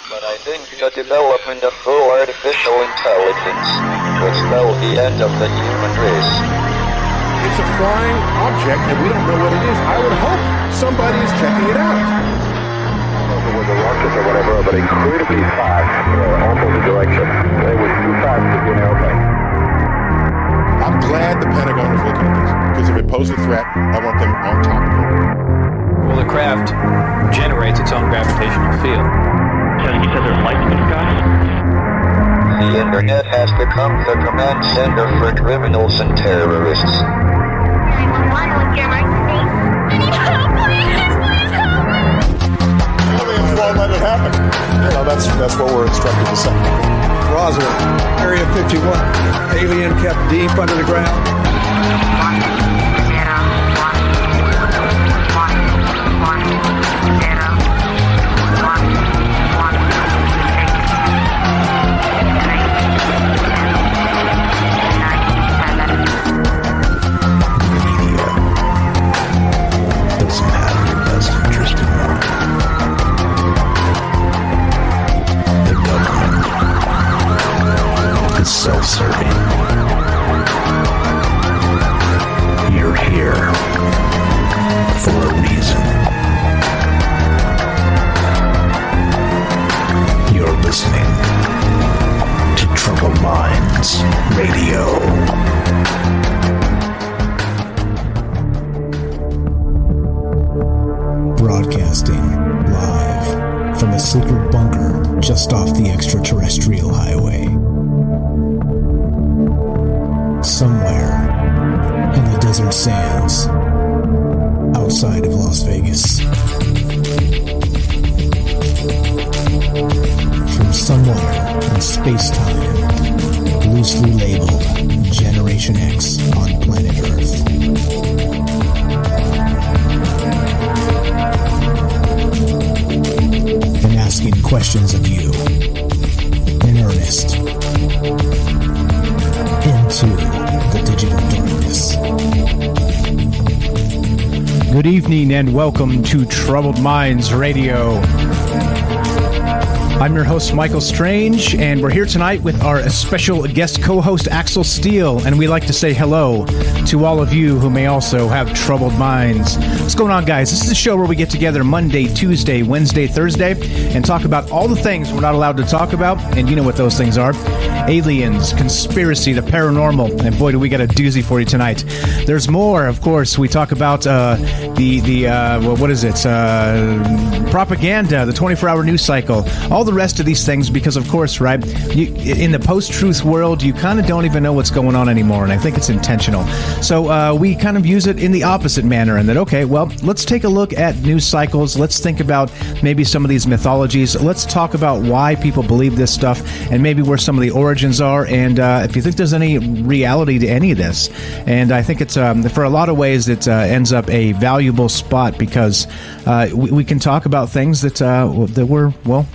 But I think the development of full artificial intelligence will spell the end of the human race. It's a flying object, and we don't know what it is. I would hope somebody is checking it out. It was a rocket or whatever, but incredibly fast, opposite direction. It was too fast to be an airplane. I'm glad the Pentagon is looking at this, because if it poses a threat, I want them on top of it. Well, the craft generates its own gravitational field. So you said there's lights in the sky? The internet has become the command center for criminals and terrorists. 911, what's your emergency? I need help, please help me! Aliens won't let it happen. You know, that's what we're instructed to say. Roswell, Area 51. Alien kept deep under the ground. 1, 0, self-serving. You're here for a reason. You're listening to Troubled Minds Radio. Broadcasting live from a secret bunker just off the extraterrestrial highway. Somewhere in the desert sands outside of Las Vegas. From somewhere in space-time, loosely labeled Generation X on planet Earth. And asking questions of you in earnest into the digital darkness. Good evening and welcome to Troubled Minds Radio. I'm your host, Michael Strange, and we're here tonight with our special guest co-host, Axel Steele, and we'd like to say hello to all of you who may also have troubled minds. What's going on, guys? This is the show where we get together Monday, Tuesday, Wednesday, Thursday, and talk about all the things we're not allowed to talk about, and you know what those things are. Aliens, conspiracy, the paranormal, and boy, do we got a doozy for you tonight. There's more, of course. We talk about propaganda, the 24-hour news cycle, all the rest of these things, because, of course, right, in the post-truth world, you kind of don't even know what's going on anymore, and I think it's intentional. So we kind of use it in the opposite manner, and that, okay, well, let's take a look at news cycles. Let's think about maybe some of these mythologies. Let's talk about why people believe this stuff, and maybe where some of the origins are, and if you think there's any reality to any of this. And I think it's, for a lot of ways, it ends up a valuable spot, because we can talk about things that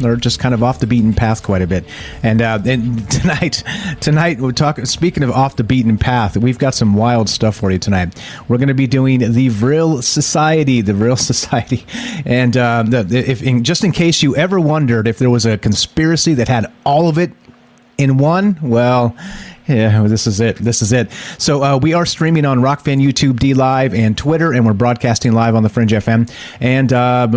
they're just kind of off the beaten path quite a bit. And tonight we're talking. Speaking of off the beaten path, we've got some wild stuff for you tonight. We're going to be doing the Vril Society, and just in case you ever wondered if there was a conspiracy that had all of it in one, well, yeah, this is it. So we are streaming on Rockfan, YouTube, D Live, and Twitter, and we're broadcasting live on the Fringe FM. And I'll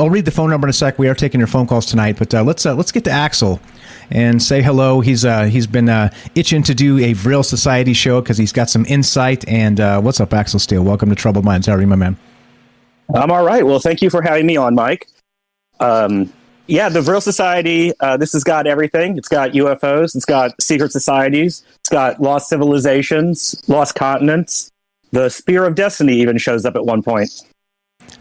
read the phone number in a sec. We are taking your phone calls tonight, but let's get to Axel and say hello. He's been itching to do a Vril Society show because he's got some insight. And what's up, Axel Steele? Welcome to Troubled Minds. How are you, my man? I'm all right. Well, thank you for having me on, Mike. Yeah, the Vril Society, this has got everything. It's got UFOs, it's got secret societies, it's got lost civilizations, lost continents. The Spear of Destiny even shows up at one point.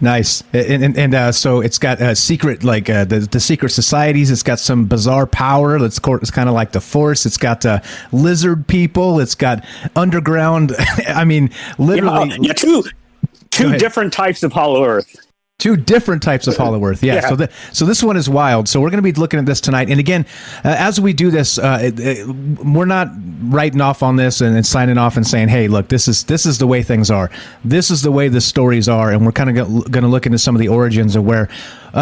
Nice. And so it's got a secret, like the secret societies. It's got some bizarre power. It's kind of like the Force. It's got lizard people. It's got underground. I mean, literally. Yeah, two different types of Hollow Earth. Two different types of Hollow Earth, yeah. So this one is wild. So we're going to be looking at this tonight. And again, as we do this, we're not writing off on this and signing off and saying, "Hey, look, this is the way things are. This is the way the stories are." And we're kind of going to look into some of the origins of where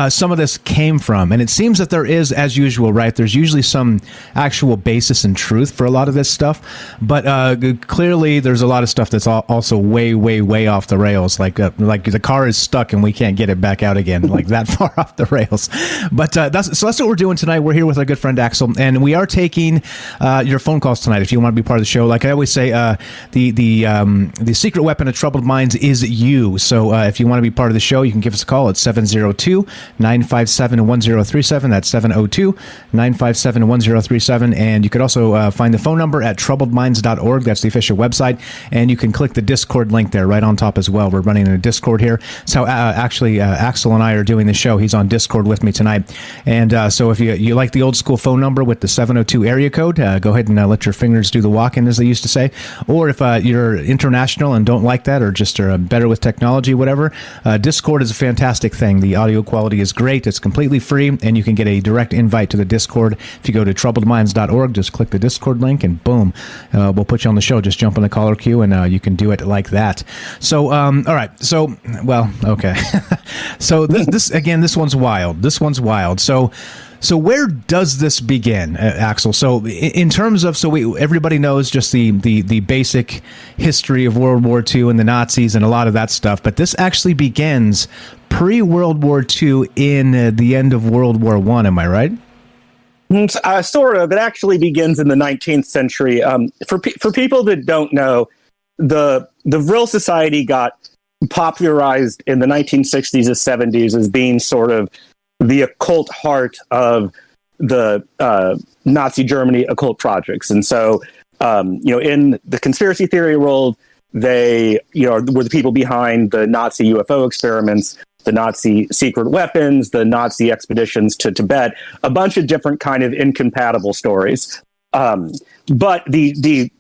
some of this came from. And it seems that there is, as usual, right? There's usually some actual basis and truth for a lot of this stuff. But clearly, there's a lot of stuff that's also way, way, way off the rails. Like the car is stuck and we can't get it back out again, like that far off the rails. But that's what we're doing tonight. We're here with our good friend Axel, and we are taking your phone calls tonight. If you want to be part of the show, like I always say, the secret weapon of troubled minds is you. So if you want to be part of the show, you can give us a call at 702-957-1037. That's 702-957-1037. And you could also find the phone number at troubledminds.org. That's the official website. And you can click the Discord link there right on top as well. We're running a Discord here. That's how actually Axel and I are doing the show. He's on Discord with me tonight. And so if you like the old school phone number with the 702 area code, go ahead and let your fingers do the walking, as they used to say. Or if you're international and don't like that, or just are better with technology, whatever, Discord is a fantastic thing. The audio quality is great. It's completely free, and you can get a direct invite to the Discord. If you go to troubledminds.org, just click the Discord link, and boom, we'll put you on the show. Just jump on the caller queue, and you can do it like that. So, all right. So, well, okay. So this again, this one's wild. This one's wild. So where does this begin, Axel? So in terms of, everybody knows just the basic history of World War II and the Nazis and a lot of that stuff, but this actually begins pre-World War II in the end of World War I, am I right? Sort of. It actually begins in the 19th century. For people that don't know, the Vril Society got popularized in the 1960s and 70s as being sort of the occult heart of the Nazi Germany occult projects. And so, in the conspiracy theory world, they, were the people behind the Nazi UFO experiments, the Nazi secret weapons, the Nazi expeditions to Tibet, a bunch of different kind of incompatible stories. But the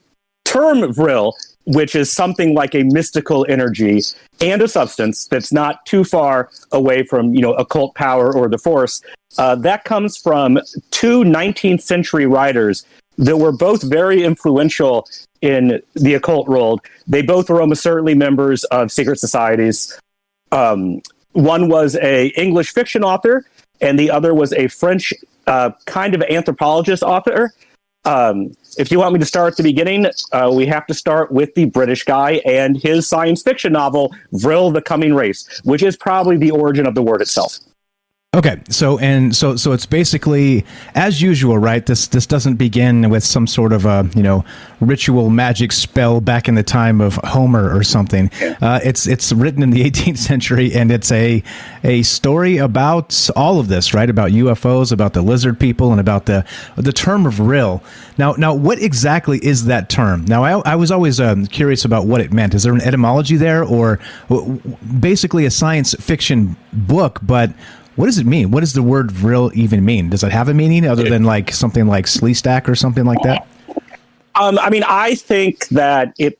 term Vril, which is something like a mystical energy and a substance that's not too far away from, occult power or the force, that comes from two 19th century writers that were both very influential in the occult world. They both were almost certainly members of secret societies. One was a English fiction author, and the other was a French kind of anthropologist author. If you want me to start at the beginning, we have to start with the British guy and his science fiction novel, Vril, the Coming Race, which is probably the origin of the word itself. Okay, so it's basically, as usual, right? This doesn't begin with some sort of ritual magic spell back in the time of Homer or something. It's written in the 18th century, and it's a story about all of this, right? About UFOs, about the lizard people, and about the term of Vril. Now, what exactly is that term? Now, I was always curious about what it meant. Is there an etymology there, or basically a science fiction book, but what does it mean? What does the word Vril even mean? Does it have a meaning other than like something like Sleestack or something like that? I think that it's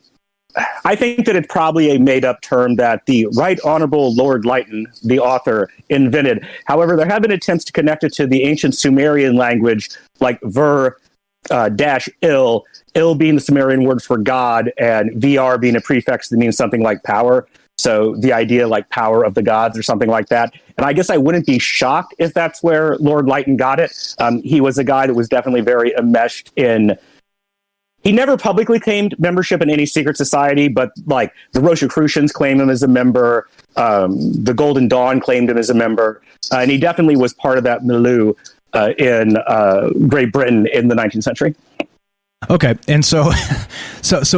probably a made-up term that the Right Honorable Lord Lytton, the author, invented. However, there have been attempts to connect it to the ancient Sumerian language, like Ver -il, il being the Sumerian word for God, and VR being a prefix that means something like power. So the idea like power of the gods or something like that. And I guess I wouldn't be shocked if that's where Lord Lytton got it. He was a guy that was definitely very enmeshed in... He never publicly claimed membership in any secret society, but like the Rosicrucians claimed him as a member. The Golden Dawn claimed him as a member. And he definitely was part of that milieu in Great Britain in the 19th century. Okay, and so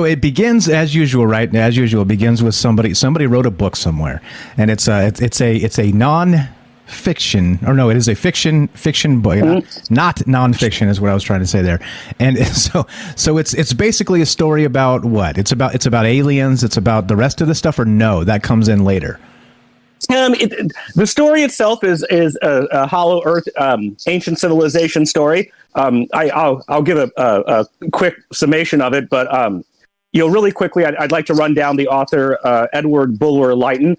it begins as usual, right? As usual, it begins with somebody wrote a book somewhere, and it's a non-fiction, or no, it is a fiction book, not non-fiction is what I was trying to say there. And so it's basically a story about what? It's about aliens. It's about the rest of the stuff, or no? That comes in later. The story itself is a Hollow Earth ancient civilization story. I'll give a quick summation of it, but really quickly, I'd like to run down the author, Edward Bulwer Lytton.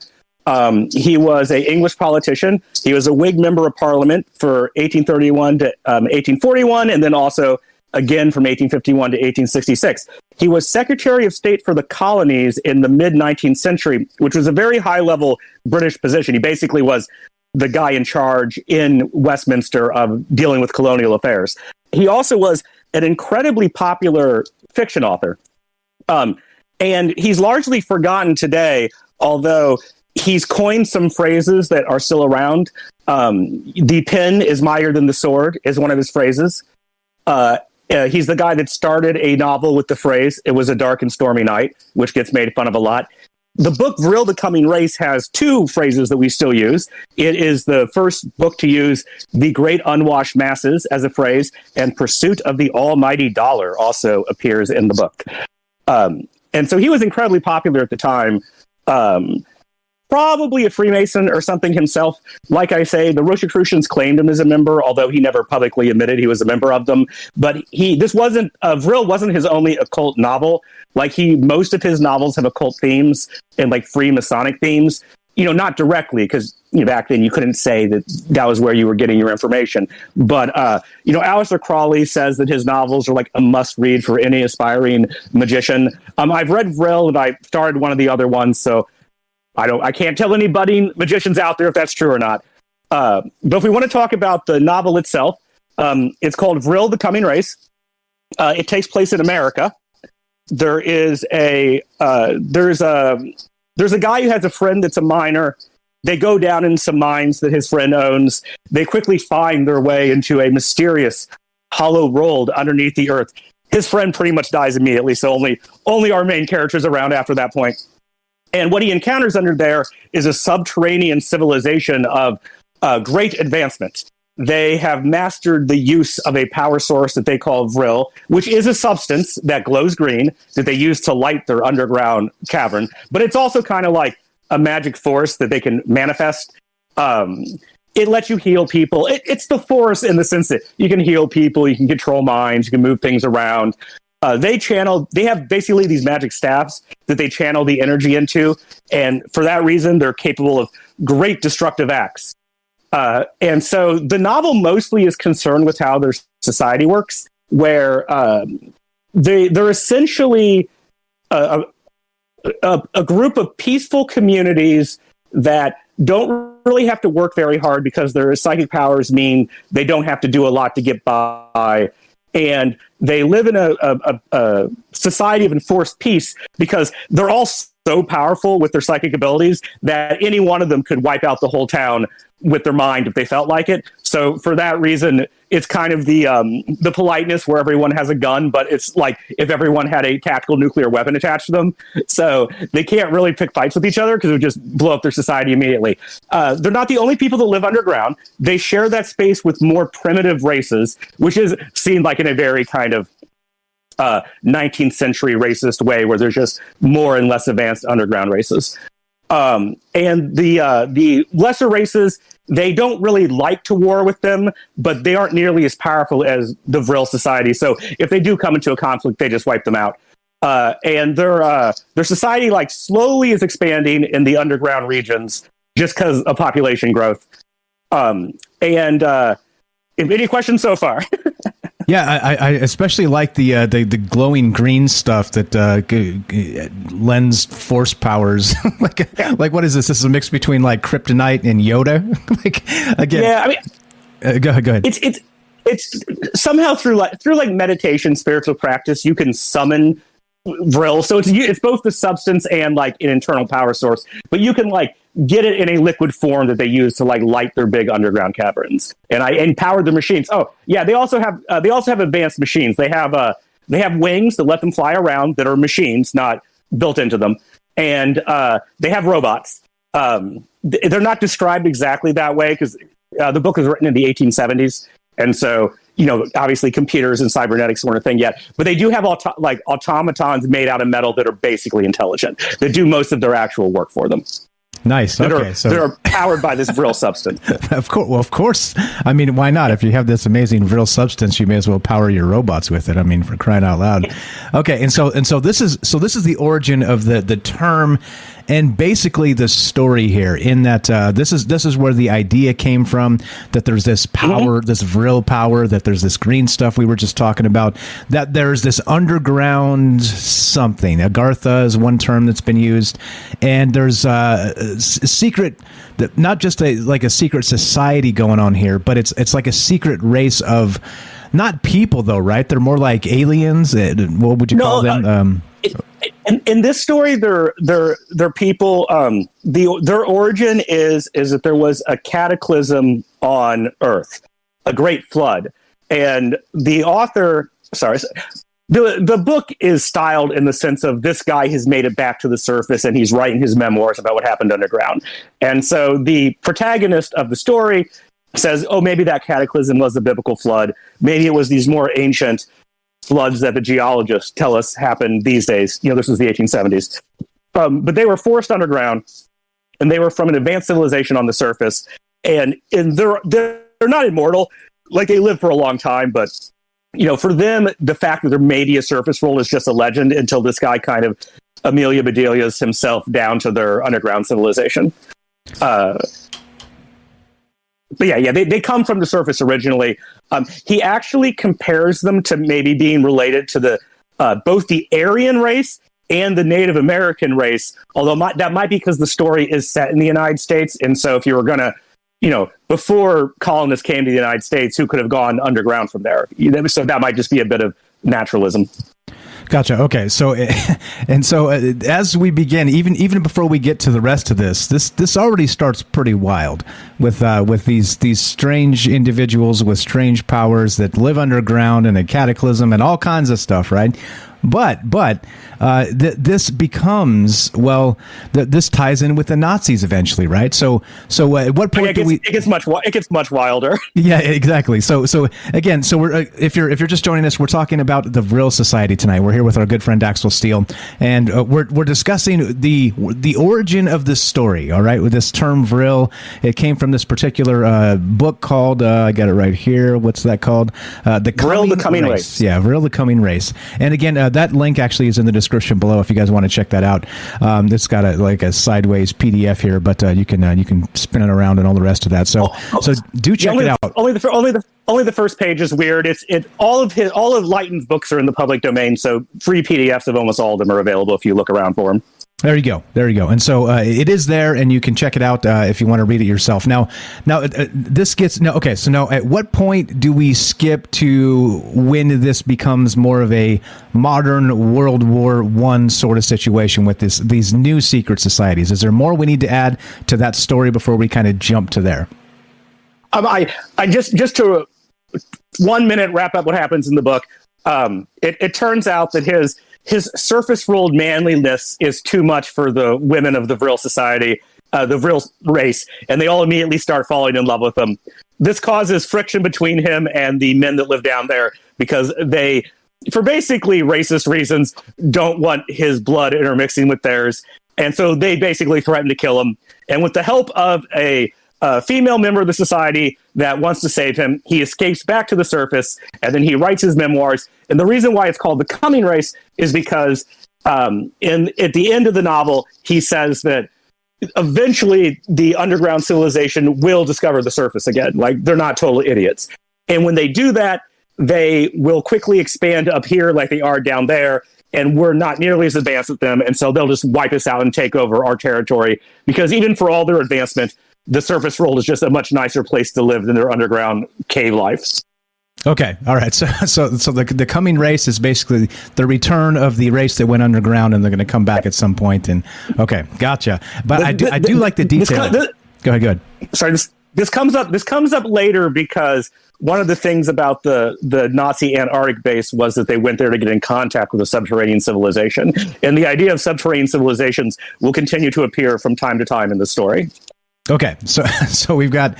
He was an English politician. He was a Whig member of Parliament for 1831 to 1841, and then also again from 1851 to 1866. He was Secretary of State for the Colonies in the mid-19th century, which was a very high-level British position. He basically was the guy in charge in Westminster of dealing with colonial affairs. He also was an incredibly popular fiction author. And he's largely forgotten today, although he's coined some phrases that are still around. The pen is mightier than the sword is one of his phrases. He's the guy that started a novel with the phrase, "It was a dark and stormy night," which gets made fun of a lot. The book Vril, the Coming Race has two phrases that we still use. It is the first book to use "the great unwashed masses" as a phrase, and "pursuit of the almighty dollar" also appears in the book. And so he was incredibly popular at the time. Probably a Freemason or something himself. Like I say, the Rosicrucians claimed him as a member, although he never publicly admitted he was a member of them. But Vril wasn't his only occult novel. Like most of his novels have occult themes and like Freemasonic themes. Not directly, because back then you couldn't say that was where you were getting your information. But Aleister Crowley says that his novels are like a must-read for any aspiring magician. I've read Vril, and I started one of the other ones, so I can't tell any budding magicians out there if that's true or not. But if we want to talk about the novel itself, it's called Vril, the Coming Race. It takes place in America. There's a guy who has a friend that's a miner. They go down in some mines that his friend owns. They quickly find their way into a mysterious hollow world underneath the earth. His friend pretty much dies immediately, so only our main character's around after that point. And what he encounters under there is a subterranean civilization of great advancement. They have mastered the use of a power source that they call Vril, which is a substance that glows green that they use to light their underground cavern. But it's also kind of like a magic force that they can manifest. It lets you heal people. It's the force in the sense that you can heal people, you can control minds, you can move things around. They have basically these magic staffs that they channel the energy into. And for that reason, they're capable of great destructive acts. And so the novel mostly is concerned with how their society works, where they're essentially a group of peaceful communities that don't really have to work very hard because their psychic powers mean they don't have to do a lot to get by. And they live in a society of enforced peace because they're all so powerful with their psychic abilities that any one of them could wipe out the whole town with their mind if they felt like it. So for that reason, it's kind of the politeness where everyone has a gun, but it's like if everyone had a tactical nuclear weapon attached to them. So they can't really pick fights with each other because it would just blow up their society immediately. They're not the only people that live underground. They share that space with more primitive races, which is seen like in a very kind of 19th century racist way where there's just more and less advanced underground races. And the lesser races, they don't really like to war with them, but they aren't nearly as powerful as the Vril Society. So if they do come into a conflict, they just wipe them out. And their society like slowly is expanding in the underground regions just because of population growth. Any questions so far? Yeah, I especially like the glowing green stuff that lends force powers. like what is this? This is a mix between like kryptonite and Yoda. Again. Yeah, I mean, go ahead. It's somehow through meditation, spiritual practice, you can summon Vril. So it's both the substance and like an internal power source, but you can like get it in a liquid form that they use to like light their big underground caverns and power the machines. Oh yeah, they also have advanced machines. They have wings that let them fly around that are machines, not built into them, and they have robots. They're not described exactly that way because the book was written in the 1870s, and so obviously computers and cybernetics weren't a thing yet. But they do have automatons made out of metal that are basically intelligent, that do most of their actual work for them. Nice. Okay, so they're powered by this Vril substance. Of course. Well, of course. I mean, why not? If you have this amazing Vril substance, you may as well power your robots with it. I mean, for crying out loud. Okay, and so this is the origin of the term And basically the story here in that this is where the idea came from, that there's this power, this Vril power, that there's this green stuff we were just talking about, that there's this underground something. Agartha is one term that's been used, and there's a secret, not just like a secret society going on here, but it's like a secret race of not people though, right? They're more like aliens. What would you call them? In this story, they're people. Their origin is that there was a cataclysm on Earth, a great flood, and the author. The book is styled in the sense of this guy has made it back to the surface and he's writing his memoirs about what happened underground. And so the protagonist of the story says, oh, maybe that cataclysm was the biblical flood. Maybe it was these more ancient floods that the geologists tell us happened these days. This was the 1870s. But they were forced underground, and they were from an advanced civilization on the surface. And they're not immortal. Like, they live for a long time, but for them, the fact that there may be a surface world is just a legend until this guy kind of Amelia Bedelia's himself down to their underground civilization. But they come from the surface originally. He actually compares them to maybe being related to the both the Aryan race and the Native American race, although that might be because the story is set in the United States. And so if you were going to, before colonists came to the United States, who could have gone underground from there? So that might just be a bit of naturalism. Gotcha. Okay. So, as we begin, even before we get to the rest of this already starts pretty wild with these strange individuals with strange powers that live underground in a cataclysm and all kinds of stuff, right? But this becomes this ties in with the Nazis eventually, right? So at what point it gets much wilder? Yeah, exactly. So we're if you're just joining us, we're talking about the Vril Society tonight. We're here with our good friend Axel Steele, and we're discussing the origin of this story. All right, with this term Vril, it came from this particular book called I got it right here. What's that called? Vril the Coming Race. Yeah, Vril the Coming Race. And again, that link actually is in the description below if you guys want to check that out. It's got a sideways PDF here, but you can spin it around and all the rest of that. So do check it out. Only the first page is weird. All of Leighton's books are in the public domain, so free PDFs of almost all of them are available if you look around for them. There you go. And so it is there, and you can check it out if you want to read it yourself. Now, this gets okay. So now, at what point do we skip to when this becomes more of a modern World War I sort of situation with these new secret societies? Is there more we need to add to that story before we kind of jump to there? I just to 1 minute wrap up what happens in the book. It turns out that his surface-rolled manliness is too much for the women of the Vril Society, the Vril race, and they all immediately start falling in love with him. This causes friction between him and the men that live down there because they, for basically racist reasons, don't want his blood intermixing with theirs, and so they basically threaten to kill him. And with the help of a female member of the society that wants to save him, he escapes back to the surface, and then he writes his memoirs. And the reason why it's called The Coming Race is because at the end of the novel, he says that eventually the underground civilization will discover the surface again. Like, they're not total idiots. And when they do that, they will quickly expand up here like they are down there, and we're not nearly as advanced as them, and so they'll just wipe us out and take over our territory, because even for all their advancement, the surface world is just a much nicer place to live than their underground cave life. Okay, all right. So the coming race is basically the return of the race that went underground, and they're going to come back at some point. And okay, gotcha. But I do like the detail. Go ahead. Sorry, this comes up later because one of the things about the Nazi Antarctic base was that they went there to get in contact with a subterranean civilization, and the idea of subterranean civilizations will continue to appear from time to time in the story. Okay, so we've got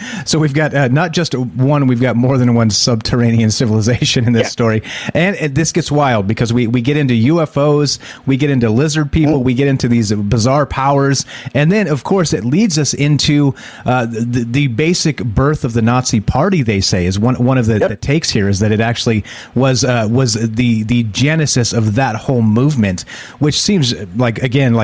not just one, we've got more than one subterranean civilization in this story, and this gets wild because we get into UFOs, we get into lizard people, we get into these bizarre powers, and then of course it leads us into the basic birth of the Nazi Party. They say is one of the takes here is that it actually was the genesis of that whole movement, which seems like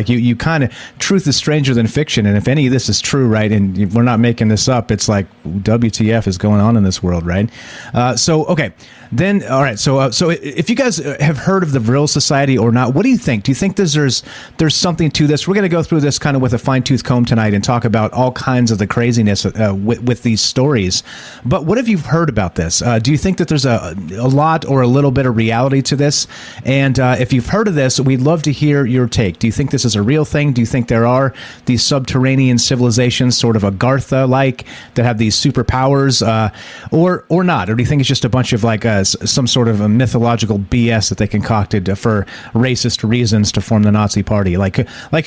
you kind of truth is stranger than fiction, and if any of this is true, right? And we're not making this up. It's like WTF is going on in this world, right? Okay. Then, all right. So if you guys have heard of the Vril Society or not, what do you think? Do you think there's something to this? We're going to go through this kind of with a fine-tooth comb tonight and talk about all kinds of the craziness with these stories. But what have you heard about this? Do you think that there's a lot or a little bit of reality to this? And if you've heard of this, we'd love to hear your take. Do you think this is a real thing? Do you think there are these subterranean civilizations, sort of Agartha-like, that have these superpowers, or not? Or do you think it's just a bunch of some sort of a mythological BS that they concocted for racist reasons to form the Nazi Party? Like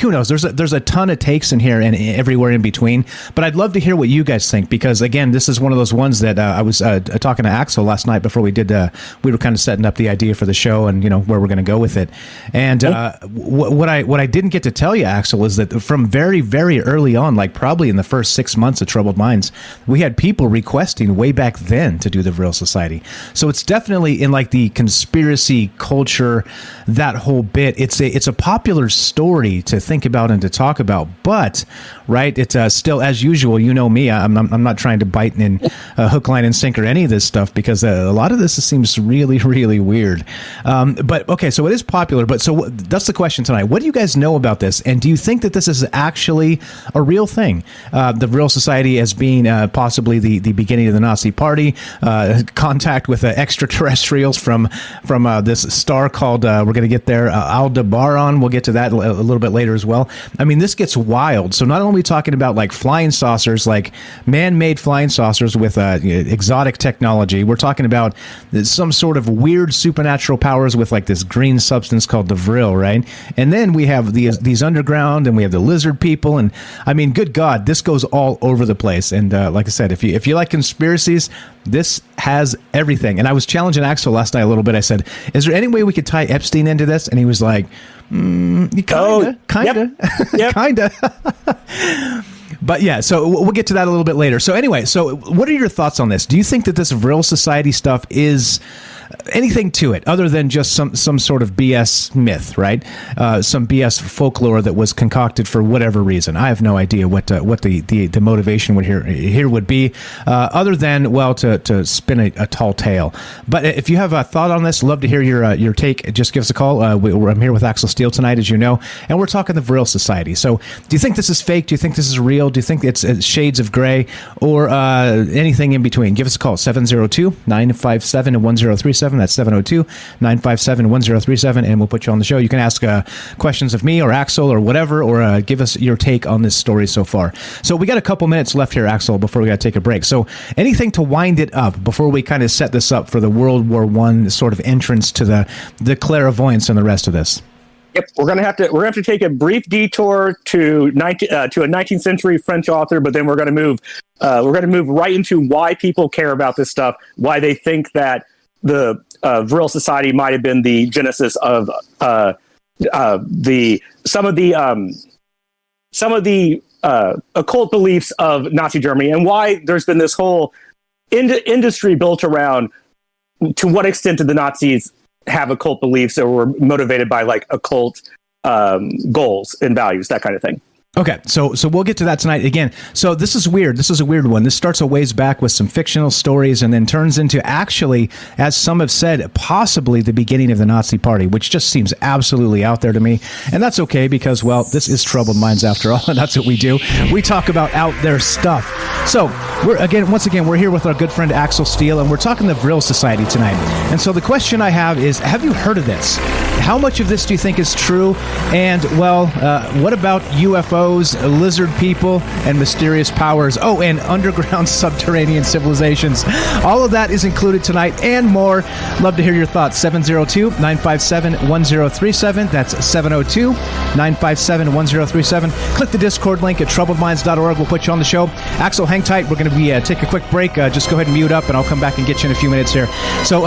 who knows? There's a ton of takes in here and everywhere in between. But I'd love to hear what you guys think, because again, this is one of those ones that I was talking to Axel last night before we did. We were kind of setting up the idea for the show and where we're going to go with it. And what I didn't get to tell you, Axel, is that from very, very early on, like probably in the first 6 months of Troubled Minds, we had people requesting way back then to do the Vril Society. So it's definitely in like the conspiracy culture, that whole bit. It's a popular story to think about and to talk about, but right, it's still, as usual, you know me, I'm not trying to bite in hook, line, and sinker any of this stuff, because a lot of this seems really, really weird. But okay, so it is popular. But so that's the question tonight. What do you guys know about this? And do you think that this is actually a real thing? The Vril Society as being possibly the beginning of the Nazi Party, contact with extraterrestrials from this star called, we're going to get there, Aldebaran. We'll get to that a little bit later as well. I mean, this gets wild. So not only are we talking about like flying saucers, like man-made flying saucers with exotic technology, we're talking about some sort of weird supernatural powers with like this green substance called the Vril, right? And then we have these underground, and we have the lizard people, and I mean, good God, this goes all over the place. And like I said, if you like conspiracies, this has everything. And I was challenging Axel last night a little bit. I said, is there any way we could tie Epstein into this? And he was like, kinda. Yep. Kinda. But yeah, so we'll get to that a little bit later. So anyway, so what are your thoughts on this? Do you think that this Vril Society stuff is anything to it other than just some sort of BS myth, right? Some BS folklore that was concocted for whatever reason. I have no idea what the motivation here would be, other than, well, to spin a tall tale. But if you have a thought on this, love to hear your take. Just give us a call. I'm here with Axel Steele tonight, as you know, and we're talking the Vril Society. So do you think this is fake? Do you think this is real? Do you think it's shades of gray, or anything in between? Give us a call, 702-957-1037. That's 702-957-1037, and we'll put you on the show. You can ask questions of me or Axel or whatever, or give us your take on this story so far. So we got a couple minutes left here, Axel, before we got to take a break. So anything to wind it up before we kind of set this up for the World War I sort of entrance to the clairvoyance and the rest of this? Yep, we're gonna have to take a brief detour to a 19th century French author, but then we're gonna move right into why people care about this stuff, why they think that the Vril Society might have been the genesis of some of the occult beliefs of Nazi Germany, and why there's been this whole industry built around to what extent did the Nazis have occult beliefs that were motivated by like occult goals and values, that kind of thing. Okay, so we'll get to that tonight again. So this is weird. This is a weird one. This starts a ways back with some fictional stories and then turns into actually, as some have said, possibly the beginning of the Nazi Party, which just seems absolutely out there to me. And that's okay because, well, this is Troubled Minds after all, and that's what we do. We talk about out there stuff. So once again, we're here with our good friend Axel Steele, and we're talking the Vril Society tonight. And so the question I have is, have you heard of this? How much of this do you think is true? And, well, what about UFOs? UFOs, lizard people, and mysterious powers. Oh, and underground subterranean civilizations. All of that is included tonight and more. Love to hear your thoughts. 702-957-1037. That's 702-957-1037. Click the Discord link at troubledminds.org. We'll put you on the show. Axel, hang tight. We're going to be take a quick break. Just go ahead and mute up, and I'll come back and get you in a few minutes here. So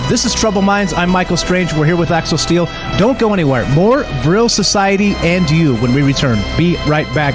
this is Troubled Minds. I'm Michael Strange. We're here with Axel Steele. Don't go anywhere. More Vril Society and you when we return. Be right back.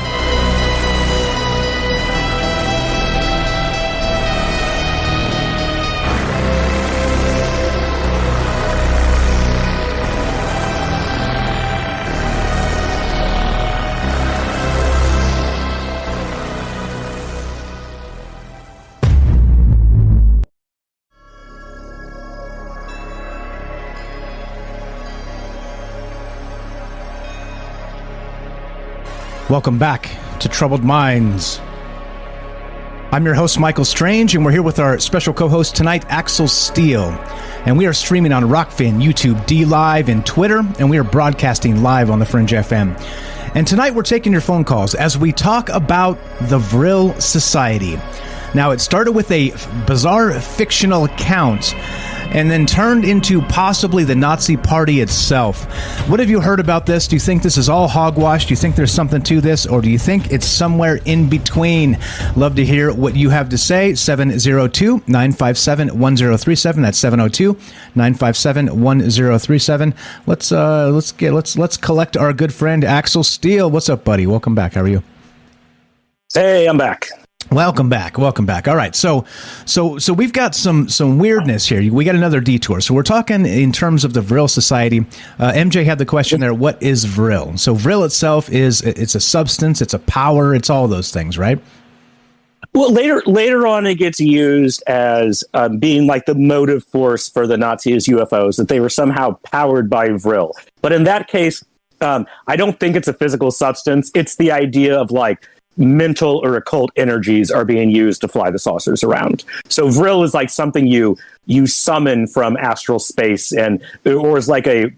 Welcome back to Troubled Minds. I'm your host, Michael Strange, and we're here with our special co-host tonight, Axel Steele. And we are streaming on Rockfin, YouTube, D-Live, and Twitter, and we are broadcasting live on the Fringe FM. And tonight we're taking your phone calls as we talk about the Vril Society. Now, it started with a bizarre fictional account and then turned into possibly the Nazi Party itself. What have you heard about this? Do you think this is all hogwash? Do you think there's something to this? Or do you think it's somewhere in between? Love to hear what you have to say. 702-957-1037. That's 702-957-1037. Let's collect our good friend Axel Steele. What's up, buddy? Welcome back. How are you? Hey, I'm back. Welcome back. All right. So we've got some weirdness here. We got another detour. So we're talking in terms of the Vril Society. MJ had the question there. What is Vril? So Vril itself it's a substance. It's a power. It's all those things, right? Well, later on, it gets used as being like the motive force for the Nazis' UFOs, that they were somehow powered by Vril. But in that case, I don't think it's a physical substance. It's the idea of like mental or occult energies are being used to fly the saucers around. So Vril is like something you summon from astral space, or is like a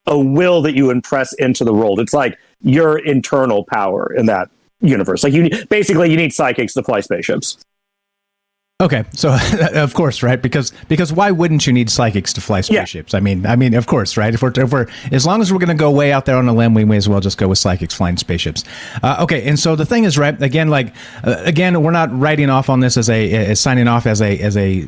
will that you impress into the world. It's like your internal power in that universe. Like you need psychics to fly spaceships. Okay, so of course, right? Because why wouldn't you need psychics to fly spaceships? Yeah. I mean, of course, right? If we're as long as we're going to go way out there on a limb, we may as well just go with psychics flying spaceships. Okay, and so the thing is, right? Again, we're not writing off on this as signing off as a.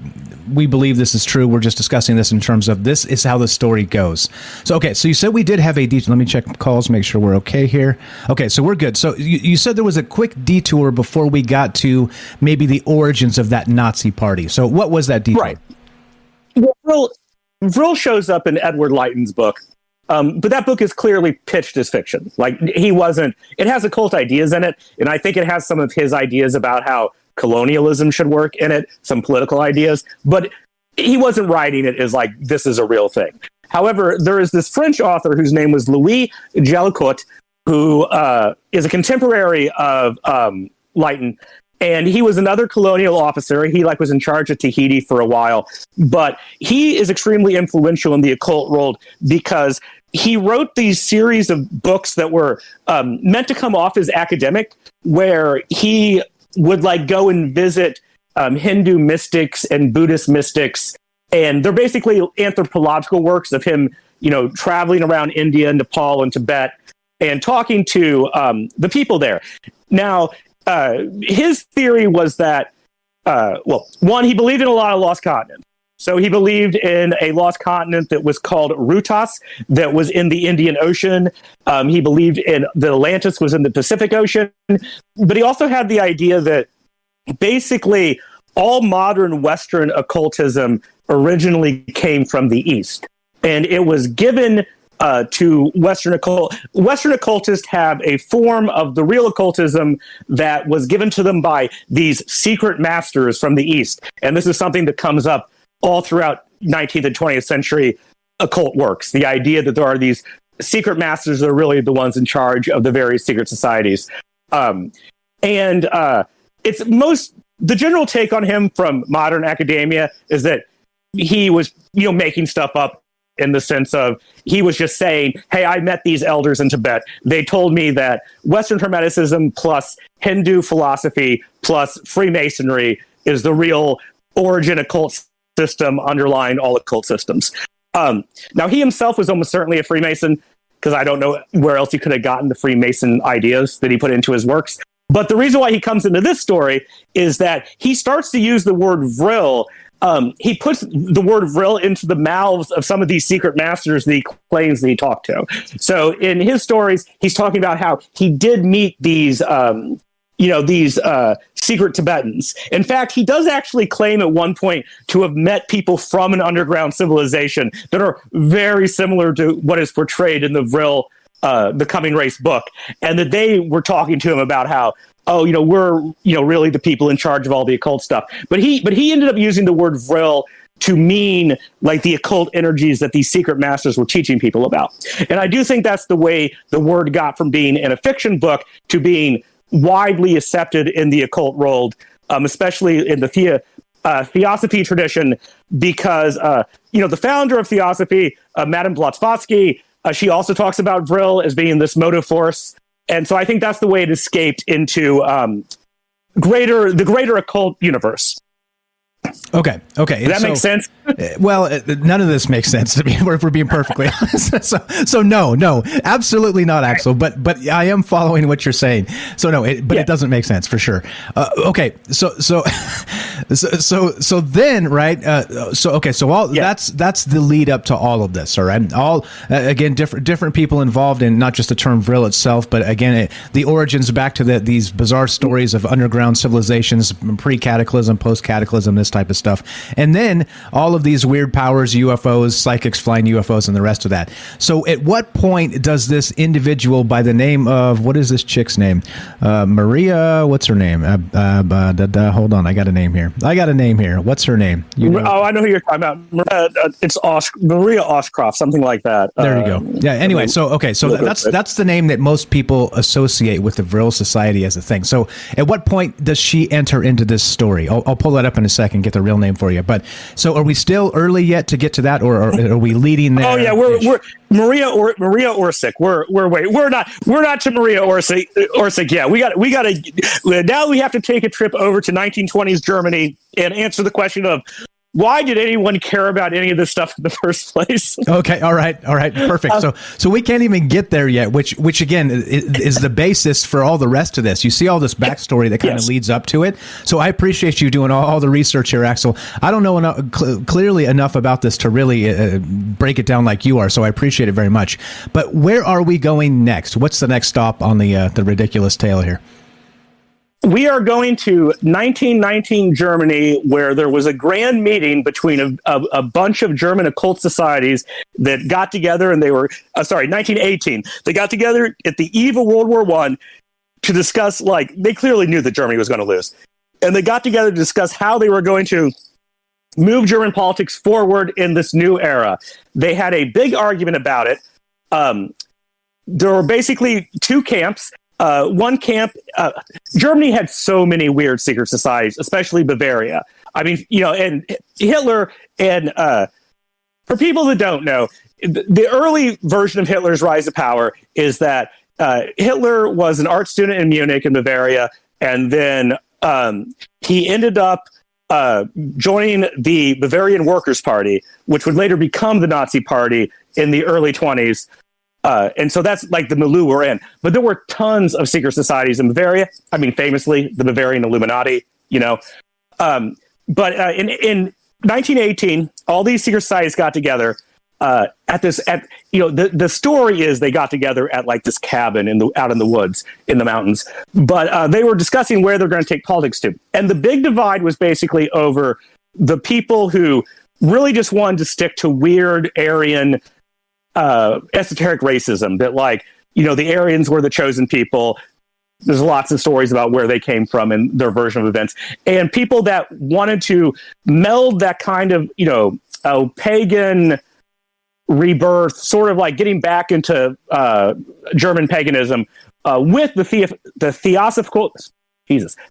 We believe this is true. We're just discussing this in terms of this is how the story goes. So okay, so you said we did have a detour. Let me check calls, make sure we're okay here. Okay, so we're good. So you said there was a quick detour before we got to maybe the origins of that Nazi Party. So what was that detour? Right. Well, Vril shows up in Edward Leighton's book, but that book is clearly pitched as fiction. Like it has occult ideas in it, and I think it has some of his ideas about how colonialism should work in it, some political ideas, but he wasn't writing it as like, this is a real thing. However, there is this French author whose name was Louis Jelikot, who is a contemporary of Leighton, and he was another colonial officer. He was in charge of Tahiti for a while, but he is extremely influential in the occult world because he wrote these series of books that were meant to come off as academic, where he would go and visit Hindu mystics and Buddhist mystics. And they're basically anthropological works of him, traveling around India, Nepal, and Tibet and talking to the people there. Now, his theory was that, one, he believed in a lot of lost continents. So he believed in a lost continent that was called Rutas, that was in the Indian Ocean. He believed in the Atlantis was in the Pacific Ocean. But he also had the idea that basically all modern Western occultism originally came from the East. And it was given to Western occultists have a form of the real occultism that was given to them by these secret masters from the East. And this is something that comes up all throughout 19th and 20th century occult works. The idea that there are these secret masters that are really the ones in charge of the various secret societies. It's the general take on him from modern academia is that he was, making stuff up in the sense of he was just saying, hey, I met these elders in Tibet. They told me that Western Hermeticism plus Hindu philosophy plus Freemasonry is the real origin occult system underlying all occult systems. Now, he himself was almost certainly a Freemason, because I don't know where else he could have gotten the Freemason ideas that he put into his works. But the reason why he comes into this story is that he starts to use the word Vril. He puts the word Vril into the mouths of some of these secret masters that he claims that he talked to. So in his stories, he's talking about how he did meet these secret Tibetans. In fact, he does actually claim at one point to have met people from an underground civilization that are very similar to what is portrayed in the Vril, The Coming Race book, and that they were talking to him about how, we're, really the people in charge of all the occult stuff. But he ended up using the word Vril to mean like the occult energies that these secret masters were teaching people about. And I do think that's the way the word got from being in a fiction book to being widely accepted in the occult world, especially in the Theosophy tradition, because the founder of Theosophy, Madame Blavatsky, she also talks about Vril as being this motive force, and so I think that's the way it escaped into the greater occult universe. Okay. Does that make sense? Well, none of this makes sense to me. If we're being perfectly honest. So no, absolutely not, Axel. But I am following what you're saying. So no, it doesn't make sense for sure. Okay, so then, right? That's the lead up to all of this. All right, again, different people involved in not just the term Vril itself, but again, the origins back to these bizarre stories of underground civilizations, pre-cataclysm, post-cataclysm, this type of stuff, and then all of these weird powers, UFOs, psychics flying UFOs, and the rest of that. So at what point does this individual by the name of, what is this chick's name? Maria, what's her name? Hold on, I got a name here. What's her name? Oh, I know who you're talking about. It's Maria Oshkoff, something like that. There you go. Yeah, anyway, so that's the name that most people associate with the Vril Society as a thing. So at what point does she enter into this story? I'll pull that up in a second, get the real name for you. But so are we still early yet to get to that, or are we leading there? Oh yeah, we're Maria Orsic. We're not to Maria Orsic yet. We got to now we have to take a trip over to 1920s Germany and answer the question of why did anyone care about any of this stuff in the first place? Okay, all right, perfect. So we can't even get there yet, which again is the basis for all the rest of this. You see all this backstory that kind of leads up to it. So I appreciate you doing all the research here, Axel. I don't know clearly enough about this to really break it down like you are, so I appreciate it very much. But where are we going next? What's the next stop on the ridiculous tale here? We are going to 1919 Germany, where there was a grand meeting between a bunch of German occult societies that got together, and they were 1918. They got together at the eve of World War I to discuss, they clearly knew that Germany was going to lose. And they got together to discuss how they were going to move German politics forward in this new era. They had a big argument about it. There were basically two camps. One camp, Germany had so many weird secret societies, especially Bavaria. I mean, and Hitler, and for people that don't know, the early version of Hitler's rise to power is that Hitler was an art student in Munich in Bavaria, and then he ended up joining the Bavarian Workers' Party, which would later become the Nazi Party in the early 20s. And so that's like the milieu we're in. But there were tons of secret societies in Bavaria. I mean, famously, the Bavarian Illuminati, But in 1918, all these secret societies got together the story is they got together at this cabin out in the woods in the mountains. But they were discussing where they're going to take politics to. And the big divide was basically over the people who really just wanted to stick to weird Aryan esoteric racism, that the Aryans were the chosen people. There's lots of stories about where they came from and their version of events, and people that wanted to meld that kind of pagan rebirth, sort of like getting back into German paganism with the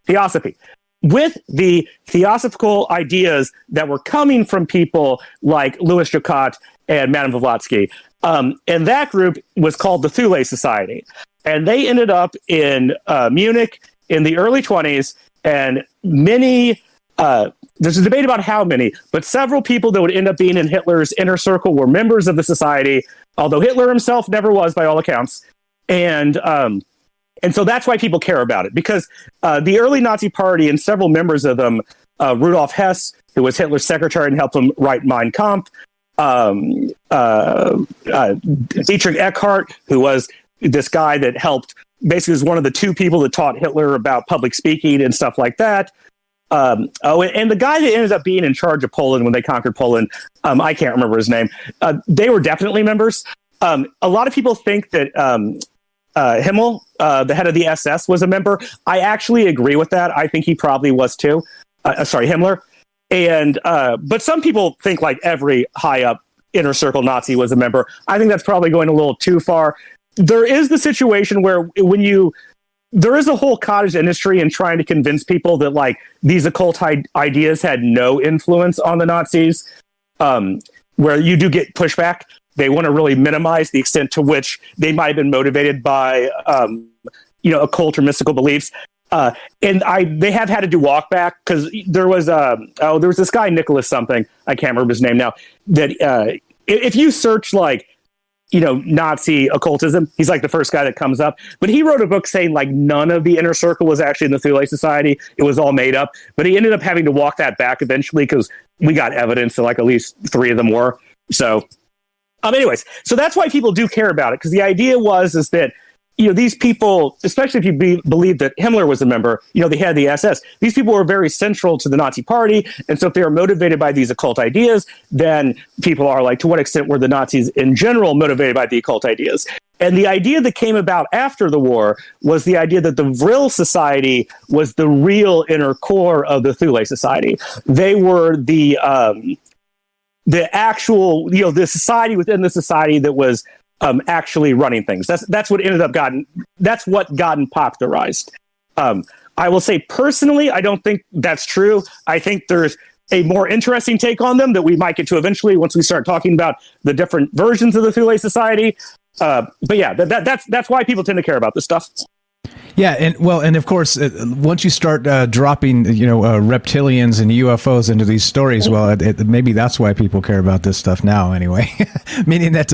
theosophy. with the theosophical ideas that were coming from people like Louis Jelikot and Madame Blavatsky. And that group was called the Thule Society. And they ended up in Munich in the early 1920s, and many, there's a debate about how many, but several people that would end up being in Hitler's inner circle were members of the society, although Hitler himself never was, by all accounts. And so that's why people care about it, because the early Nazi Party and several members of them, Rudolf Hess, who was Hitler's secretary and helped him write Mein Kampf, Dietrich Eckhart, who was this guy that helped, basically was one of the two people that taught Hitler about public speaking and stuff like that. And the guy that ended up being in charge of Poland when they conquered Poland, I can't remember his name. They were definitely members. A lot of people think that Himmel, the head of the SS, was a member. I actually agree with that. I think he probably was too. Himmler. And but some people think like every high up inner circle Nazi was a member. I think that's probably going a little too far. There is the situation where there is a whole cottage industry in trying to convince people that like these occult ideas had no influence on the Nazis, where you do get pushback. They want to really minimize the extent to which they might have been motivated by, occult or mystical beliefs. And they have had to do walk back, because there was this guy, Nicholas something, I can't remember his name now, that if you search like, Nazi occultism, he's like the first guy that comes up. But he wrote a book saying like none of the inner circle was actually in the Thule Society. It was all made up. But he ended up having to walk that back eventually, because we got evidence that like at least 3 of them were. So, anyways, so that's why people do care about it, because the idea is that, these people, especially if you believe that Himmler was a member, they had the SS. These people were very central to the Nazi Party. And so if they were motivated by these occult ideas, then people are like, to what extent were the Nazis in general motivated by the occult ideas? And the idea that came about after the war was the idea that the Vril Society was the real inner core of the Thule Society. They were the actual, the society within the society that was actually running things. That's what ended up gotten popularized. I will say personally, I don't think that's true. I think there's a more interesting take on them that we might get to eventually once we start talking about the different versions of the Thule Society. But yeah, that's why people tend to care about this stuff. Yeah, and of course, once you start dropping, reptilians and UFOs into these stories, well, maybe that's why people care about this stuff now, anyway. Meaning that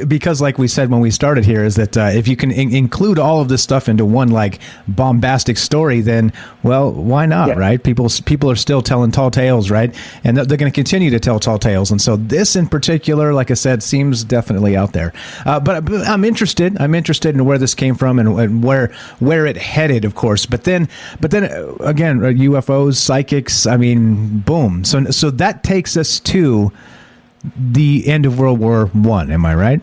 because, like we said when we started here, is that if you can include all of this stuff into one like bombastic story, then well, why not, right? People are still telling tall tales, right? And they're going to continue to tell tall tales, and so this in particular, like I said, seems definitely out there. But I'm interested. I'm interested in where this came from and where it headed, of course. But then again, UFOs, psychics. I mean, boom. So that takes us to the end of World War I. Am I right?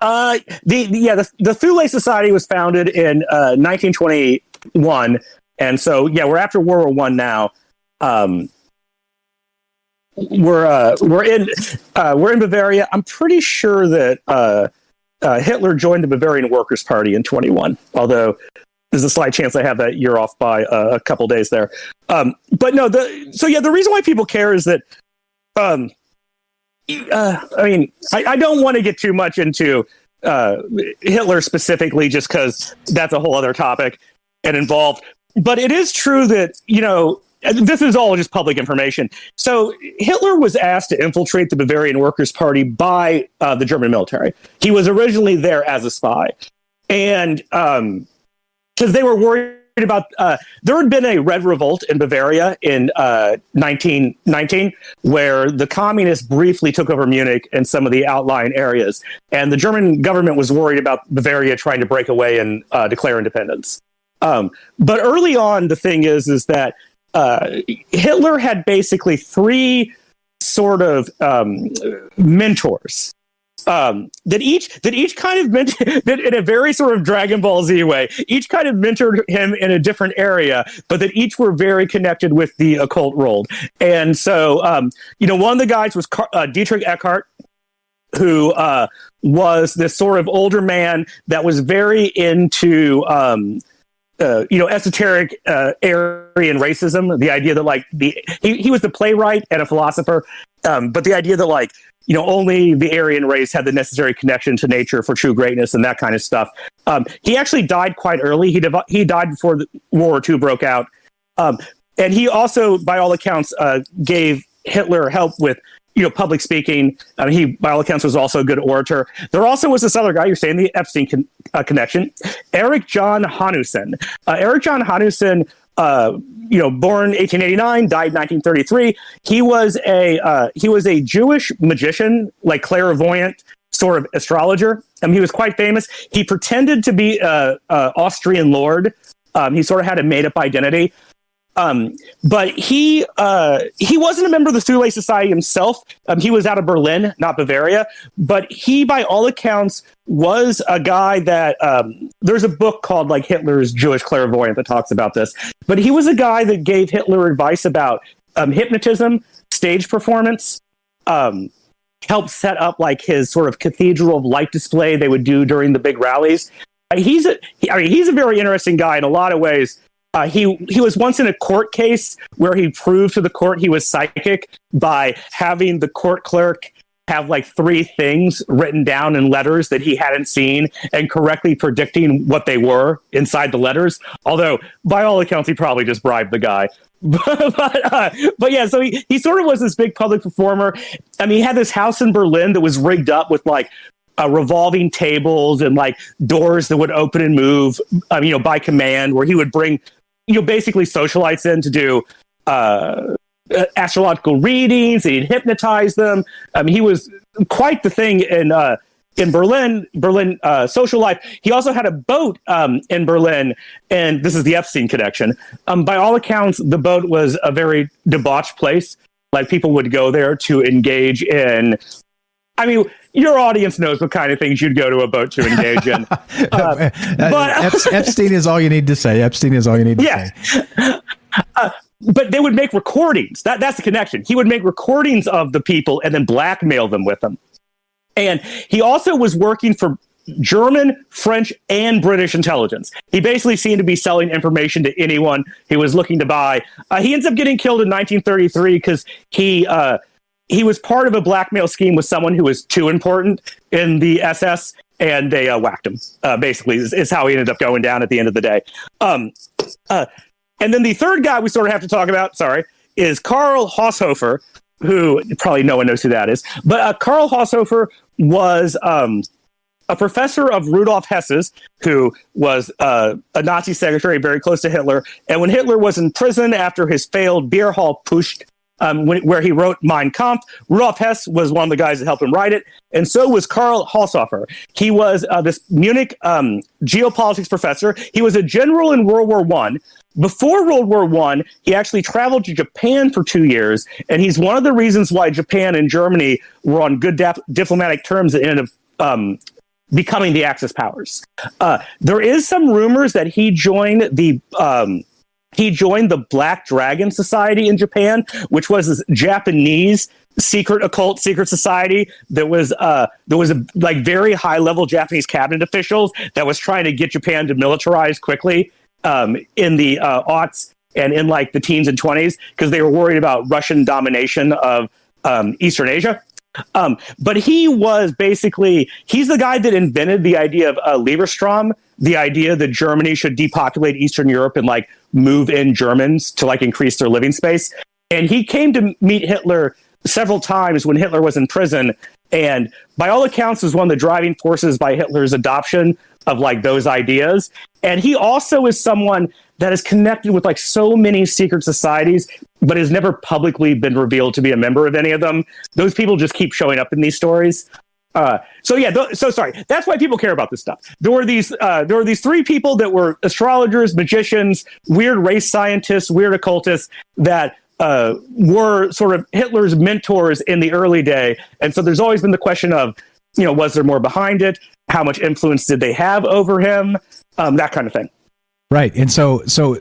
The Thule Society was founded in 1921, and so we're after World War I now. We're in Bavaria. I'm pretty sure that Hitler joined the Bavarian Workers' Party in 21, although there's a slight chance I have that year off by a couple days there. But no, the reason why people care is that, I don't want to get too much into Hitler specifically, just because that's a whole other topic and involved. But it is true that, this is all just public information. So Hitler was asked to infiltrate the Bavarian Workers' Party by the German military. He was originally there as a spy. And because they were worried about, there had been a Red Revolt in Bavaria in 1919, where the communists briefly took over Munich and some of the outlying areas. And the German government was worried about Bavaria trying to break away and declare independence. But early on, the thing is that Hitler had basically 3 sort of mentors that each kind of mentored that in a very sort of Dragon Ball Z way. Each kind of mentored him in a different area, but that each were very connected with the occult world. And so, one of the guys was Dietrich Eckhart, who was this sort of older man that was very into esoteric Aryan racism, the idea that like he was the playwright and a philosopher, but the idea that like, only the Aryan race had the necessary connection to nature for true greatness and that kind of stuff. He actually died quite early. He died before World War II broke out. And he also, by all accounts, gave Hitler help with, public speaking. He, by all accounts, was also a good orator. There also was this other guy, you're saying the Epstein connection, Erich John Hanussen. Erich John Hanussen, born 1889, died 1933. He was a Jewish magician, like clairvoyant sort of astrologer. He was quite famous. He pretended to be a Austrian lord. He sort of had a made-up identity. But he wasn't a member of the Thule Society himself. He was out of Berlin, not Bavaria. But he, by all accounts, was a guy that there's a book called like Hitler's Jewish Clairvoyant that talks about this. But he was a guy that gave Hitler advice about hypnotism, stage performance, helped set up like his sort of cathedral of light display they would do during the big rallies. He's a very interesting guy in a lot of ways. He was once in a court case where he proved to the court he was psychic by having the court clerk have like 3 things written down in letters that he hadn't seen and correctly predicting what they were inside the letters. Although, by all accounts, he probably just bribed the guy. But yeah, so he sort of was this big public performer. He had this house in Berlin that was rigged up with like revolving tables and like doors that would open and move, by command, where he would bring basically socialites in to do astrological readings, and he'd hypnotize them. He was quite the thing in Berlin social life. He also had a boat in Berlin, and this is the Epstein connection. By all accounts, the boat was a very debauched place. Like people would go there to engage in. Your audience knows what kind of things you'd go to a boat to engage in. But Epstein is all you need to say. Epstein is all you need to say. But they would make recordings. That's the connection. He would make recordings of the people and then blackmail them with them. And he also was working for German, French, and British intelligence. He basically seemed to be selling information to anyone he was looking to buy. He ends up getting killed in 1933 because he was part of a blackmail scheme with someone who was too important in the SS, and they whacked him, basically, is how he ended up going down at the end of the day. And then the third guy we sort of have to talk about, is Karl Haushofer, who probably no one knows who that is. But Karl Haushofer was a professor of Rudolf Hess's, who was a Nazi secretary very close to Hitler. And when Hitler was in prison after his failed beer hall putsch, where he wrote Mein Kampf, Rudolf Hess was one of the guys that helped him write it, and so was Karl Haushofer. He was this Munich geopolitics professor. He was a general in World War I. Before World War I, he actually traveled to Japan for 2 years, and he's one of the reasons why Japan and Germany were on good diplomatic terms at the end of becoming the Axis powers. There is some rumors that he joined the Black Dragon Society in Japan, which was this Japanese secret society that was like very high level Japanese cabinet officials that was trying to get Japan to militarize quickly in the aughts and in like the teens and 20s because they were worried about Russian domination of Eastern Asia. But he's the guy that invented the idea of Lieberstrom, the idea that Germany should depopulate Eastern Europe and like move in Germans to like increase their living space. And he came to meet Hitler several times when Hitler was in prison. And by all accounts was one of the driving forces by Hitler's adoption of like those ideas. And he also is someone that is connected with like so many secret societies, but has never publicly been revealed to be a member of any of them. Those people just keep showing up in these stories. That's why people care about this stuff. There were these 3 people that were astrologers, magicians, weird race scientists, weird occultists that were sort of Hitler's mentors in the early day. And so there's always been the question of, was there more behind it? How much influence did they have over him? That kind of thing. Right, and so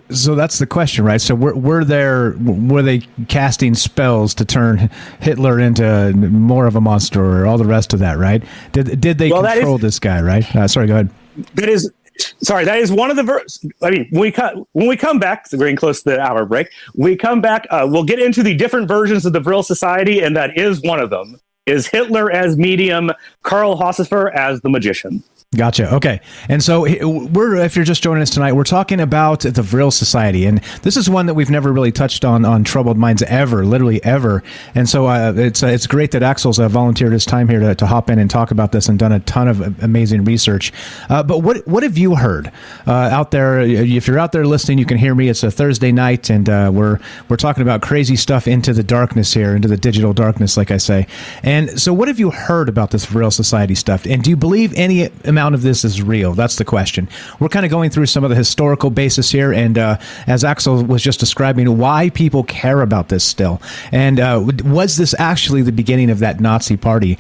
that's the question, right? So were they casting spells to turn Hitler into more of a monster or all the rest of that, right? Did they control this guy, right? Sorry, go ahead. sorry, that is one of the when we come back, so we're getting close to the hour break. When we come back, we'll get into the different versions of the Vril Society, and that is one of them. Is Hitler as medium, Karl Haushofer as the magician. Gotcha. Okay. And so if you're just joining us tonight, we're talking about the Vril Society. And this is one that we've never really touched on Troubled Minds ever, literally ever. And so it's great that Axel's volunteered his time here to hop in and talk about this and done a ton of amazing research. But what have you heard out there? If you're out there listening, you can hear me. It's a Thursday night, and we're talking about crazy stuff into the darkness here, into the digital darkness, like I say. And so what have you heard about this Vril Society stuff? And do you believe any amount of this is real? That's the question. We're kind of going through some of the historical basis here, and as Axel was just describing, why people care about this still, and was this actually the beginning of that Nazi party?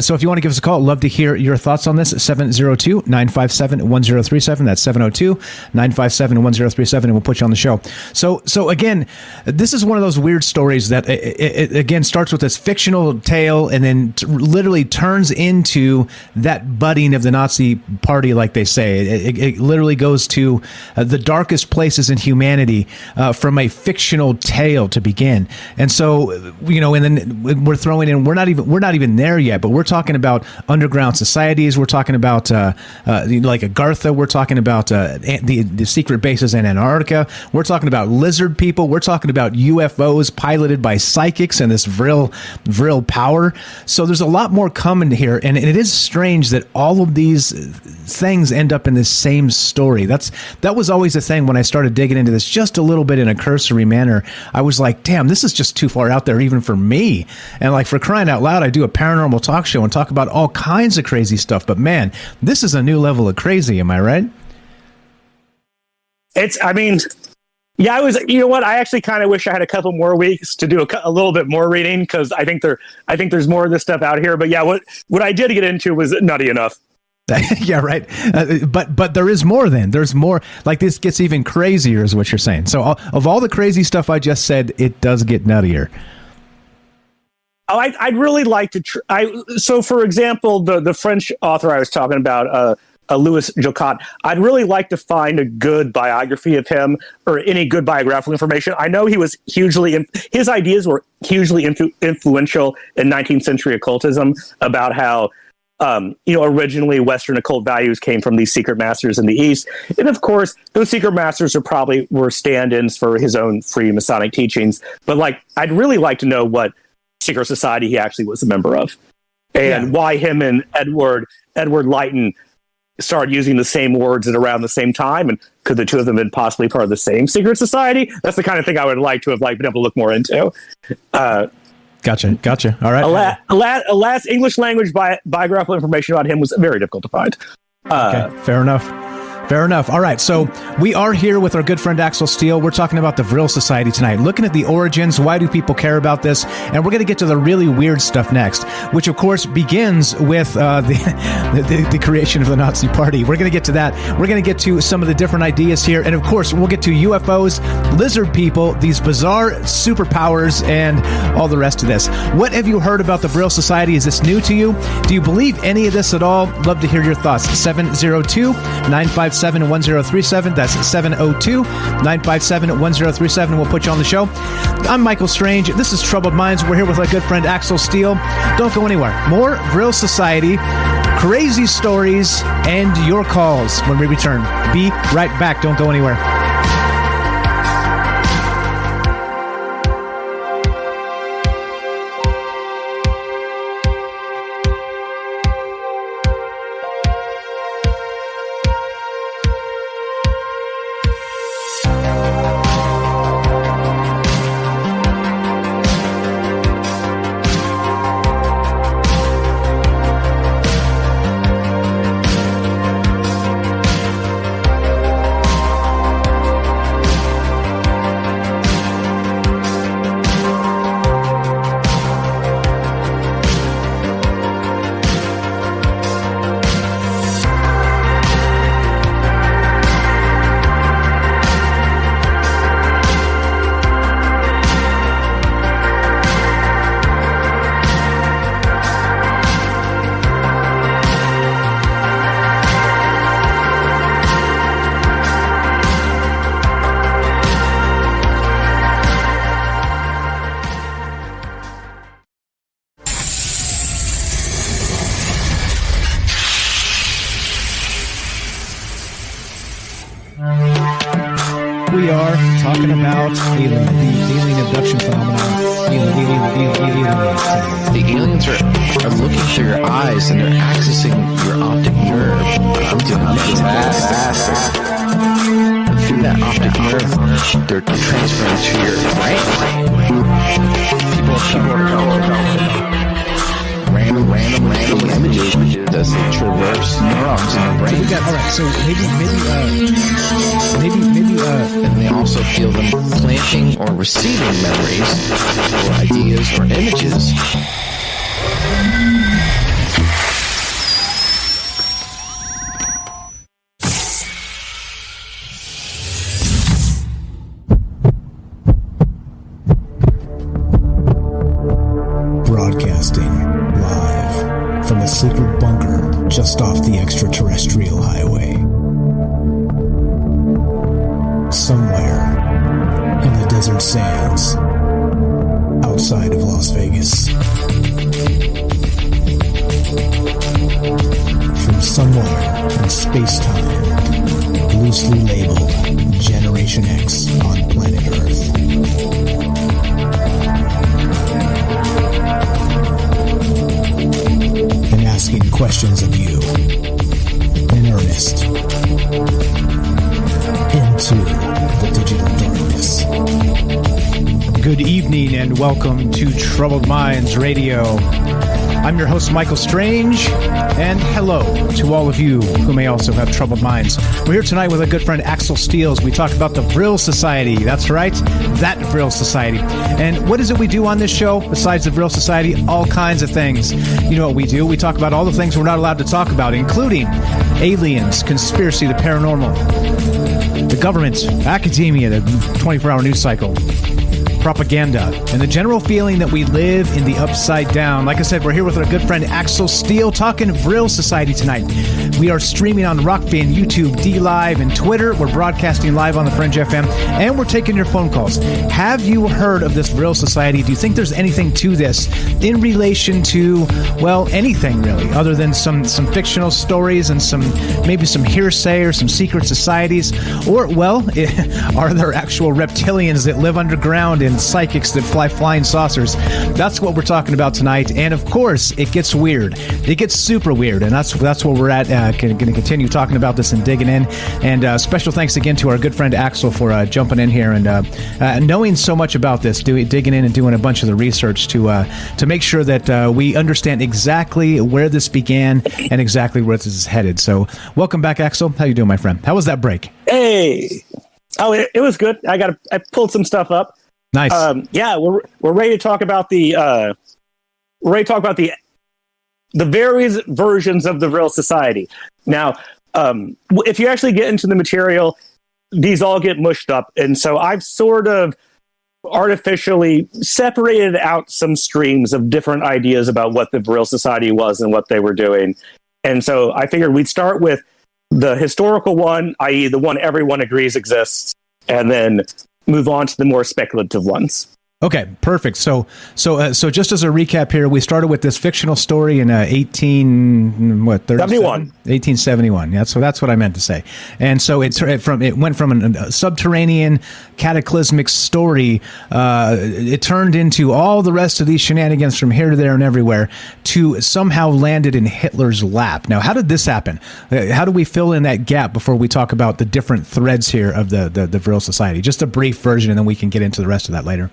So if you want to give us a call, I'd love to hear your thoughts on this. 702-957-1037. That's 702-957-1037, and we'll put you on the show. So again, this is one of those weird stories that it again starts with this fictional tale and then literally turns into that budding of the Nazi party, like they say. It literally goes to the darkest places in humanity from a fictional tale to begin. And so, and then we're throwing in, we're not even there yet, but we're talking about underground societies. We're talking about like Agartha. We're talking about the secret bases in Antarctica. We're talking about lizard people. We're talking about UFOs piloted by psychics and this Vril power. So there's a lot more coming here, and it is strange that all of these things end up in this same story. That was always the thing when I started digging into this just a little bit in a cursory manner. I was like, damn, this is just too far out there even for me. And like, for crying out loud, I do a paranormal talk show and talk about all kinds of crazy stuff. But man, this is a new level of crazy. Am I right? Yeah, I actually kind of wish I had a couple more weeks to do a little bit more reading, because I think there's more of this stuff out here. But yeah, what I did get into was nutty enough. Yeah, right. But there is more then. There's more. Like, this gets even crazier is what you're saying. So of all the crazy stuff I just said, it does get nuttier. Oh, I'd really like to. So, for example, the French author I was talking about, Louis Jelikot, I'd really like to find a good biography of him, or any good biographical information. I know he was his ideas were hugely influential in 19th century occultism, about how originally Western occult values came from these secret masters in the East. And of course, those secret masters were stand-ins for his own free Masonic teachings. But I'd really like to know what secret society he actually was a member of, and why him and Edward Leighton started using the same words at around the same time. And could the two of them have been possibly part of the same secret society? That's the kind of thing I would like to have been able to look more into. Gotcha. All right. Alas, English language biographical information about him was very difficult to find. Okay, fair enough. All right, so we are here with our good friend Axel Steele. We're talking about the Vril Society tonight, looking at the origins, why do people care about this, and we're going to get to the really weird stuff next, which of course begins with the creation of the Nazi Party. We're going to get to that. We're going to get to some of the different ideas here, and of course we'll get to UFOs, lizard people, these bizarre superpowers, and all the rest of this. What have you heard about the Vril Society? Is this new to you? Do you believe any of this at all? Love to hear your thoughts. 702-957-1037. That's 702-957-1037. We'll put you on the show. I'm Michael Strange. This is Troubled Minds. We're here with our good friend Axel Steele. Don't go anywhere. More Vril Society, crazy stories, and your calls when we return. Be right back. Don't go anywhere. talking about the alien abduction phenomenon. The aliens are looking through your eyes and they're accessing your optic nerve. I'm doing fantastic. And through that optic nerve, they're transferring to your brain. People are random images as they traverse neurons in the brain. So all right. So maybe, and they also feel them planting or receiving memories or ideas or images. Broadcasting live from a secret bunker just off the extraterrestrial highway. Somewhere in the desert sands outside of Las Vegas. From somewhere in space-time, loosely labeled Generation X on planet Earth. And asking questions of you in earnest into the digital darkness. good evening and welcome to Troubled Minds Radio. I'm your host, Michael Strange, and hello to all of you who may also have troubled minds. We're here tonight with a good friend, Axel Steels. We talk about the Vril Society. That's right, that Vril Society. And what is it we do on this show besides the Vril Society? All kinds of things. You know what we do? We talk about all the things we're not allowed to talk about, including aliens, conspiracy, the paranormal, the government, academia, the 24-hour news cycle, propaganda, and the general feeling that we live in the upside down. Like I said, we're here with our good friend Axel Steel talking Vril Society tonight. We are streaming on Rockband, YouTube, D-Live, and Twitter. We're broadcasting live on the Fringe FM, and we're taking your phone calls. Have you heard of this Vril Society? Do you think there's anything to this in relation to, well, anything really, other than some fictional stories and maybe some hearsay or some secret societies? Or, well, are there actual reptilians that live underground and psychics that fly flying saucers? That's what we're talking about tonight. And of course, it gets weird. It gets super weird, and that's where we're at. Going to continue talking about this and digging in. And special thanks again to our good friend Axel for jumping in here and knowing so much about this, digging in and doing a bunch of the research to make sure that we understand exactly where this began and exactly where this is headed. So, welcome back, Axel. How you doing, my friend? How was that break? Hey, it was good. I pulled some stuff up. Nice. Yeah, we're ready to talk about the various versions of the Vril Society. Now, if you actually get into the material, these all get mushed up, and so I've sort of artificially separated out some streams of different ideas about what the Vril Society was and what they were doing. And so I figured we'd start with the historical one, i.e. the one everyone agrees exists, and then move on to the more speculative ones. Okay, perfect. So just as a recap here, we started with this fictional story in 1871. Yeah, so that's what I meant to say. And so it went from a subterranean cataclysmic story. It turned into all the rest of these shenanigans from here to there and everywhere to somehow landed in Hitler's lap. Now, how did this happen? How do we fill in that gap before we talk about the different threads here of the Vril Society? Just a brief version, and then we can get into the rest of that later.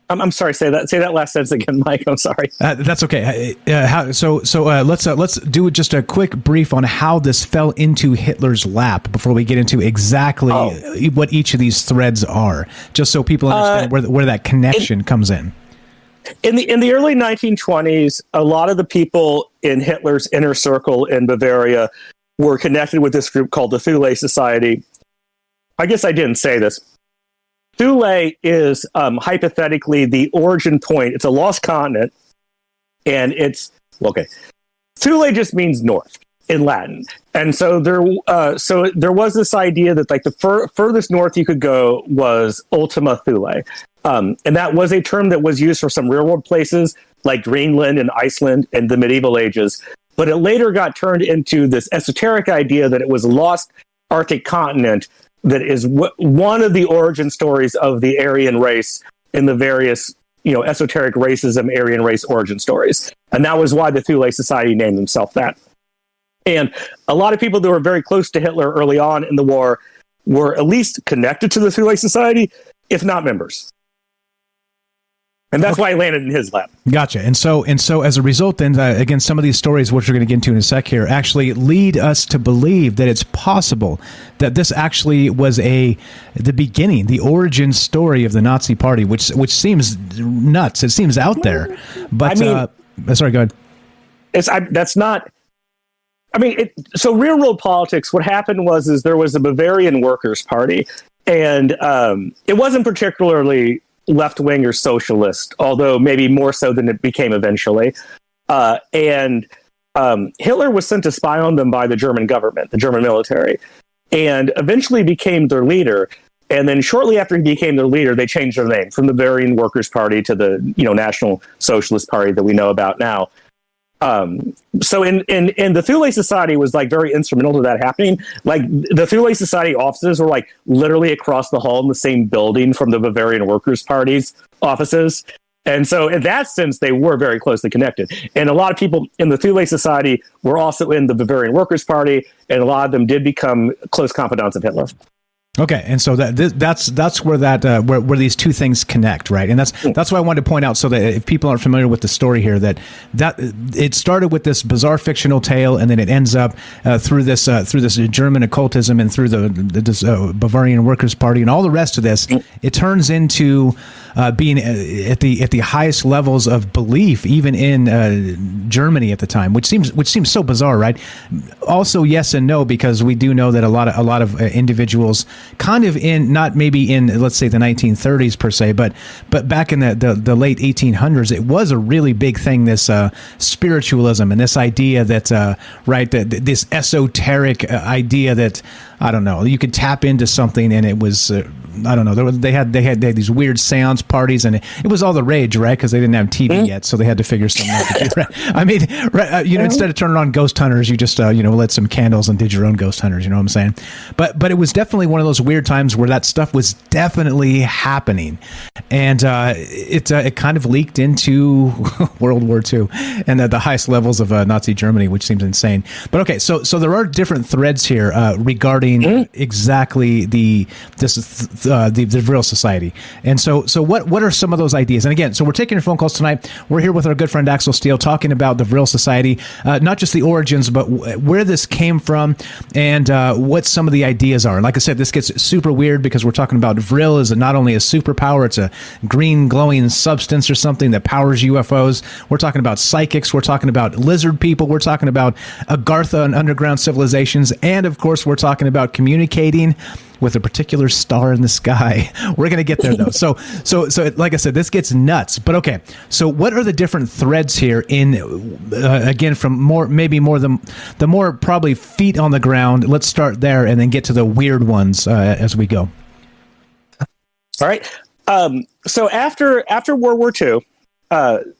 I'm sorry. Say that last sentence again, Mike. I'm sorry. That's okay. Let's do just a quick brief on how this fell into Hitler's lap before we get into exactly what each of these threads are, just so people understand where that connection comes in. In the early 1920s, a lot of the people in Hitler's inner circle in Bavaria were connected with this group called the Thule Society. I guess I didn't say this. Thule is hypothetically the origin point. It's a lost continent, and Thule just means north in Latin, and so there was this idea that like the furthest north you could go was Ultima Thule, and that was a term that was used for some real world places like Greenland and Iceland in the medieval ages. But it later got turned into this esoteric idea that it was a lost Arctic continent that is one of the origin stories of the Aryan race in the various, esoteric racism, Aryan race origin stories. And that was why the Thule Society named themselves that. And a lot of people that were very close to Hitler early on in the war were at least connected to the Thule Society, if not members. And that's why I landed in his lap. Gotcha. And so as a result, then, again, some of these stories, which we're going to get into in a sec here, actually lead us to believe that it's possible that this actually was the beginning, the origin story of the Nazi Party, which seems nuts. It seems out there. But, sorry, go ahead. So real world politics, what happened was there was a Bavarian Workers' Party, and it wasn't particularly left-wing or socialist, although maybe more so than it became eventually. And Hitler was sent to spy on them by the German government, the German military, and eventually became their leader. And then shortly after he became their leader, they changed their name from the Bavarian Workers' Party to the National Socialist Party that we know about now. So in the Thule Society was like very instrumental to that happening. Like the Thule Society offices were like literally across the hall in the same building from the Bavarian Workers' Party's offices. And so in that sense, they were very closely connected. And a lot of people in the Thule Society were also in the Bavarian Workers' Party, and a lot of them did become close confidants of Hitler. Okay, and so that's where where these two things connect, right? And that's why I wanted to point out, so that if people aren't familiar with the story here, that it started with this bizarre fictional tale, and then it ends up through this German occultism and through this Bavarian Workers' Party and all the rest of this. It turns into being at the highest levels of belief, even in Germany at the time, which seems so bizarre, right? Also, yes and no, because we do know that a lot of individuals, kind of not maybe in, let's say, the 1930s per se, but back in the late 1800s, it was a really big thing. This spiritualism and this idea that this esoteric idea that, I don't know, you could tap into something, and it was I don't know. They had these weird seance parties, and it was all the rage, right? Because they didn't have TV yet, so they had to figure something out to do. Right? I mean, instead of turning on Ghost Hunters, you just lit some candles and did your own Ghost Hunters. You know what I'm saying? But it was definitely one of those weird times where that stuff was definitely happening, and it kind of leaked into World War II and the highest levels of Nazi Germany, which seems insane. But okay, so there are different threads here regarding exactly the Vril Society. And so what are some of those ideas? And again, so we're taking your phone calls tonight. We're here with our good friend Axel Steele talking about the Vril Society, not just the origins, but where this came from and what some of the ideas are. And like I said, this gets super weird because we're talking about Vril is not only a superpower, it's a green glowing substance or something that powers UFOs. We're talking about psychics. We're talking about lizard people. We're talking about Agartha and underground civilizations. And of course, we're talking about communicating with a particular star in the sky. We're going to get there though. So like I said, this gets nuts. But okay, so what are the different threads here in, again, from the more probably feet on the ground? Let's start there and then get to the weird ones as we go. All right. So after World War II,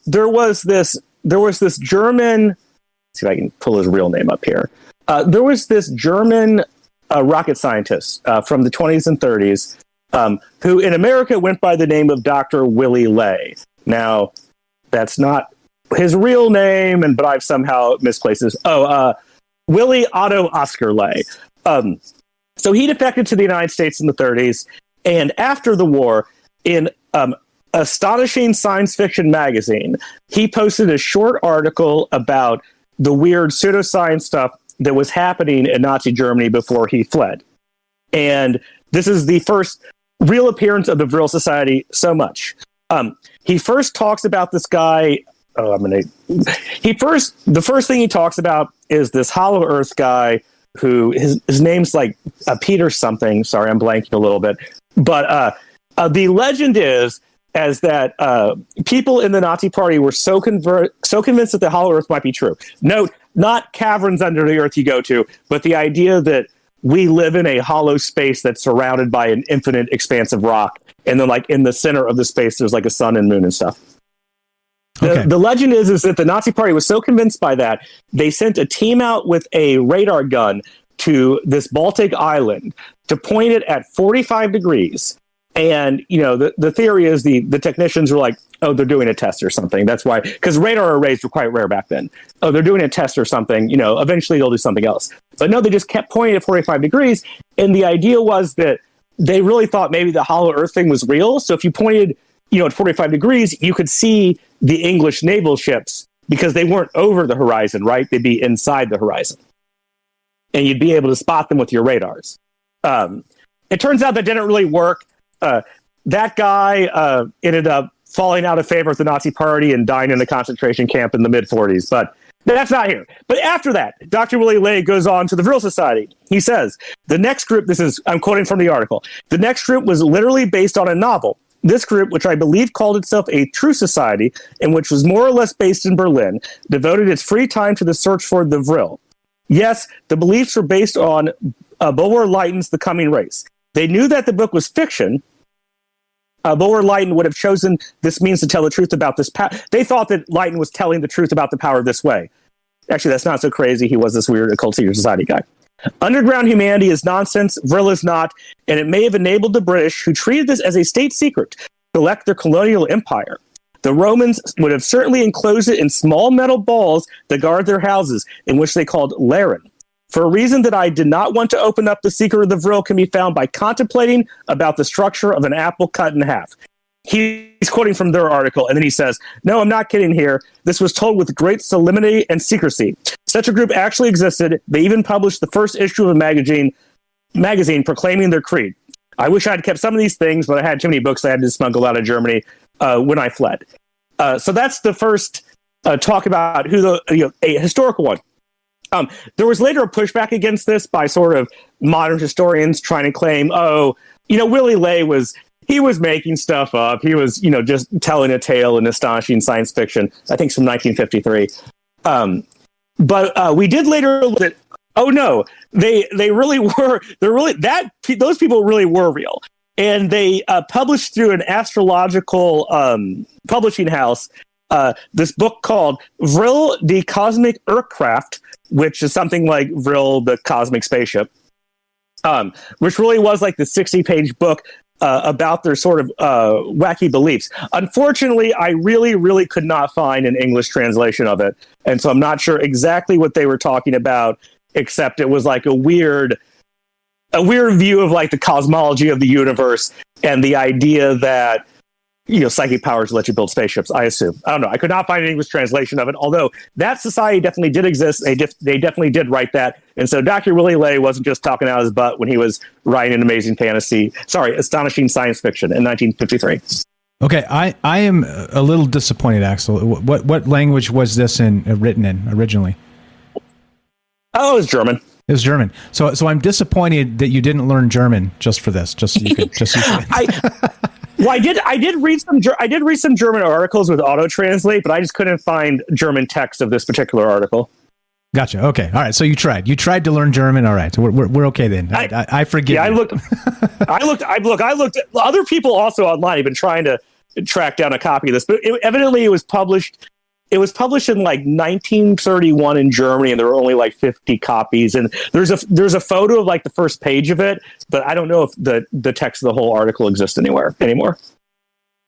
there was this German, let's see if I can pull his real name up here. There was this German rocket scientist from the 20s and 30s who in America went by the name of Dr. Willy Ley. Now, that's not his real name, but I've somehow misplaced this. Willy Otto Oscar Ley. So he defected to the United States in the 30s, and after the war, in Astonishing Science Fiction magazine, he posted a short article about the weird pseudoscience stuff that was happening in Nazi Germany before he fled. And this is the first real appearance of the Vril Society so much. He first talks about this guy. The first thing he talks about is this Hollow Earth guy who his name's like Peter something. Sorry, I'm blanking a little bit. But the legend is that people in the Nazi Party were so convinced that the Hollow Earth might be true. Note, not caverns under the earth you go to, but the idea that we live in a hollow space that's surrounded by an infinite expanse of rock, and then like in the center of the space there's like a sun and moon and stuff. The legend is that the Nazi Party was so convinced by that, they sent a team out with a radar gun to this Baltic island to point it at 45 degrees. And, the theory is the technicians were like, oh, they're doing a test or something. That's why, because radar arrays were quite rare back then. Oh, they're doing a test or something. Eventually they'll do something else. But no, they just kept pointing at 45 degrees. And the idea was that they really thought maybe the hollow earth thing was real. So if you pointed, at 45 degrees, you could see the English naval ships because they weren't over the horizon, right? They'd be inside the horizon. And you'd be able to spot them with your radars. It turns out that didn't really work. That guy ended up falling out of favor with the Nazi Party and dying in a concentration camp in the mid-40s. But that's not here. But after that, Dr. Willie Ley goes on to the Vril Society. He says, the next group, I'm quoting from the article, the next group was literally based on a novel. This group, which I believe called itself a true society, and which was more or less based in Berlin, devoted its free time to the search for the Vril. Yes, the beliefs were based on Bulwer Lytton's The Coming Race. They knew that the book was fiction. Bulwer Lytton would have chosen this means to tell the truth about this power. They thought that Lytton was telling the truth about the power this way. Actually, that's not so crazy. He was this weird occult secret society guy. Underground humanity is nonsense. Vril is not. And it may have enabled the British, who treated this as a state secret, to elect their colonial empire. The Romans would have certainly enclosed it in small metal balls that guard their houses, in which they called laren. For a reason that I did not want to open up, the secret of the Vril can be found by contemplating about the structure of an apple cut in half. He's quoting from their article, and then he says, no, I'm not kidding here. This was told with great solemnity and secrecy. Such a group actually existed. They even published the first issue of a magazine proclaiming their creed. I wish I had kept some of these things, but I had too many books I had to smuggle out of Germany when I fled. So that's the first talk about who a historical one. There was later a pushback against this by sort of modern historians trying to claim, Willie Ley was making stuff up. He was, just telling a tale in astonishing science fiction. I think it's from 1953. But we did later look at, they really were. Those people really were real. And they published through an astrological publishing house this book called Vril die Cosmic Aircraft, which is something like Vril the Cosmic Spaceship, which really was like the 60-page book about their sort of wacky beliefs. Unfortunately, I really, really could not find an English translation of it. And so I'm not sure exactly what they were talking about, except it was like a weird view of like the cosmology of the universe and the idea that, psychic powers let you build spaceships, I assume. I don't know. I could not find an English translation of it, although that society definitely did exist. They definitely did write that. And so Dr. Willie Ley wasn't just talking out of his butt when he was writing an astonishing science fiction in 1953. Okay, I am a little disappointed, Axel. What language was this written in originally? Oh, it was German. It was German. So I'm disappointed that you didn't learn German just for this. Just so you could. I did read some German articles with auto translate, but I just couldn't find German text of this particular article. Gotcha. Okay. All right. So you tried to learn German. All right. So we're okay then. I forgive. Yeah. You. I looked. Other people also online have been trying to track down a copy of this, but evidently it was published. It was published in like 1931 in Germany, and there were only like 50 copies. And there's a photo of like the first page of it, but I don't know if the text of the whole article exists anymore.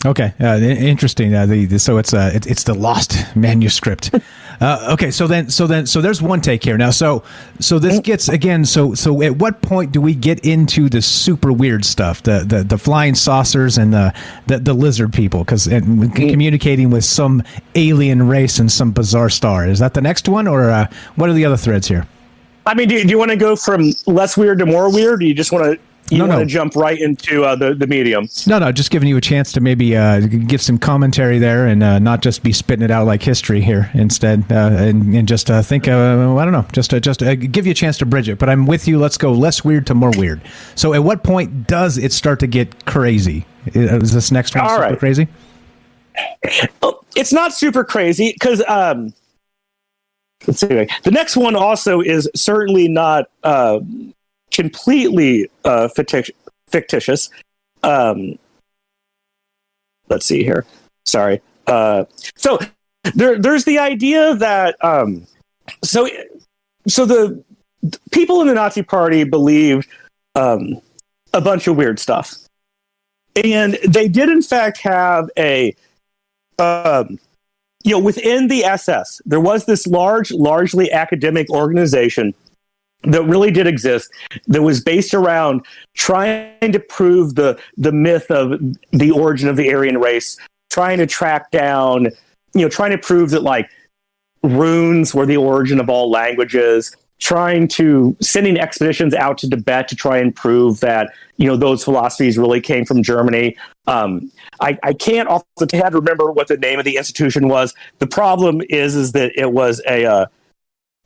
Okay, interesting. So it's the lost manuscript. Okay, so there's one take here now. So this gets again. So at what point do we get into the super weird stuff, the flying saucers and the lizard people, because communicating with some alien race and some bizarre star? Is that the next one, or what are the other threads here? I mean, do you want to go from less weird to more weird? Or do you just want to? Want to jump right into the medium? No, just giving you a chance to maybe give some commentary there and not just be spitting it out like history here instead, and just think, I don't know, just give you a chance to bridge it. But I'm with you. Let's go less weird to more weird. So at what point does it start to get crazy? Is this next one super crazy? It's not super crazy because let's see. The next one also is certainly not completely fictitious. Let's see here. Sorry. So there's the idea that so the people in the Nazi Party believed a bunch of weird stuff. And they did, in fact, have within the SS, there was this largely academic organization that really did exist, that was based around trying to prove the myth of the origin of the Aryan race, trying to track down, trying to prove that, like, runes were the origin of all languages, sending expeditions out to Tibet to try and prove that, those philosophies really came from Germany. I can't off the head remember what the name of the institution was. The problem is that it was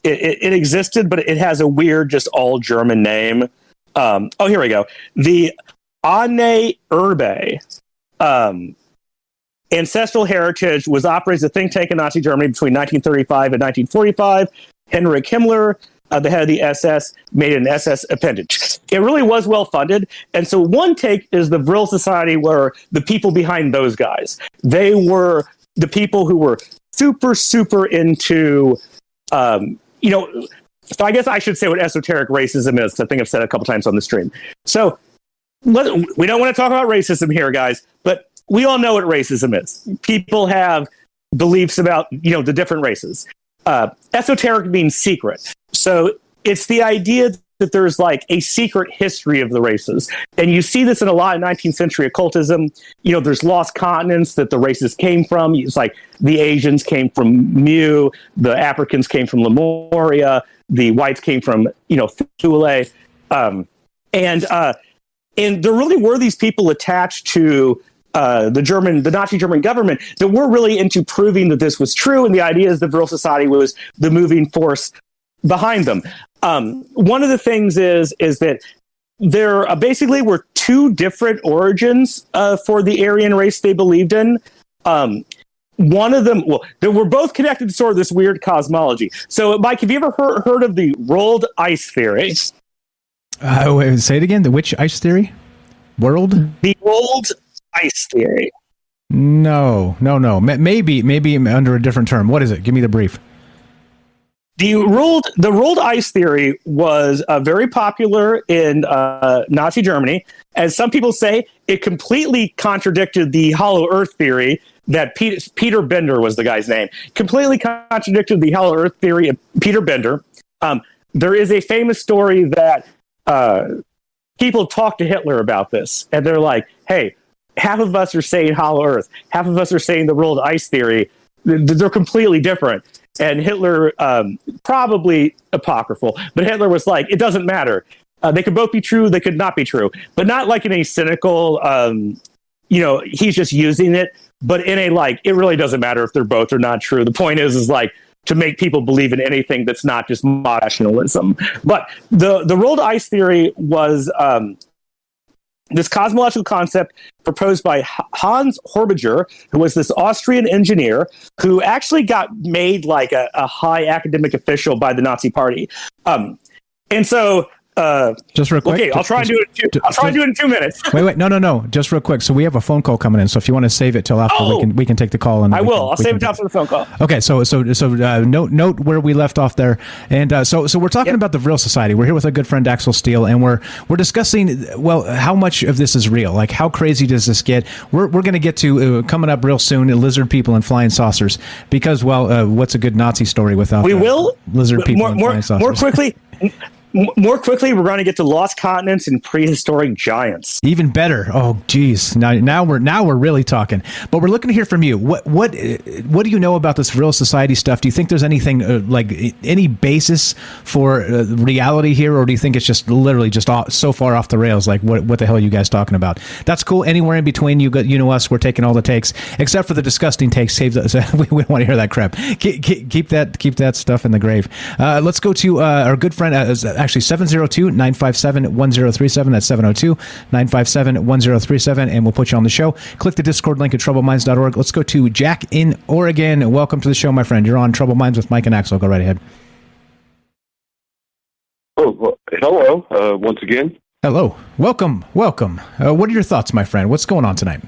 it existed, but it has a weird, just all German name. Here we go. The Anne Urbe Ancestral Heritage was operated as a think tank in Nazi Germany between 1935 and 1945. Heinrich Himmler, the head of the SS, made an SS appendage. It really was well funded. And so one take is the Vril Society were the people behind those guys. They were the people who were super, super into, so I guess I should say what esoteric racism is, because I think I've said it a couple times on the stream. So we don't want to talk about racism here, guys, but we all know what racism is. People have beliefs about, the different races. Esoteric means secret. So it's the idea that there's like a secret history of the races. And you see this in a lot of 19th century occultism. There's lost continents that the races came from. It's like the Asians came from Mu, the Africans came from Lemuria, the whites came from, Thule. And there really were these people attached to the Nazi German government that were really into proving that this was true. And the idea is the Vril Society was the moving force behind them. One of the things is that there basically were two different origins for the Aryan race they believed in. One of them, they were both connected to sort of this weird cosmology. So, Mike, have you ever heard of the rolled ice theory? Wait, say it again. The which ice theory? The rolled ice theory. No. Maybe under a different term. What is it? Give me the brief. The rolled ice theory was very popular in Nazi Germany. As some people say, it completely contradicted the hollow earth theory that Peter Bender was the guy's name. Completely contradicted the hollow earth theory of Peter Bender. There is a famous story that people talk to Hitler about this, and they're like, hey, half of us are saying hollow earth, half of us are saying the rolled ice theory. They're completely different. And Hitler, probably apocryphal, but Hitler was like, it doesn't matter. They could both be true, they could not be true. But not like in a cynical, he's just using it, but in a like, it really doesn't matter if they're both or not true. The point is like, to make people believe in anything that's not just rationalism. But the rolled ice theory was this cosmological concept proposed by Hans Horbiger, who was this Austrian engineer who actually got made like a high academic official by the Nazi Party. And so just real quick. Okay, I'll try and do it. I'll try and do it in 2 minutes. Wait, no. Just real quick. So we have a phone call coming in. So if you want to save it till after, we can take the call. And I will. I'll save it after the phone call. Okay. So note where we left off there. And so we're talking about the Vril Society. We're here with our good friend Axel Steele, and we're discussing how much of this is real. Like how crazy does this get? We're going to get to coming up real soon. Lizard people and flying saucers. Because what's a good Nazi story without lizard people and flying saucers? More quickly, we're going to get to lost continents and prehistoric giants. Even better. Oh, geez. Now we're really talking. But we're looking to hear from you. What do you know about this Vril Society stuff? Do you think there's anything like any basis for reality here, or do you think it's just literally just so far off the rails? Like what the hell are you guys talking about? That's cool. Anywhere in between, you know us. We're taking all the takes, except for the disgusting takes. Save those. We don't want to hear that crap. Keep that stuff in the grave. Let's go to our good friend. Actually, 702-957-1037. That's 702-957-1037, and we'll put you on the show. Click the Discord link at troubleminds.org. Let's go to Jack in Oregon. Welcome to the show, my friend. You're on Troubled Minds with Mike and Axel. Go right ahead. Oh, well, hello, once again. Hello. Welcome. What are your thoughts, my friend? What's going on tonight?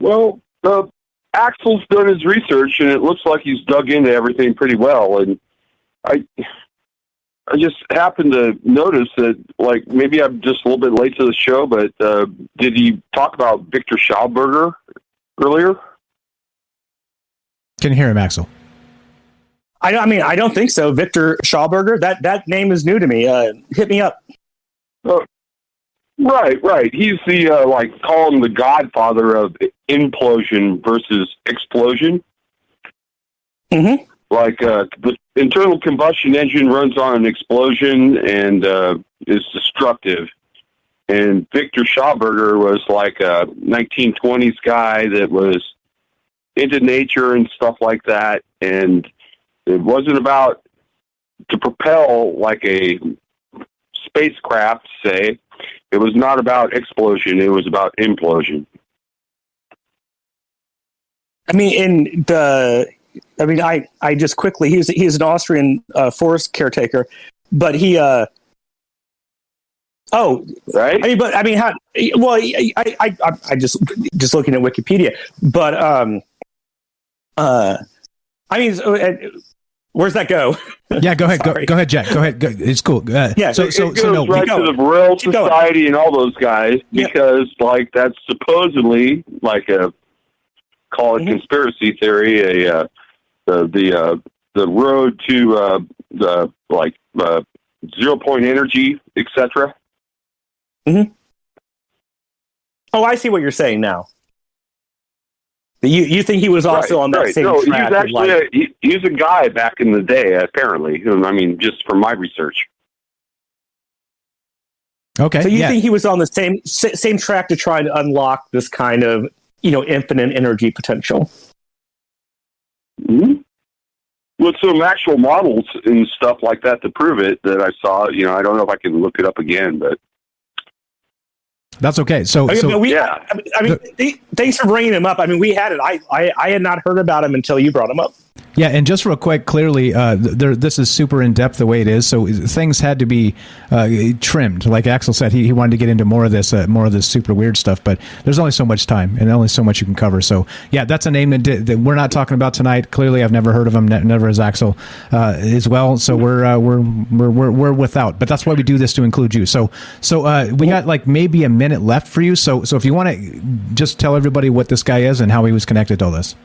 Well, Axel's done his research, and it looks like he's dug into everything pretty well, and I just happened to notice that, like, maybe I'm just a little bit late to the show, but did he talk about Victor Schauberger earlier? Can you hear him, Axel? I mean, I don't think so. Victor Shawberger, that name is new to me. Hit me up. Right. He's the, call him the godfather of implosion versus explosion. Mm-hmm. Like, the internal combustion engine runs on an explosion and is destructive. And Victor Schauberger was like a 1920s guy that was into nature and stuff like that. And it wasn't about to propel like a spacecraft, say. It was not about explosion. It was about implosion. I just quickly, he's an Austrian forest caretaker, but he, right. I just looking at Wikipedia, but, where's that go? Yeah, go ahead. Go ahead, Jack. Go ahead. It's cool. Yeah, it goes right to the Vril Society and all those guys because, like, that's supposedly like a call it conspiracy theory, the road to the 0 point energy, etc. Mm-hmm. Oh, I see what you're saying now. You think he was also on that same track? He's actually he's a guy back in the day, apparently. I mean, just from my research. Okay. So you think he was on the same track to try to unlock this kind of, infinite energy potential? Mm-hmm. With some actual models and stuff like that to prove it that I saw. I don't know if I can look it up again, but. That's okay. Thanks for bringing him up. I mean, we had it. I had not heard about him until you brought him up. Yeah, and just real quick, clearly, this is super in depth the way it is. So things had to be trimmed. Like Axel said, he wanted to get into more of this super weird stuff. But there's only so much time and only so much you can cover. So yeah, that's a name that we're not talking about tonight. Clearly, I've never heard of him. Never has Axel as well. So we're without. But that's why we do this, to include you. So we got like maybe a minute left for you. So if you want to just tell everybody what this guy is and how he was connected to all this.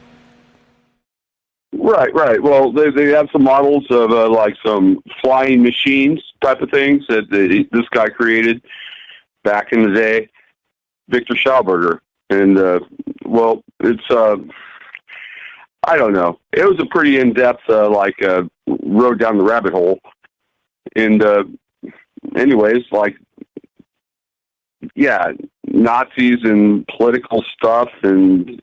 Right. Well, they have some models of like some flying machines type of things that this guy created back in the day, Victor Schauberger. And, it's, I don't know. It was a pretty in-depth, road down the rabbit hole. And, anyways, Nazis and political stuff and...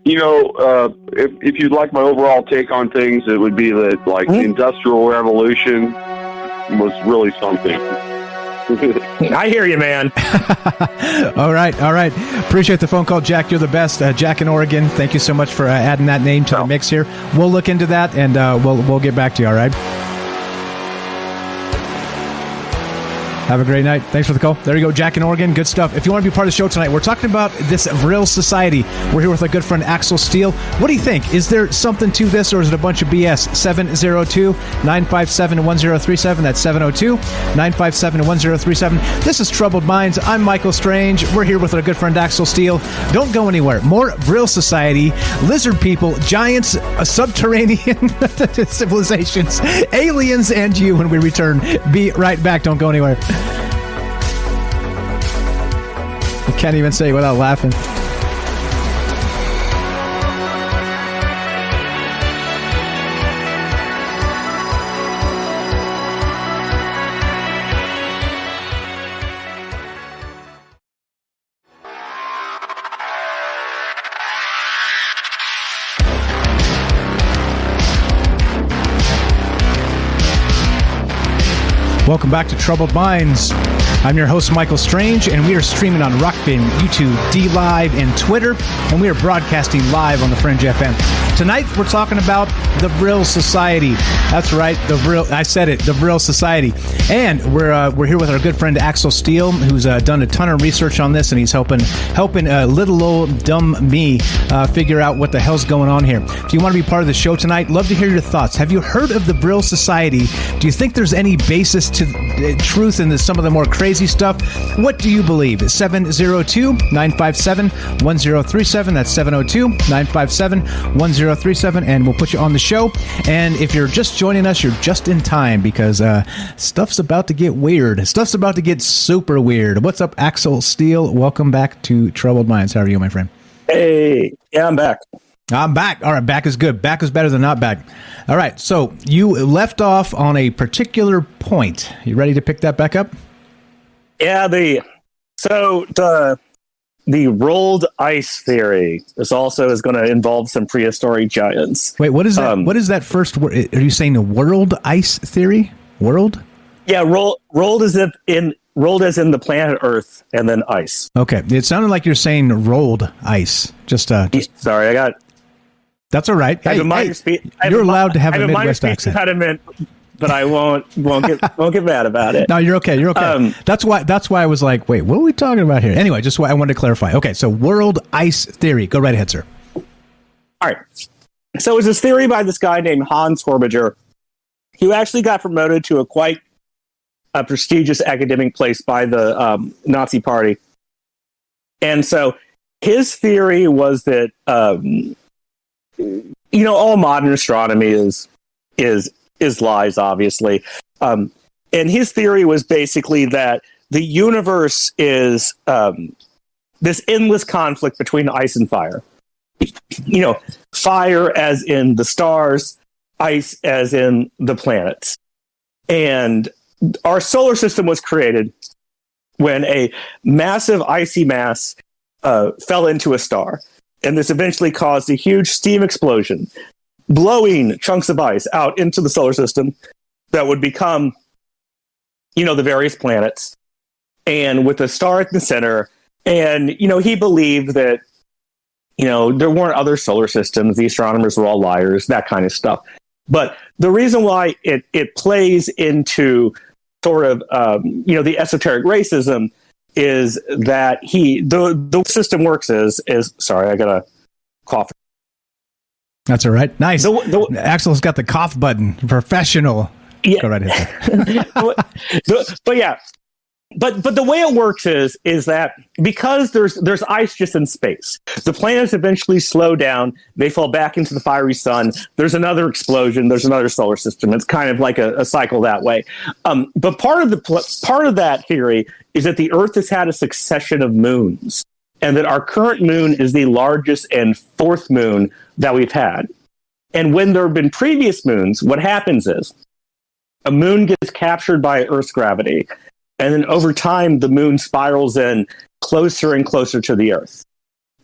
if you'd like my overall take on things, it would be that, the Industrial Revolution was really something. I hear you, man. All right. Appreciate the phone call, Jack. You're the best. Jack in Oregon, thank you so much for adding that name to the mix here. We'll look into that, and we'll get back to you, all right? Have a great night. Thanks for the call. There you go, Jack in Oregon. Good stuff. If you want to be part of the show tonight, we're talking about this Vril Society. We're here with our good friend Axel Steele. What do you think? Is there something to this, or is it a bunch of BS? 702-957-1037. That's 702-957-1037. This is Troubled Minds. I'm Michael Strange. We're here with our good friend Axel Steele. Don't go anywhere. More Vril Society, lizard people, giants, subterranean civilizations, aliens, and you when we return. Be right back. Don't go anywhere. I can't even say it without laughing. Welcome back to Troubled Minds. I'm your host, Michael Strange, and we are streaming on Rockbin, YouTube, D-Live, and Twitter, and we are broadcasting live on the Fringe FM. Tonight, we're talking about the Vril Society. That's right, I said it, the Vril Society. And we're here with our good friend Axel Steele, who's done a ton of research on this, and he's helping little old dumb me figure out what the hell's going on here. If you want to be part of the show tonight, love to hear your thoughts. Have you heard of the Vril Society? Do you think there's any basis to truth in some of the more crazy stuff? What do you believe? 702-957-1037. That's 702-957-1037, and we'll put you on the show. And if you're just joining us, you're just in time, because stuff's about to get weird. Stuff's about to get super weird. What's up, Axel Steele? Welcome back to Troubled Minds. How are you, my friend? Hey, yeah, I'm back. I'm back. All right, back is good. Back is better than not back. All right, so you left off on a particular point. You ready to pick that back up? Yeah, the rolled ice theory is going to involve some prehistoric giants. Wait, what is that? What is that first word? Are you saying the world ice theory? World? Yeah, rolled as in the planet Earth, and then ice. Okay, it sounded like you're saying rolled ice. Just sorry, That's all right. Hey, you're allowed to have a Midwest accent. Impediment, but I won't get mad about it. No, you're okay. You're okay. That's why I was like, wait, what are we talking about here? Anyway, just why I wanted to clarify. Okay, so world ice theory. Go right ahead, sir. All right. So it was this theory by this guy named Schauberger, who actually got promoted to a quite prestigious academic place by the Nazi Party. And so his theory was that all modern astronomy is lies, obviously. And his theory was basically that the universe is this endless conflict between ice and fire. Fire as in the stars, ice as in the planets. And our solar system was created when a massive icy mass fell into a star. And this eventually caused a huge steam explosion, blowing chunks of ice out into the solar system that would become, the various planets, and with a star at the center. And, he believed that, there weren't other solar systems. The astronomers were all liars, that kind of stuff. But the reason why it plays into sort of, the esoteric racism is that the system works is sorry, I got a cough. That's all right. Nice. Axel's got the cough button. Professional. Yeah. Go right ahead. But the way it works is that because there's ice just in space, the planets eventually slow down. They fall back into the fiery sun. There's another explosion. There's another solar system. It's kind of like a cycle that way. But part of that theory is that the Earth has had a succession of moons, and that our current moon is the largest and fourth moon that we've had. And when there have been previous moons, what happens is a moon gets captured by Earth's gravity. And then over time, the moon spirals in closer and closer to the Earth.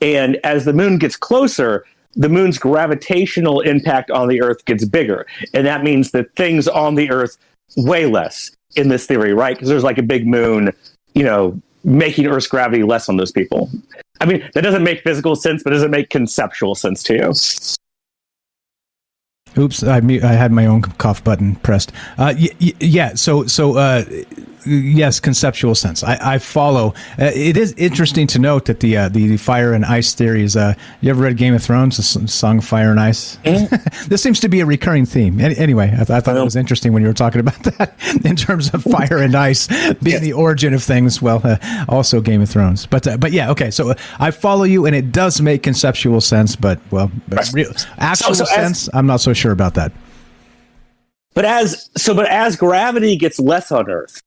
And as the moon gets closer, the moon's gravitational impact on the Earth gets bigger. And that means that things on the Earth weigh less in this theory, right? Because there's like a big moon, making Earth's gravity less on those people. I mean, that doesn't make physical sense, but does it make conceptual sense to you? Oops, I had my own cough button pressed. Yeah, so yes, conceptual sense. I follow. It is interesting to note that the fire and ice theories. You ever read Game of Thrones, the song Fire and Ice? Mm-hmm. This seems to be a recurring theme. Anyway, I thought it was interesting when you were talking about that in terms of fire and ice being the origin of things. Well, also Game of Thrones. But yeah, okay. So I follow you, and it does make conceptual sense. But actual sense, I'm not so sure about that. But as gravity gets less on Earth,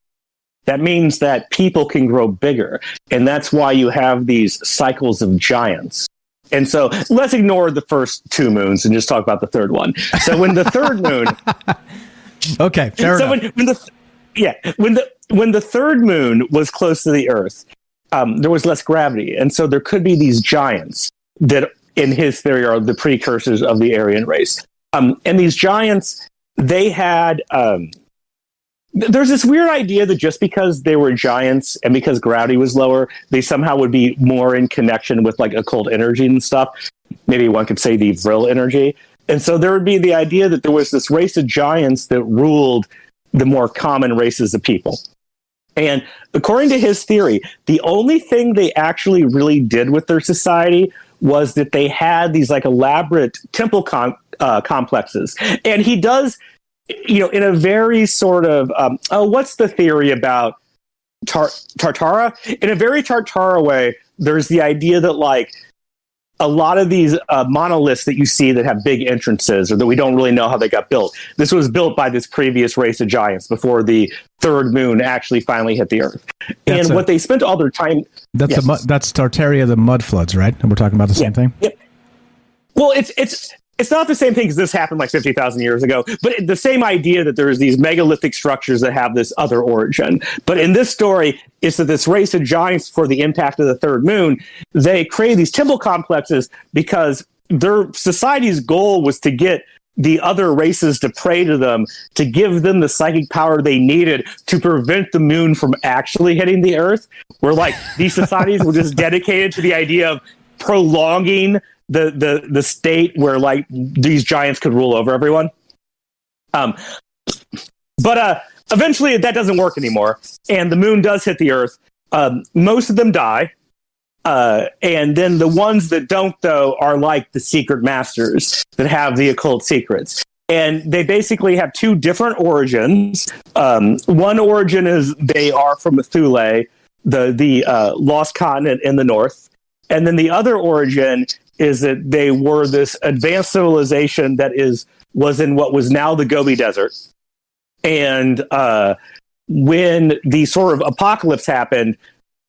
that means that people can grow bigger. And that's why you have these cycles of giants. And so let's ignore the first two moons and just talk about the third one. So when the third moon... Okay, fair enough. When the third moon was close to the Earth, there was less gravity. And so there could be these giants that, in his theory, are the precursors of the Aryan race. And these giants, they had... there's this weird idea that just because they were giants and because gravity was lower, they somehow would be more in connection with like occult energy and stuff. maybe one could say the Vril energy. And so there would be the idea that there was this race of giants that ruled the more common races of people. And according to his theory, the only thing they actually really did with their society was that they had these like elaborate temple complexes. And he does, in a very sort of, what's the theory about Tartara? In a very Tartara way, there's the idea that like a lot of these monoliths that you see that have big entrances or that we don't really know how they got built. This was built by this previous race of giants before the third moon actually finally hit the Earth. And what they spent all their time... That's Tartaria, the mud floods, right? And we're talking about the same thing? Yep. Well, it's not the same thing because this happened like 50,000 years ago, but the same idea that there's these megalithic structures that have this other origin. But in this story, it's that this race of giants for the impact of the third moon, they created these temple complexes because their society's goal was to get the other races to pray to them, to give them the psychic power they needed to prevent the moon from actually hitting the Earth. Where like these societies were just dedicated to the idea of prolonging the state where like these giants could rule over everyone. But eventually that doesn't work anymore, and the moon does hit the Earth. Most of them die. And then the ones that don't, though, are like the secret masters that have the occult secrets. And they basically have two different origins. One origin is they are from Thule, the lost continent in the north. And then the other origin is that they were this advanced civilization that was in what was now the Gobi Desert. And when the sort of apocalypse happened,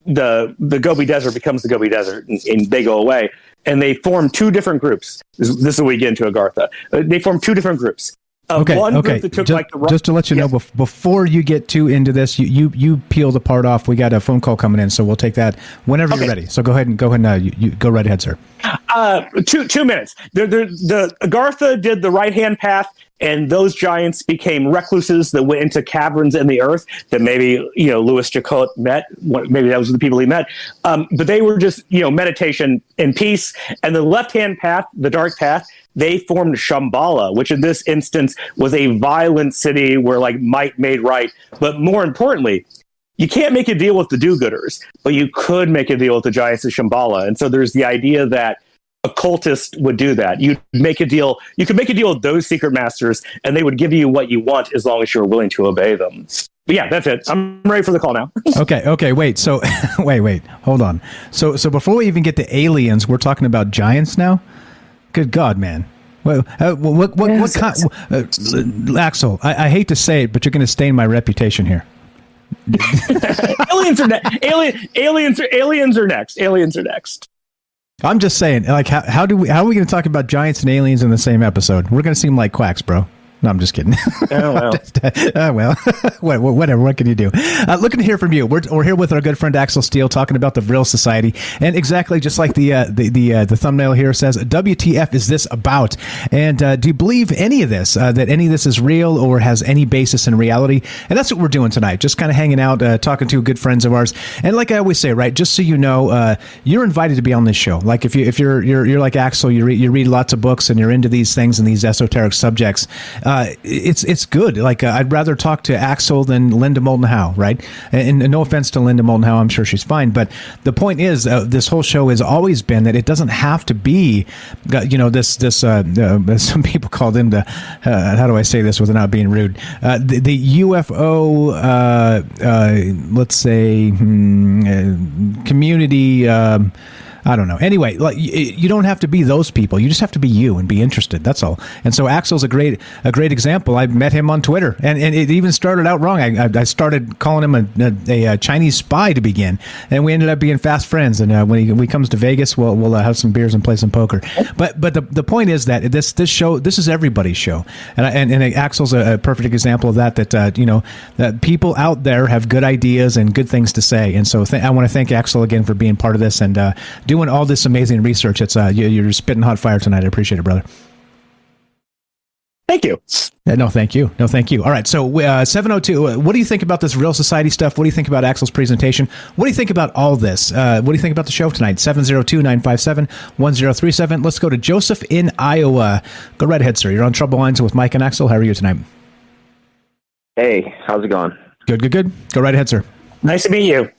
the Gobi Desert becomes the Gobi Desert, and they go away. And they form two different groups. This is what we get into Agartha. They form two different groups. One group that took just to let you know, before you get too into this, you peel the part off. We got a phone call coming in, so we'll take that whenever you're ready. So go ahead and you go right ahead, sir. 2 minutes. The Agartha did the right-hand path, and those giants became recluses that went into caverns in the earth that maybe, Louis Jelikot met. Maybe those were the people he met. But they were just, meditation and peace. And the left-hand path, the dark path, they formed Shambhala, which in this instance was a violent city where like might made right. But more importantly, you can't make a deal with the do-gooders, but you could make a deal with the giants of Shambhala. And so there's the idea that occultists would do that. You could make a deal with those secret masters, and they would give you what you want as long as you're willing to obey them. But yeah, that's it. I'm ready for the call now. Okay. Wait. So, wait. Hold on. So before we even get to aliens, we're talking about giants now. Good God, man. What Axel? I hate to say it, but you're going to stain my reputation here. Aliens are next. I'm just saying, like, how are we going to talk about giants and aliens in the same episode? We're going to seem like quacks, bro. No, I'm just kidding. Oh, well. Whatever. What can you do? Looking to hear from you. We're here with our good friend Axel Steele talking about the Vril Society, and exactly just like the thumbnail here says, WTF is this about? And do you believe any of this? That any of this is real or has any basis in reality? And that's what we're doing tonight. Just kind of hanging out, talking to good friends of ours. And like I always say, right? Just so you know, you're invited to be on this show. Like if you're like Axel, you read lots of books and you're into these things and these esoteric subjects. It's good. Like I'd rather talk to Axel than Linda Moulton Howe, right? And no offense to Linda Moulton Howe, I'm sure she's fine. But the point is, this whole show has always been that it doesn't have to be, this. Some people call them the. How do I say this without being rude? The UFO, let's say, community. I don't know. Anyway, like you don't have to be those people. You just have to be you and be interested. That's all. And so Axel's a great example. I met him on Twitter, and it even started out wrong. I started calling him a Chinese spy to begin, and we ended up being fast friends. And when he comes to Vegas, we'll have some beers and play some poker. But the point is that this show, this is everybody's show, and Axel's a perfect example of that. That people out there have good ideas and good things to say. And so I want to thank Axel again for being part of this and doing all this amazing research. It's you're spitting hot fire tonight. I appreciate it, brother. Thank you. No, thank you. No, thank you. All right. So 702, what do you think about this Vril Society stuff? What do you think about Axel's presentation? What do you think about all this? What do you think about the show tonight? 702-957-1037. Let's go to Joseph in Iowa. Go right ahead, sir. You're on Trouble Lines with Mike and Axel. How are you tonight? Hey, how's it going? Good. Go right ahead, sir. Nice to meet you.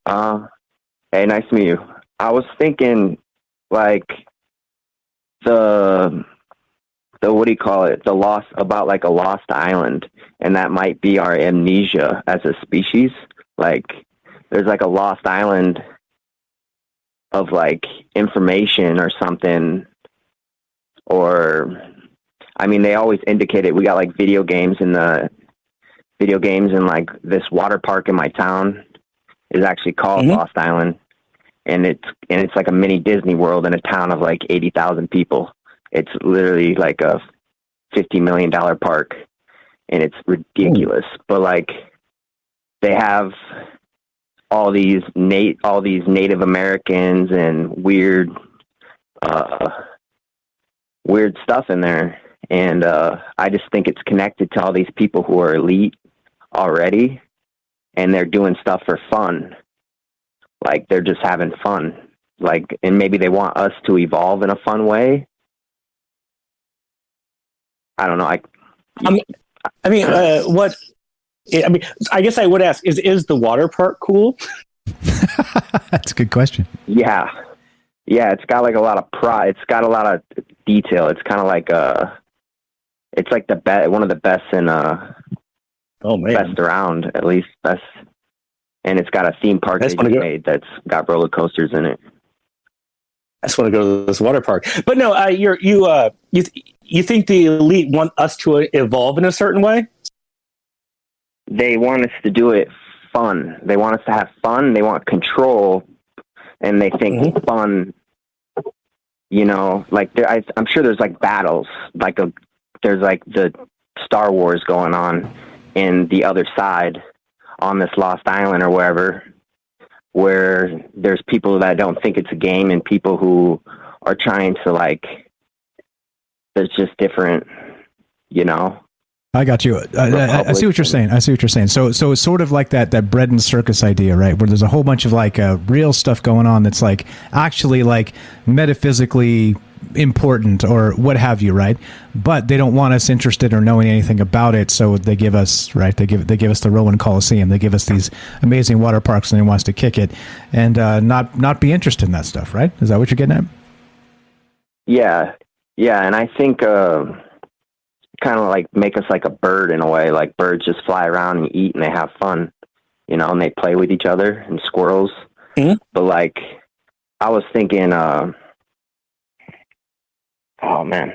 Hey, nice to meet you. I was thinking, like, the what do you call it? The lost, about like a lost island, and that might be our amnesia as a species. Like, there's like a lost island of like information or something, or, I mean, they always indicate it. We got like video games and like this water park in my town is actually called Lost Island, and it's like a mini Disney World in a town of like 80,000 people. It's literally like a $50 million park, and it's ridiculous. But like, they have all these Native Americans and weird stuff in there, and I just think it's connected to all these people who are elite already, and they're doing stuff for fun. Like, they're just having fun. Like, and maybe they want us to evolve in a fun way. I don't know. I guess I would ask, is the water park cool? That's a good question. Yeah, it's got like a lot of it's got a lot of detail. It's kind of like it's like one of the best in best around, at least best. And it's got a theme park they made that's got roller coasters in it. I just want to go to this water park. But no, you think the elite want us to evolve in a certain way? They want us to do it fun. They want us to have fun. They want control, and they think fun. You know, like I'm sure there's like battles, there's like the Star Wars going on in the other side on this lost island or wherever, where there's people that don't think it's a game and people who are trying to, like, there's just different, you know. I got you. I see what you're saying. So it's sort of like that bread and circus idea, right? Where there's a whole bunch of like real stuff going on that's like actually like metaphysically important or what have you, right? But they don't want us interested or knowing anything about it, so they give us, right? They give us the Roman Coliseum. They give us these amazing water parks, and they want us to kick it and not be interested in that stuff, right? Is that what you're getting at? Yeah, and I think kind of like make us like a bird in a way. Like, birds just fly around and eat and they have fun, you know, and they play with each other, and squirrels. But like, I was thinking, oh man,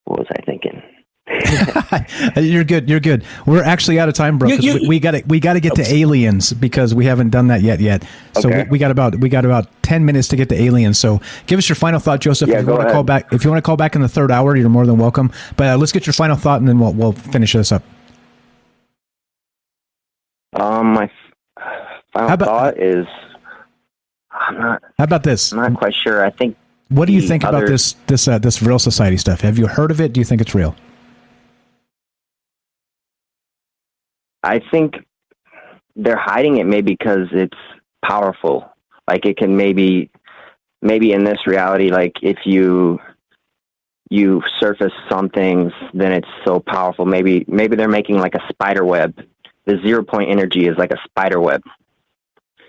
what was I thinking? You're good. We're actually out of time, bro. We got to get to aliens because we haven't done that yet. So okay. we got about 10 minutes to get to aliens. So give us your final thought, Joseph. Yeah, if you want to call back in the third hour, you're more than welcome. But let's get your final thought, and then we'll finish this up. My final thought is, how about this? I'm not quite sure. I think. What do you think about this Vril Society stuff? Have you heard of it? Do you think it's real? I think they're hiding it maybe because it's powerful. Like, it can maybe in this reality, like, if you surface some things, then it's so powerful. Maybe they're making like a spider web. The 0 point energy is like a spider web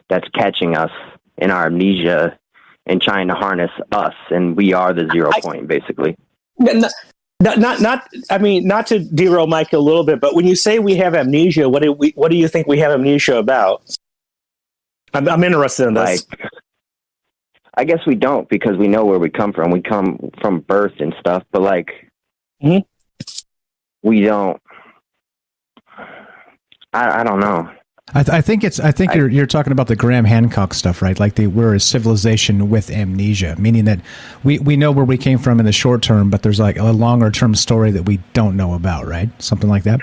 that's catching us in our amnesia and trying to harness us, and we are the 0 point, basically. Not to derail Mike a little bit, but when you say we have amnesia, what do you think we have amnesia about? I'm interested in this. Like, I guess we don't, because we know where we come from. We come from birth and stuff, but like, we don't. I don't know. I think you're talking about the Graham Hancock stuff, right? Like, we're a civilization with amnesia, meaning that we know where we came from in the short term, but there's like a longer term story that we don't know about, right? Something like that.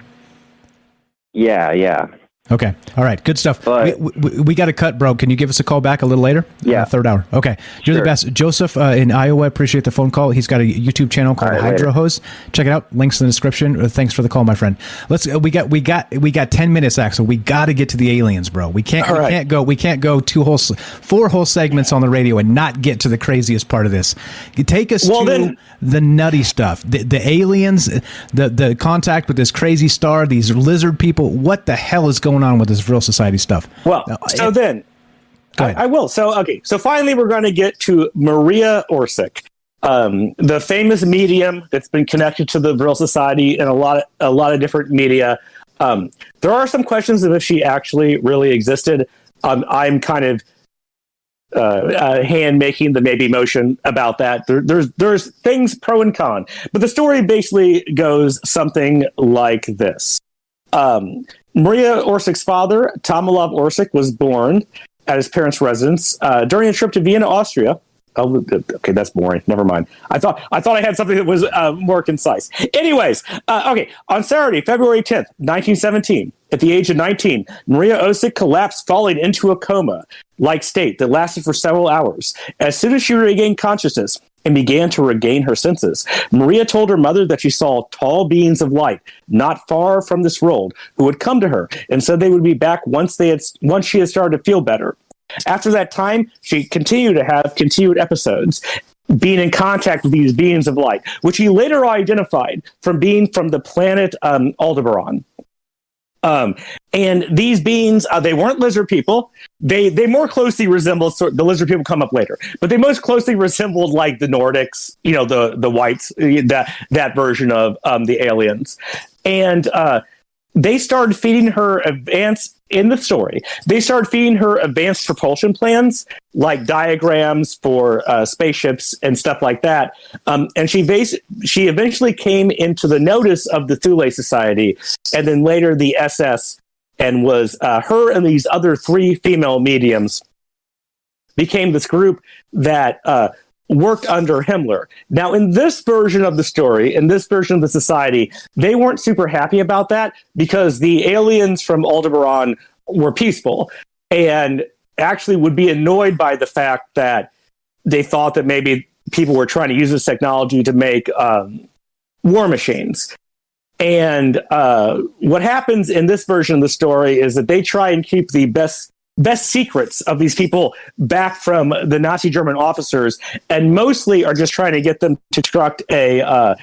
Yeah. Okay. All right. Good stuff. But- We got to cut, bro. Can you give us a call back a little later? Yeah. Third hour. Okay. You're the best. Joseph in Iowa, appreciate the phone call. He's got a YouTube channel called Hydro Hose. Check it out. Links in the description. Thanks for the call, my friend. We got 10 minutes, Axel. We got to get to the aliens, bro. We can't go 4 whole segments on the radio and not get to the craziest part of this. Take us to the nutty stuff. The aliens, the contact with this crazy star, these lizard people. What the hell is going on with this Vril Society stuff? Well, so then I will. So finally we're going to get to Maria Orsic, the famous medium that's been connected to the Vril Society in a lot of different media. There are some questions of if she actually really existed. I'm kind of hand making the maybe motion about that. There's things pro and con, but the story basically goes something like this. Maria Orsic's father, Tomislav Orsic, was born at his parents' residence during a trip to Vienna, Austria. Oh, okay, that's boring. Never mind. I thought I had something that was more concise. Anyways, okay. On Saturday, February 10th, 1917, at the age of 19, Maria Orsic collapsed, falling into a coma-like state that lasted for several hours. As soon as she regained consciousness and began to regain her senses, Maria told her mother that she saw tall beings of light not far from this world who would come to her and said they would be back once she had started to feel better. After that time, she continued to have continued episodes, being in contact with these beings of light, which he later identified from being from the planet Aldebaran. And these beings, they weren't lizard people. They more closely resembled, the lizard people come up later, but they most closely resembled like the Nordics, the whites, that version of the aliens. And they started feeding her in the story, they started feeding her advanced propulsion plans, like diagrams for spaceships and stuff like that. And she eventually came into the notice of the Thule Society, and then later the SS, and was her and these other 3 female mediums became this group that worked under Himmler. Now, in this version of the story, in this version of the society, they weren't super happy about that because the aliens from Aldebaran were peaceful and actually would be annoyed by the fact that they thought that maybe people were trying to use this technology to make war machines. And what happens in this version of the story is that they try and keep the best secrets of these people back from the Nazi German officers, and mostly are just trying to get them to construct a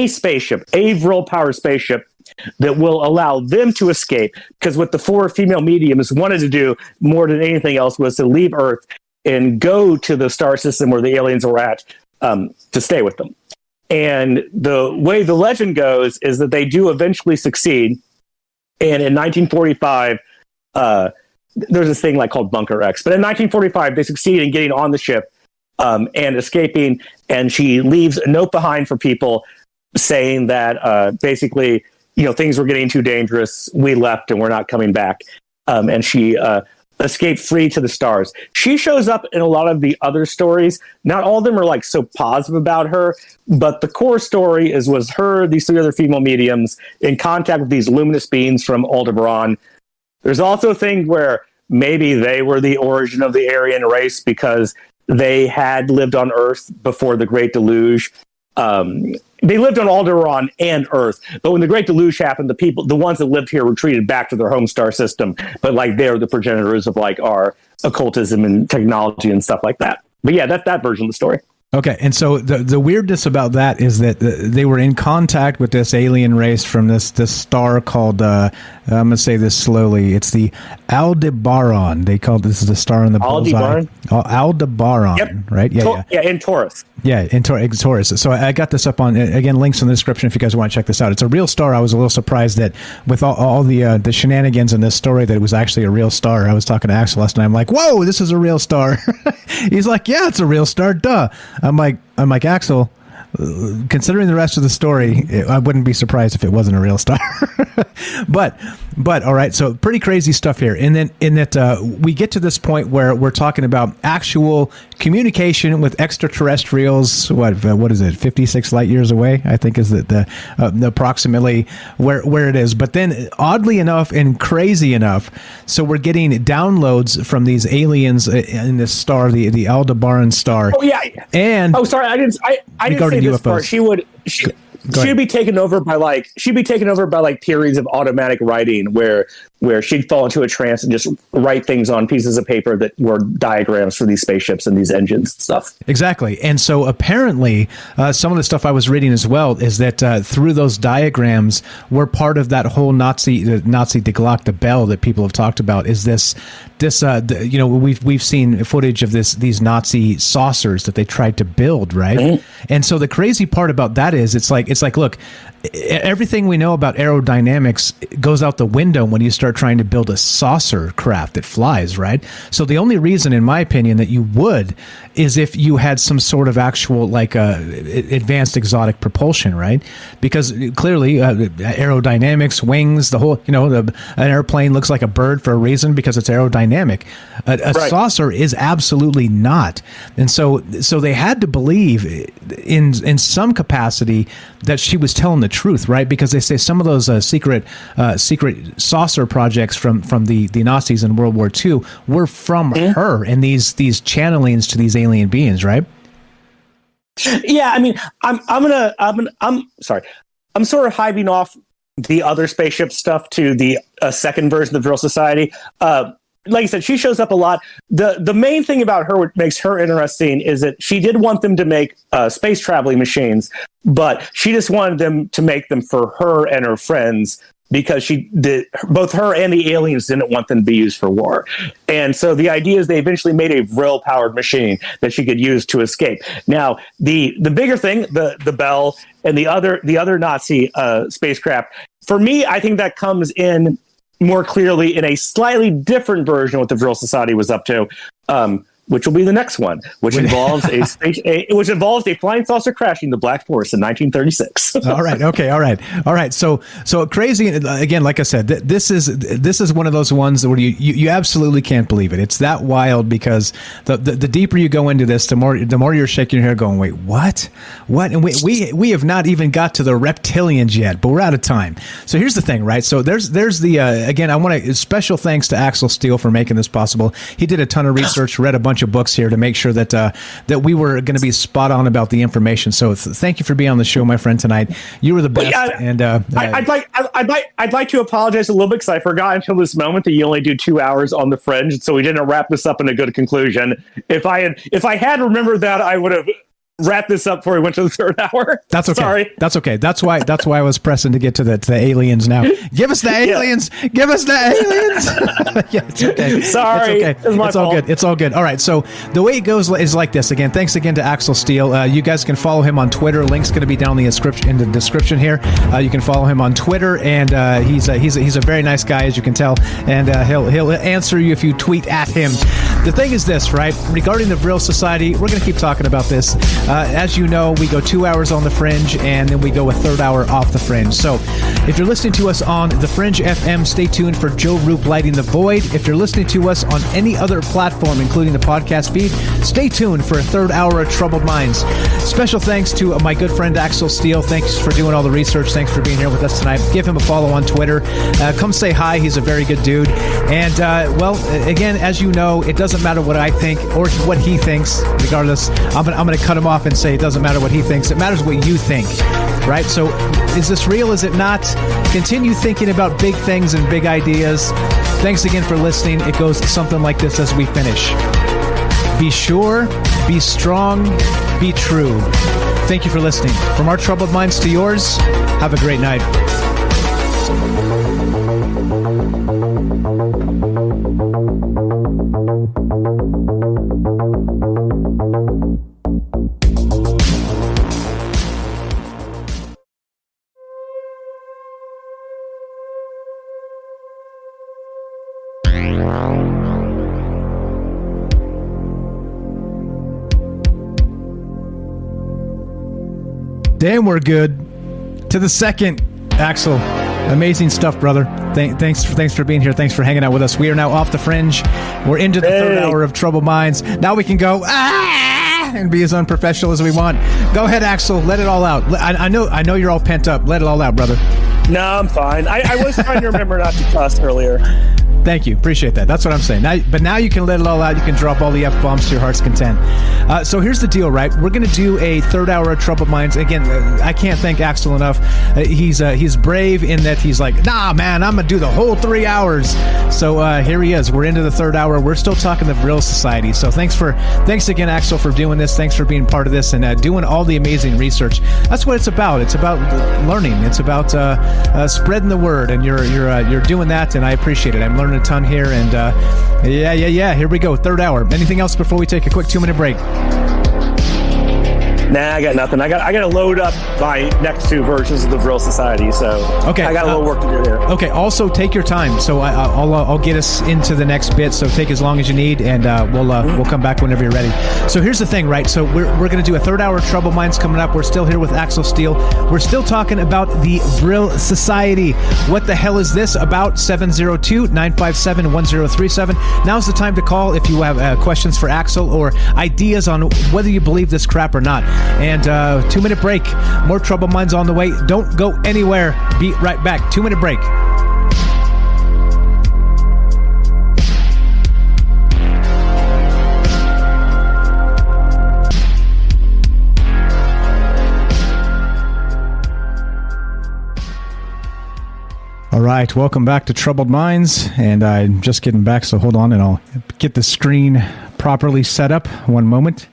spaceship, a Vril powered spaceship that will allow them to escape. Because what the 4 female mediums wanted to do more than anything else was to leave Earth and go to the star system where the aliens were at, to stay with them. And the way the legend goes is that they do eventually succeed. And in 1945, there's this thing called Bunker X. But in 1945, they succeed in getting on the ship and escaping. And she leaves a note behind for people saying that basically, things were getting too dangerous. We left and we're not coming back. And she escaped free to the stars. She shows up in a lot of the other stories. Not all of them are so positive about her, but the core story was her, these 3 other female mediums, in contact with these luminous beings from Aldebaran. There's also a thing where maybe they were the origin of the Aryan race because they had lived on Earth before the Great Deluge. They lived on Aldebaran and Earth, but when the Great Deluge happened, the ones that lived here retreated back to their home star system. But they're the progenitors of our occultism and technology and stuff like that. But yeah, that's that version of the story. Okay, and so the weirdness about that is that they were in contact with this alien race from this star called, I'm going to say this slowly, it's the Aldebaran. They call this is the star in the bullseye. Aldebaran, yep. Right? Yeah, in Taurus. Yeah, in Taurus. So I got this up on, again, links in the description if you guys want to check this out. It's a real star. I was a little surprised that with all the shenanigans in this story that it was actually a real star. I was talking to Axel last night. I'm like, whoa, this is a real star. He's like, yeah, it's a real star. Duh. I'm like, Axel, considering the rest of the story, I wouldn't be surprised if it wasn't a real star. but all right, so pretty crazy stuff here. And then in that we get to this point where we're talking about actual communication with extraterrestrials. What is it? 56 light years away, I think, is the approximately where it is. But then, oddly enough and crazy enough, so we're getting downloads from these aliens in this star, the Aldebaran star. Oh yeah. And sorry, I didn't say this UFOs. part. She'd be taken over by like periods of automatic writing where she'd fall into a trance and just write things on pieces of paper that were diagrams for these spaceships and these engines and stuff. Exactly. And so apparently some of the stuff I was reading as well is that through those diagrams were part of that whole Nazi Die Glock, the bell that people have talked about, is this we've seen footage of these Nazi saucers that they tried to build, right? Mm-hmm. And so the crazy part about that is it's like, look, everything we know about aerodynamics goes out the window when you start trying to build a saucer craft that flies, right? So the only reason, in my opinion, that you would is if you had some sort of actual advanced exotic propulsion, right? Because clearly aerodynamics, wings, the whole, an airplane looks like a bird for a reason because it's aerodynamic. A saucer is absolutely not. And so they had to believe in some capacity that she was telling the truth, right? Because they say some of those secret saucer projects from the Nazis in World War II were from her and these channelings to these alien beings, right? Yeah, I mean, I'm sorry. I'm sort of hiving off the other spaceship stuff to the second version of the Vril Society. Like I said, she shows up a lot. The main thing about her, what makes her interesting, is that she did want them to make space traveling machines, but she just wanted them to make them for her and her friends because both her and the aliens didn't want them to be used for war. And so the idea is they eventually made a Vril powered machine that she could use to escape. Now, the bigger thing, the Bell and the other Nazi spacecraft, for me, I think that comes in more clearly in a slightly different version of what the Vril Society was up to, which will be the next one, which involves a flying saucer crashing the Black Forest in 1936. All right. So crazy again. Like I said, this is one of those ones where you absolutely can't believe it. It's that wild because the deeper you go into this, the more you're shaking your head, going, wait, what? And we have not even got to the reptilians yet, but we're out of time. So here's the thing, right? So there's the again. I want to special thanks to Axel Steele for making this possible. He did a ton of research, read a bunch of books here to make sure that we were going to be spot on about the information. So thank you for being on the show, my friend, tonight. You were the best. And I'd like to apologize a little bit because I forgot until this moment that you only do 2 hours on the Fringe, so we didn't wrap this up in a good conclusion. If I had remembered that, I would have wrap this up before we went to the third hour. That's okay. Sorry. That's okay. That's why I was pressing to get to the aliens now. Give us the aliens. Yeah. Give us the aliens. Yeah, it's okay. Sorry. It's okay. It's all good. It's all good. All right. So the way it goes is like this. Again, thanks again to Axel Steele. You guys can follow him on Twitter. Link's going to be down in the description here. You can follow him on Twitter, and he's a very nice guy, as you can tell, and he'll answer you if you tweet at him. The thing is this, right? Regarding the Vril Society, we're going to keep talking about this. As you know, we go 2 hours on the Fringe, and then we go a third hour off the Fringe. So if you're listening to us on the Fringe FM, stay tuned for Joe Roop Lighting the Void. If you're listening to us on any other platform, including the podcast feed, stay tuned for a third hour of Troubled Minds. Special thanks to my good friend Axel Steele. Thanks for doing all the research. Thanks for being here with us tonight. Give him a follow on Twitter. Come say hi. He's a very good dude. And, again, as you know, it doesn't matter what I think or what he thinks. Regardless, I'm going to cut him off and say it doesn't matter what he thinks. It matters what you think, right? So is this real? Is it not? Continue thinking about big things and big ideas. Thanks again for listening. It goes something like this as we finish. Be sure, be strong, be true. Thank you for listening. From our troubled minds to yours, have a great night. Damn, we're good. To the second, Axel. Amazing stuff, brother. Thanks for being here. Thanks for hanging out with us. We are now off the fringe. We're into the third hour of Troubled Minds. Now we can go and be as unprofessional as we want. Go ahead, Axel. Let it all out. I know you're all pent up. Let it all out, brother. No, I'm fine. I was trying to remember not to cuss earlier. Thank you. Appreciate that. That's what I'm saying. But now you can let it all out. You can drop all the F-bombs to your heart's content. So here's the deal, right? We're going to do a third hour of Troubled Minds. Again, I can't thank Axel enough. He's brave in that he's like, nah, man, I'm going to do the whole 3 hours. So here he is. We're into the third hour. We're still talking the Vril Society. So thanks again, Axel, for doing this. Thanks for being part of this and doing all the amazing research. That's what it's about. It's about learning. It's about spreading the word, and you're doing that, and I appreciate it. I'm learning a ton here, and yeah, here we go. Third hour. Anything else before we take a quick 2-minute break? Nah, I got nothing. I got to load up my next 2 versions of the Vril Society, so okay, I got a little work to do here. Okay, also take your time. So I'll get us into the next bit. So take as long as you need, and we'll come back whenever you're ready. So here's the thing, right? So we're going to do a third hour of Troubled Minds coming up. We're still here with Axel Steele. We're still talking about the Vril Society. What the hell is this about? 702-957-1037. Now's the time to call if you have questions for Axel or ideas on whether you believe this crap or not. And 2-minute break. More Troubled Minds on the way. Don't go anywhere. Be right back. 2-minute break. All right, welcome back to Troubled Minds, and I'm just getting back, so hold on, and I'll get the screen properly set up. One moment.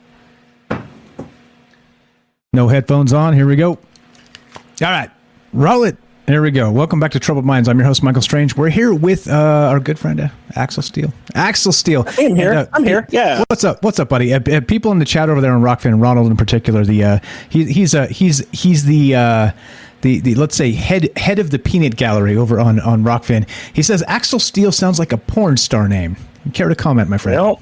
No headphones on. Here we go. All right, roll it. Here we go. Welcome back to Troubled Minds. I'm your host, Michael Strange. We're here with our good friend, Axel Steele. Axel Steele. I'm here. And, I'm here. Yeah. What's up? What's up, buddy? People in the chat over there on Rockfin, Ronald in particular, he's the let's say head of the peanut gallery over on Rockfin. He says Axel Steele sounds like a porn star name. Care to comment, my friend? Well,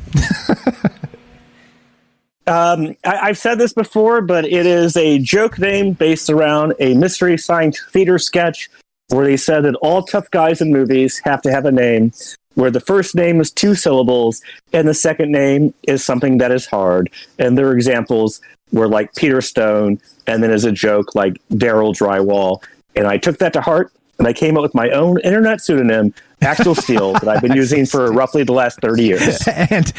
I've said this before, but it is a joke name based around a Mystery Science Theater sketch where they said that all tough guys in movies have to have a name where the first name is 2 syllables and the second name is something that is hard. And their examples were like Peter Stone, and then as a joke, like Daryl Drywall. And I took that to heart, and I came up with my own internet pseudonym, Axel Steele, that I've been using for roughly the last 30 years. And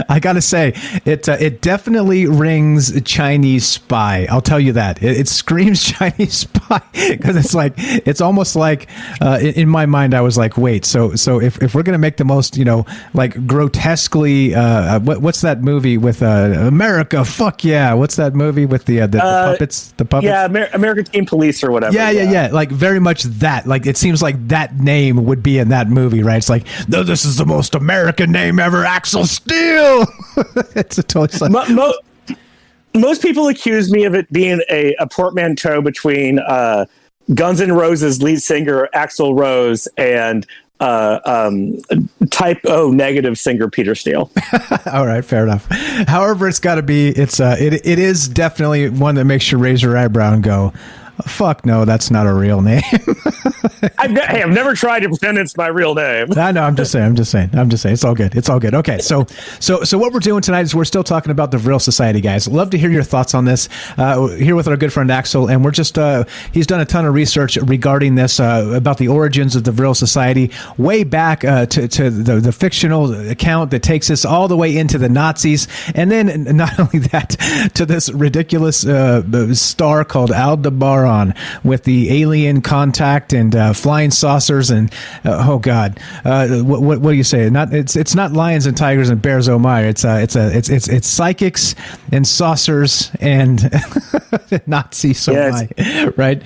I got to say, it definitely rings Chinese spy. I'll tell you that. It screams Chinese spy because it's almost like in my mind, I was like, wait, so if we're going to make the most, like grotesquely, what's that movie with America? Fuck yeah. What's that movie with the puppets? The puppets? Yeah, American Teen Police or whatever. Yeah. Like very much that. Like it seems like that name would be in that movie, right? It's like, no, this is the most American name ever, Axel Steele. It's a total. Most people accuse me of it being a portmanteau between Guns N' Roses lead singer Axl Rose and type O negative singer Peter Steele. All right, fair enough. However, it's got to be. It is definitely one that makes you raise your eyebrow and go, fuck no, that's not a real name. I've never tried to pretend it's my real name. I know. I'm just saying. It's all good. Okay. So what we're doing tonight is we're still talking about the Vril Society, guys. Love to hear your thoughts on this. Here with our good friend Axel, and we're just he's done a ton of research regarding this about the origins of the Vril Society, way back to the fictional account that takes us all the way into the Nazis, and then not only that, to this ridiculous star called Aldebaran with the alien contact and flying saucers and oh god, what do you say? It's not lions and tigers and bears. Oh my! It's psychics and saucers and Nazis. Oh my! Right?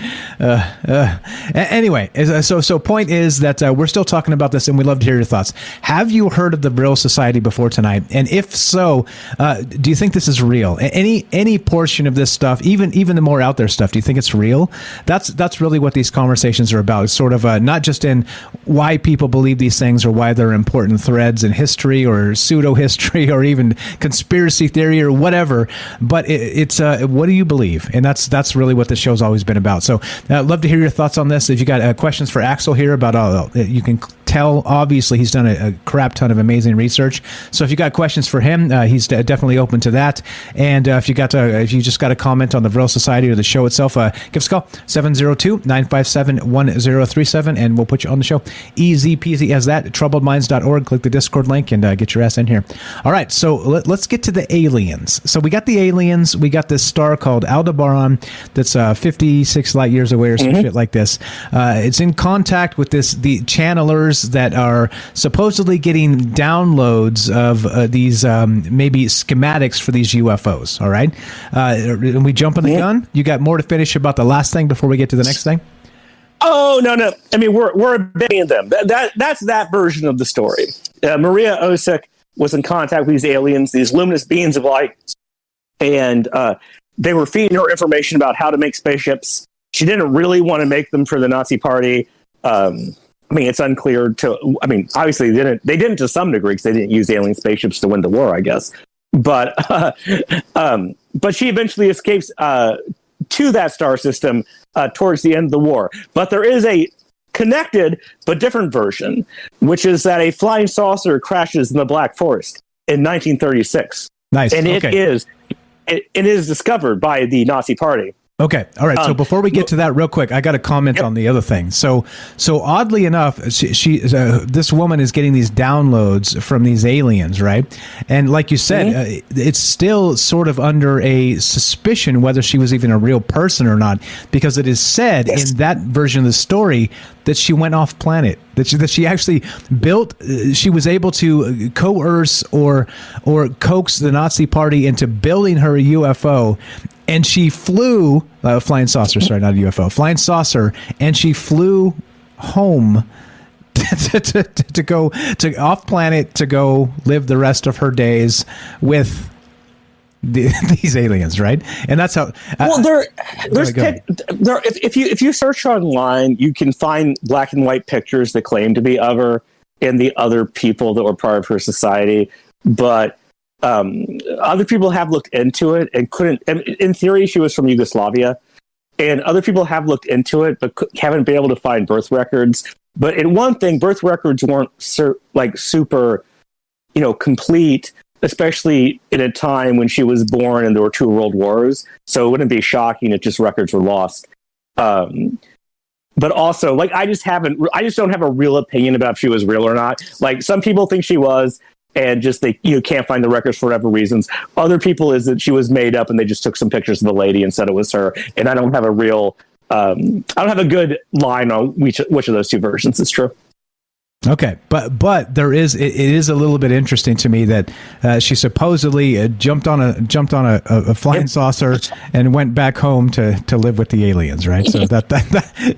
Anyway, so point is that we're still talking about this, and we'd love to hear your thoughts. Have you heard of the Vril Society before tonight? And if so, do you think this is real? Any portion of this stuff, even the more out there stuff, do you think it's real? real? That's really what these conversations are about. It's sort of not just in why people believe these things or why they're important threads in history or pseudo history or even conspiracy theory or whatever, but it's what do you believe? And that's really what the show's always been about. So I'd love to hear your thoughts on this. If you got questions for Axel here about you can tell, obviously he's done a crap ton of amazing research. So if you got questions for him, he's definitely open to that. And if you just got a comment on the Vril Society or the show itself, give us a call 702-957-1037 and we'll put you on the show. Easy peasy as that. Troubledminds.org. Click the Discord link and get your ass in here. All right, so let's get to the aliens. So we got the aliens. We got this star called Aldebaran that's 56 light years away or some shit like this. It's in contact with the channelers that are supposedly getting downloads of these maybe schematics for these UFOs. All right, and we jump on the gun. You got more to finish about the last thing before we get to the next thing? Oh no! I mean, we're abandoning them. That's that version of the story. Maria Orsic was in contact with these aliens, these luminous beings of light, and they were feeding her information about how to make spaceships. She didn't really want to make them for the Nazi Party. I mean, it's unclear obviously they didn't to some degree because they didn't use alien spaceships to win the war, I guess. But she eventually escapes to that star system towards the end of the war. But there is a connected but different version, which is that a flying saucer crashes in the Black Forest in 1936. Nice. And it is discovered by the Nazi Party. Okay. All right. So before we get to that real quick, I got to comment on the other thing. So oddly enough, she this woman is getting these downloads from these aliens, right? And like you said, it's still sort of under a suspicion whether she was even a real person or not, because it is said in that version of the story that she went off planet, that she actually built, she was able to coerce or coax the Nazi Party into building her a UFO. And she flew, flying saucer, sorry, not a UFO, flying saucer, and she flew home to go to off planet to go live the rest of her days with these aliens, right? And that's how. If you search online, you can find black and white pictures that claim to be of her and the other people that were part of her society, but. Other people have looked into it and couldn't. In theory, she was from Yugoslavia, and other people have looked into it but haven't been able to find birth records. But in one thing, birth records weren't super, complete, especially in a time when she was born and there were 2 world wars. So it wouldn't be shocking if just records were lost. But also, I just don't have a real opinion about if she was real or not. Like, some people think she was. And just they can't find the records for whatever reasons. Other people is that she was made up and they just took some pictures of the lady and said it was her. And I don't have a real, I don't have a good line on which of those 2 versions is true. Okay, but it is a little bit interesting to me that she supposedly jumped on a flying saucer and went back home to live with the aliens, right? So that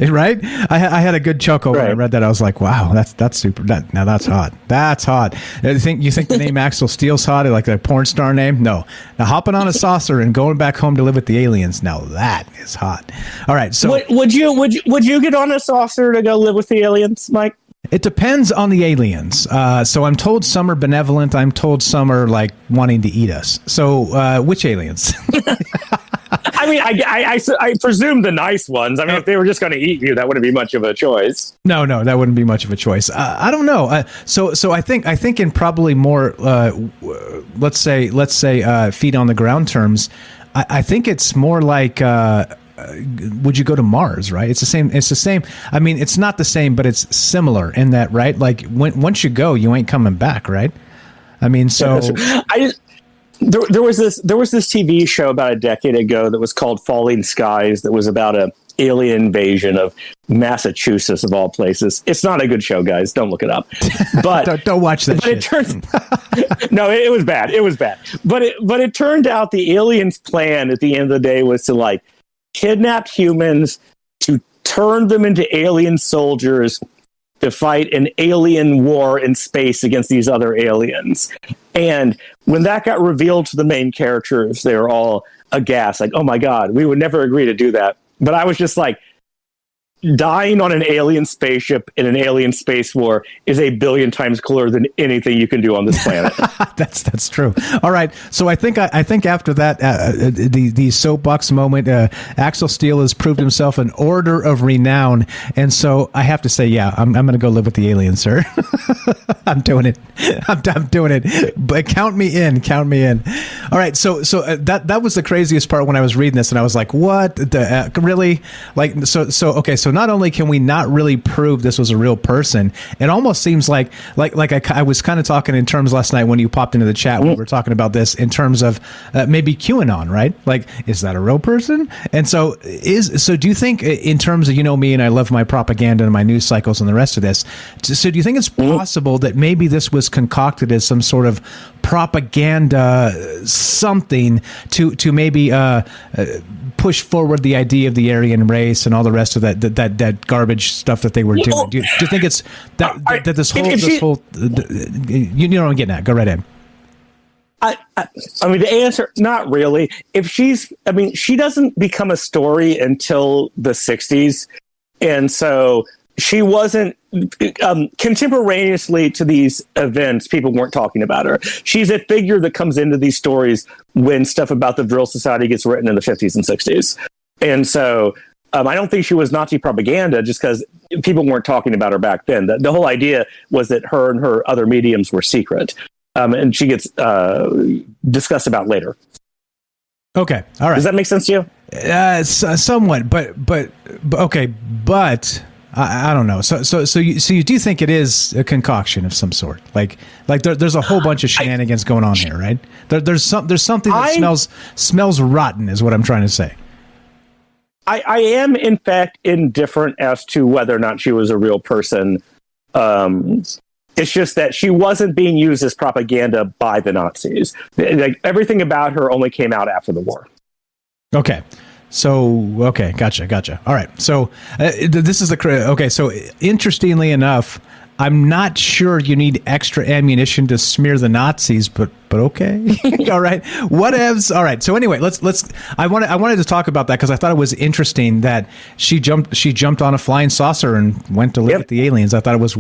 right? I had a good chuckle when I read that. I was like, wow, that's super. Now that's hot. That's hot. You think the name Axel Steele's hot, like a porn star name? No. Now hopping on a saucer and going back home to live with the aliens. Now that is hot. All right. So would you get on a saucer to go live with the aliens, Mike? It depends on the aliens. So I'm told some are benevolent. I'm told some are wanting to eat us. So which aliens? I mean, I presume the nice ones. I mean, if they were just going to eat you, that wouldn't be much of a choice. No, that wouldn't be much of a choice. I don't know. So I think in probably more, let's say feet on the ground terms, I think it's more like. Would you go to Mars, right? It's the same. I mean, it's not the same, but it's similar in that, right? Like once you go, you ain't coming back, right? I mean, so there was this TV show about a decade ago that was called Falling Skies that was about a alien invasion of Massachusetts of all places. It's not a good show, guys. Don't look it up. But don't watch that. But shit. It turns no, it was bad. It was bad. But it turned out the aliens' plan at the end of the day was to kidnap humans, to turn them into alien soldiers to fight an alien war in space against these other aliens. And when that got revealed to the main characters, they were all aghast, like, oh my God, we would never agree to do that. But I was just like, dying on an alien spaceship in an alien space war is a billion times cooler than anything you can do on this planet. That's true. All right, so I think after that, the soapbox moment, Axel Steele has proved himself an order of renown, and so I have to say, yeah, I'm going to go live with the aliens, sir. I'm doing it. I'm doing it. But count me in. Count me in. All right, so that was the craziest part when I was reading this, and I was like, what the really? Like, so okay, so not only can we not really prove this was a real person, it almost seems like I was kind of talking in terms last night when you popped into the chat. We were talking about this in terms of maybe QAnon, right? Like, is that a real person? And so do you think, in terms of, you know me, and I love my propaganda and my news cycles and the rest of this, so do you think it's possible that maybe this was concocted as some sort of propaganda something to maybe push forward the idea of the Aryan race and all the rest of that garbage stuff that they were doing? Do you think it's that this whole you know what I'm getting at? Go right in. I mean, the answer, not really. She doesn't become a story until the 60s. And so she wasn't contemporaneously to these events. People weren't talking about her. She's a figure that comes into these stories when stuff about the Vril Society gets written in the 50s and 60s. And so I don't think she was Nazi propaganda just because people weren't talking about her back then. The whole idea was that her and her other mediums were secret. And she gets discussed about later. Okay. All right. Does that make sense to you? Somewhat, but okay. But I don't know. So you do think it is a concoction of some sort? Like there's a whole bunch of shenanigans going on here, right? There's something that smells rotten, is what I'm trying to say. I am, in fact, indifferent as to whether or not she was a real person. It's just that she wasn't being used as propaganda by the Nazis. Like, everything about her only came out after the war. Okay. So, gotcha. All right. So this is okay. So interestingly enough, I'm not sure you need extra ammunition to smear the Nazis, but okay. All right. Whatevs. All right. So anyway, I wanted to talk about that because I thought it was interesting that she jumped on a flying saucer and went to live with the aliens. I thought it was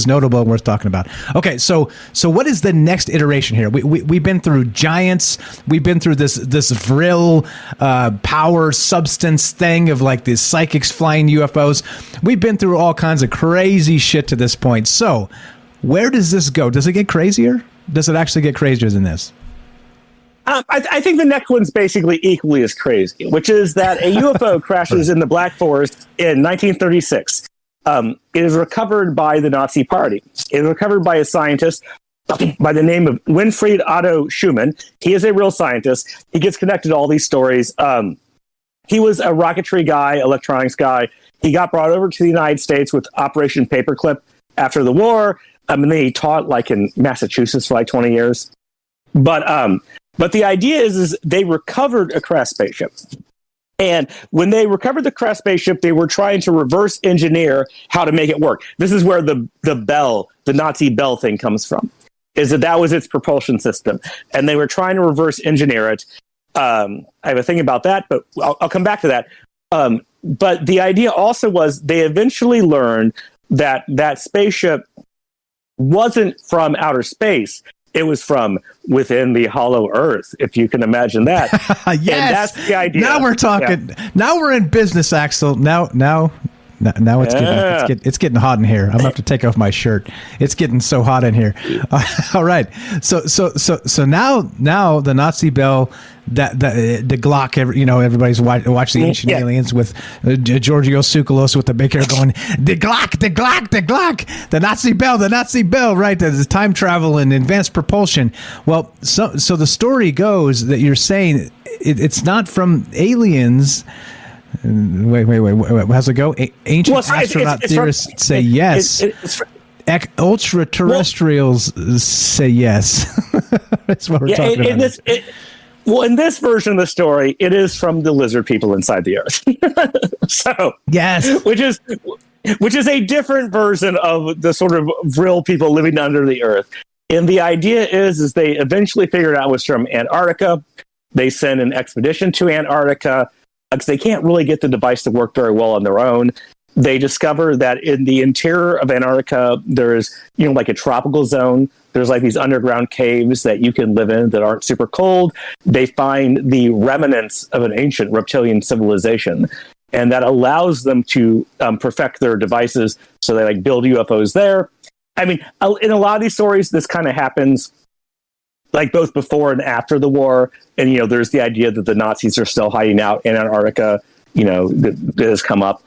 notable and worth talking about. Okay. So what is the next iteration here? We've been through giants. We've been through this Vril power substance thing of like these psychics flying UFOs. We've been through all kinds of crazy shit to this point. So where does this go? Does it get crazier? Does it actually get crazier than this? I think the next one's basically equally as crazy, which is that a UFO crashes in the Black Forest in 1936. It is recovered by the Nazi Party. It is recovered by a scientist by the name of Winfried Otto Schumann. He is a real scientist. He gets connected to all these stories. He was a rocketry guy, electronics guy. He got brought over to the United States with Operation Paperclip after the war. And then he taught like in Massachusetts for like 20 years. But the idea is they recovered a crash spaceship. And when they recovered the crash spaceship, they were trying to reverse engineer how to make it work. This is where the bell, the Nazi bell thing comes from, is that was its propulsion system. And they were trying to reverse engineer it. I have a thing about that, but I'll come back to that. But the idea also was they eventually learned that spaceship wasn't from outer space. It was from within the hollow earth, if you can imagine that. Yes. And that's the idea. Now we're talking. Yeah. Now we're in business, Axel. Now it's getting hot in here. I'm gonna have to take off my shirt. It's getting so hot in here. All right. So now the Nazi bell, that the Glock. Everybody's watched the Ancient Aliens with Giorgio Tsoukalos with the big hair going, the Glock, the Nazi bell, right? The time travel and advanced propulsion. Well, so the story goes that you're saying it's not from aliens. Wait. How's it go? Ancient astronaut theorists say yes. Ultra-terrestrials say yes. That's what we're talking about. In this version of the story, it is from the lizard people inside the Earth. So yes, which is a different version of the sort of Vril people living under the Earth. And the idea is they eventually figured out it was from Antarctica. They sent an expedition to Antarctica. because they can't really get the device to work very well on their own. They discover that in the interior of Antarctica, there's, like a tropical zone. There's like these underground caves that you can live in that aren't super cold. They find the remnants of an ancient reptilian civilization, and that allows them to perfect their devices. So they like build UFOs there. I mean, in a lot of these stories, this kind of happens like both before and after the war. And, there's the idea that the Nazis are still hiding out in Antarctica, that has come up.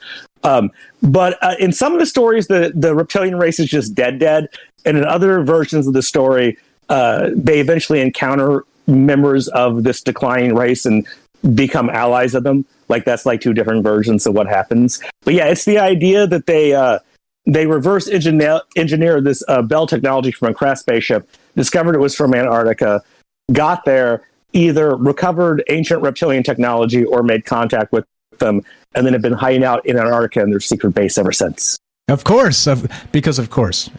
But in some of the stories, the reptilian race is just dead. And in other versions of the story, they eventually encounter members of this declining race and become allies of them. Like, that's like two different versions of what happens. But yeah, it's the idea that they reverse engineer this Bell technology from a craft spaceship, discovered it was from Antarctica, got there, either recovered ancient reptilian technology or made contact with them, and then have been hiding out in Antarctica in their secret base ever since. Of course, because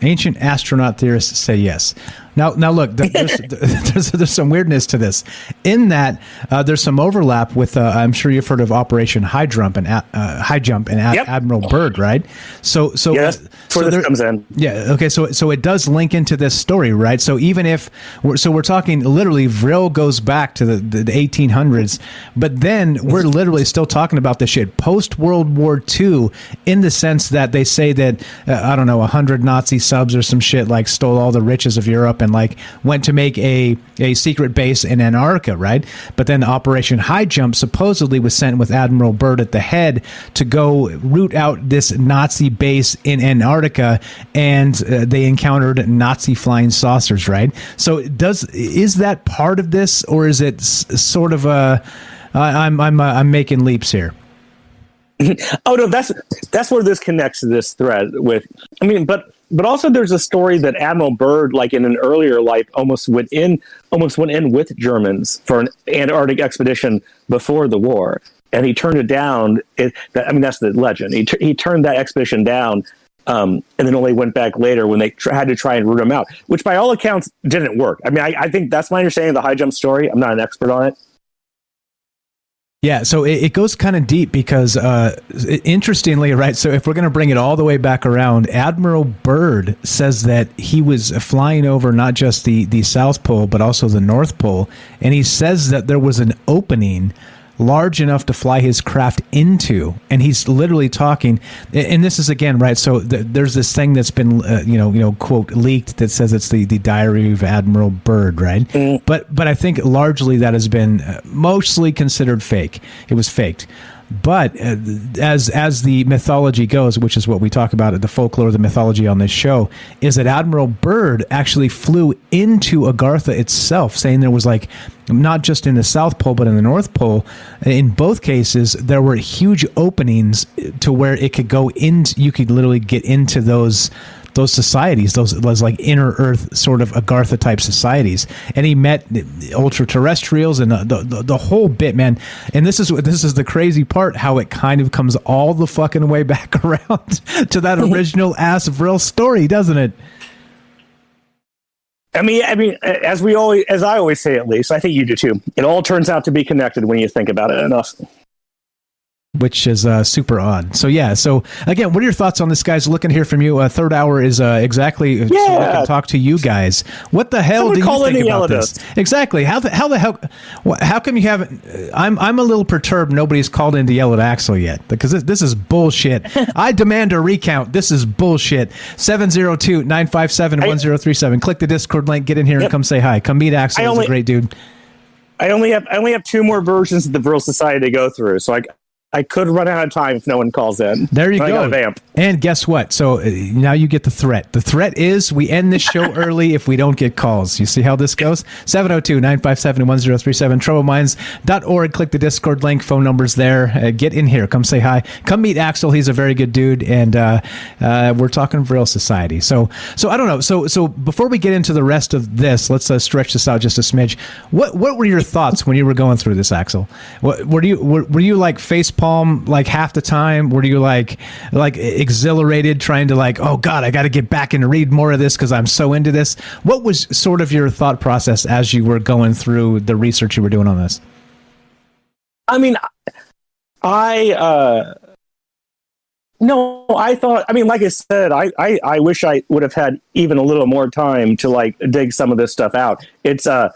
ancient astronaut theorists say yes. Now look, there's some weirdness to this. In that, there's some overlap with. I'm sure you've heard of Operation High Jump and Admiral Byrd, right? So yes, this comes in. Yeah. Okay. So it does link into this story, right? So even if we're talking literally, Vril goes back to the 1800s, but then we're literally still talking about this shit post World War II, in the sense that they say that 100 Nazi subs or some shit like stole all the riches of Europe and like went to make a secret base in Antarctica, right? But then Operation High Jump supposedly was sent with Admiral Byrd at the head to go root out this Nazi base in Antarctica, and they encountered Nazi flying saucers, right? So is that part of this, or is it sort of I'm making leaps here? Oh no, that's where this connects to this thread with. I mean, but also there's a story that Admiral Byrd, like in an earlier life, almost went in with Germans for an Antarctic expedition before the war, and he turned it down. That's the legend. He turned that expedition down, and then only went back later when they had to try and root him out, which by all accounts didn't work. I mean, I think that's my understanding of the high jump story. I'm not an expert on it. Yeah, so it goes kind of deep because, interestingly, right, so if we're going to bring it all the way back around, Admiral Byrd says that he was flying over not just the South Pole, but also the North Pole, and he says that there was an opening large enough to fly his craft into, and he's literally talking, and this is again, right, so there's this thing that's been quote leaked that says it's the diary of Admiral Byrd, right? But I think largely that has been mostly considered fake. It was faked. But as the mythology goes, which is what we talk about, the folklore, the mythology on this show, is that Admiral Byrd actually flew into Agartha itself, saying there was like, not just in the South Pole, but in the North Pole. In both cases, there were huge openings to where it could go into, you could literally get into those societies, those like inner earth sort of Agartha type societies, and he met ultra terrestrials and the whole bit, man. And this is the crazy part, how it kind of comes all the fucking way back around to that original ass Vril story, doesn't it? I mean, as I always say, at least I think you do too. It all turns out to be connected when you think about it enough. Which is super odd. So yeah. So again, what are your thoughts on this, guys? Looking to hear from you. Third hour is exactly so we can talk to you guys. What the hell do you think about this? Exactly. How the hell? How come you haven't? I'm a little perturbed. Nobody's called in to yell at Axel yet, because this is bullshit. I demand a recount. This is bullshit. 702-957-1037. Click the Discord link. Get in here and come say hi. Come meet Axel. He's a great dude. I only have two more versions of the Vril Society to go through, so I could run out of time if no one calls in. There you go. I got a vamp. And guess what? So now you get the threat. The threat is we end this show early if we don't get calls. You see how this goes? 702-957-1037, troubleminds.org. Click the Discord link. Phone number's there. Get in here. Come say hi. Come meet Axel. He's a very good dude. And we're talking Vril Society. So I don't know. So before we get into the rest of this, let's stretch this out just a smidge. What were your thoughts when you were going through this, Axel? Were you like face palm like half the time? Were you like exhilarated, trying to like, oh God, I got to get back and read more of this because I'm so into this? What was sort of your thought process as you were going through the research you were doing on this? I mean, No, I thought, I mean, like I said, I wish I would have had even a little more time to like dig some of this stuff out. It's I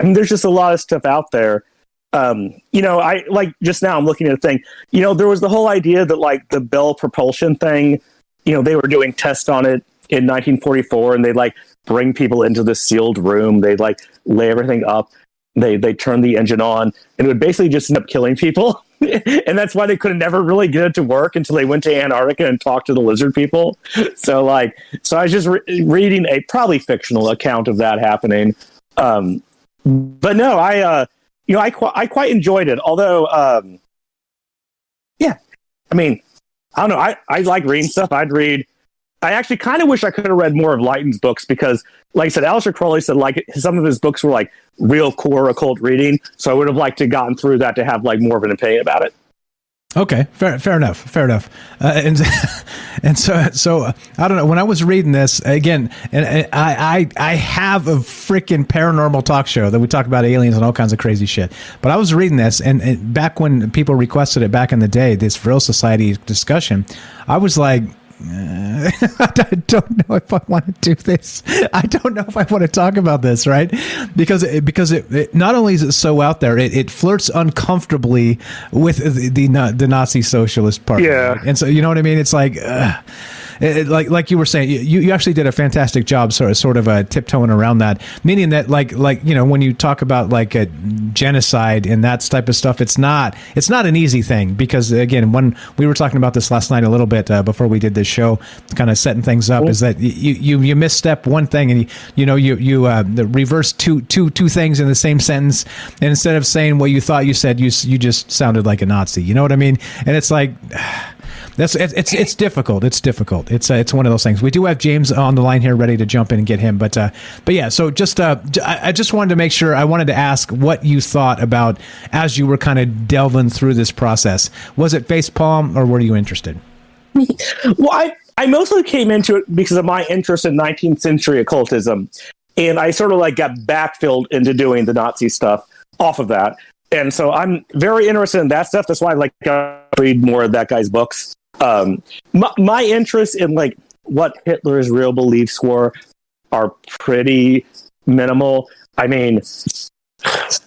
mean, there's just a lot of stuff out there. I like just now I'm looking at a thing, there was the whole idea that like the Bell propulsion thing, they were doing tests on it in 1944 and they'd like bring people into this sealed room. They'd like lay everything up. They turn the engine on and it would basically just end up killing people. And that's why they could never really get it to work until they went to Antarctica and talked to the lizard people. So I was just reading a probably fictional account of that happening. But no, I quite enjoyed it. Although, I mean, I don't know. I like reading stuff. I actually kind of wish I could have read more of Lighton's books because, like I said, Aleister Crowley said like some of his books were like real core occult reading. So I would have liked to gotten through that to have like more of an opinion about it. Okay, fair enough. And so I don't know. When I was reading this again, and I have a freaking paranormal talk show that we talk about aliens and all kinds of crazy shit. But I was reading this, and back when people requested it back in the day, this Vril Society discussion, I was like, I don't know if I want to do this. I don't know if I want to talk about this, right? Because it not only is it so out there, it flirts uncomfortably with the Nazi socialist party. Yeah, right? And so you know what I mean. It's like. Like you were saying, you actually did a fantastic job sort of tiptoeing around that, meaning that like when you talk about like a genocide and that type of stuff, it's not an easy thing because again, when we were talking about this last night a little bit before we did this show, kind of setting things up, is that you misstep one thing and you reverse two things in the same sentence, and instead of saying what you thought you said, you just sounded like a Nazi. You know what I mean? And it's like. It's difficult. It's one of those things. We do have James on the line here, ready to jump in and get him. But yeah. So I just wanted to make sure. I wanted to ask what you thought about as you were kind of delving through this process. Was it facepalm, or were you interested? Well, I mostly came into it because of my interest in 19th century occultism, and I sort of like got backfilled into doing the Nazi stuff off of that. And so I'm very interested in that stuff. That's why I like to read more of that guy's books. My interest in like what Hitler's real beliefs were are pretty minimal. I mean,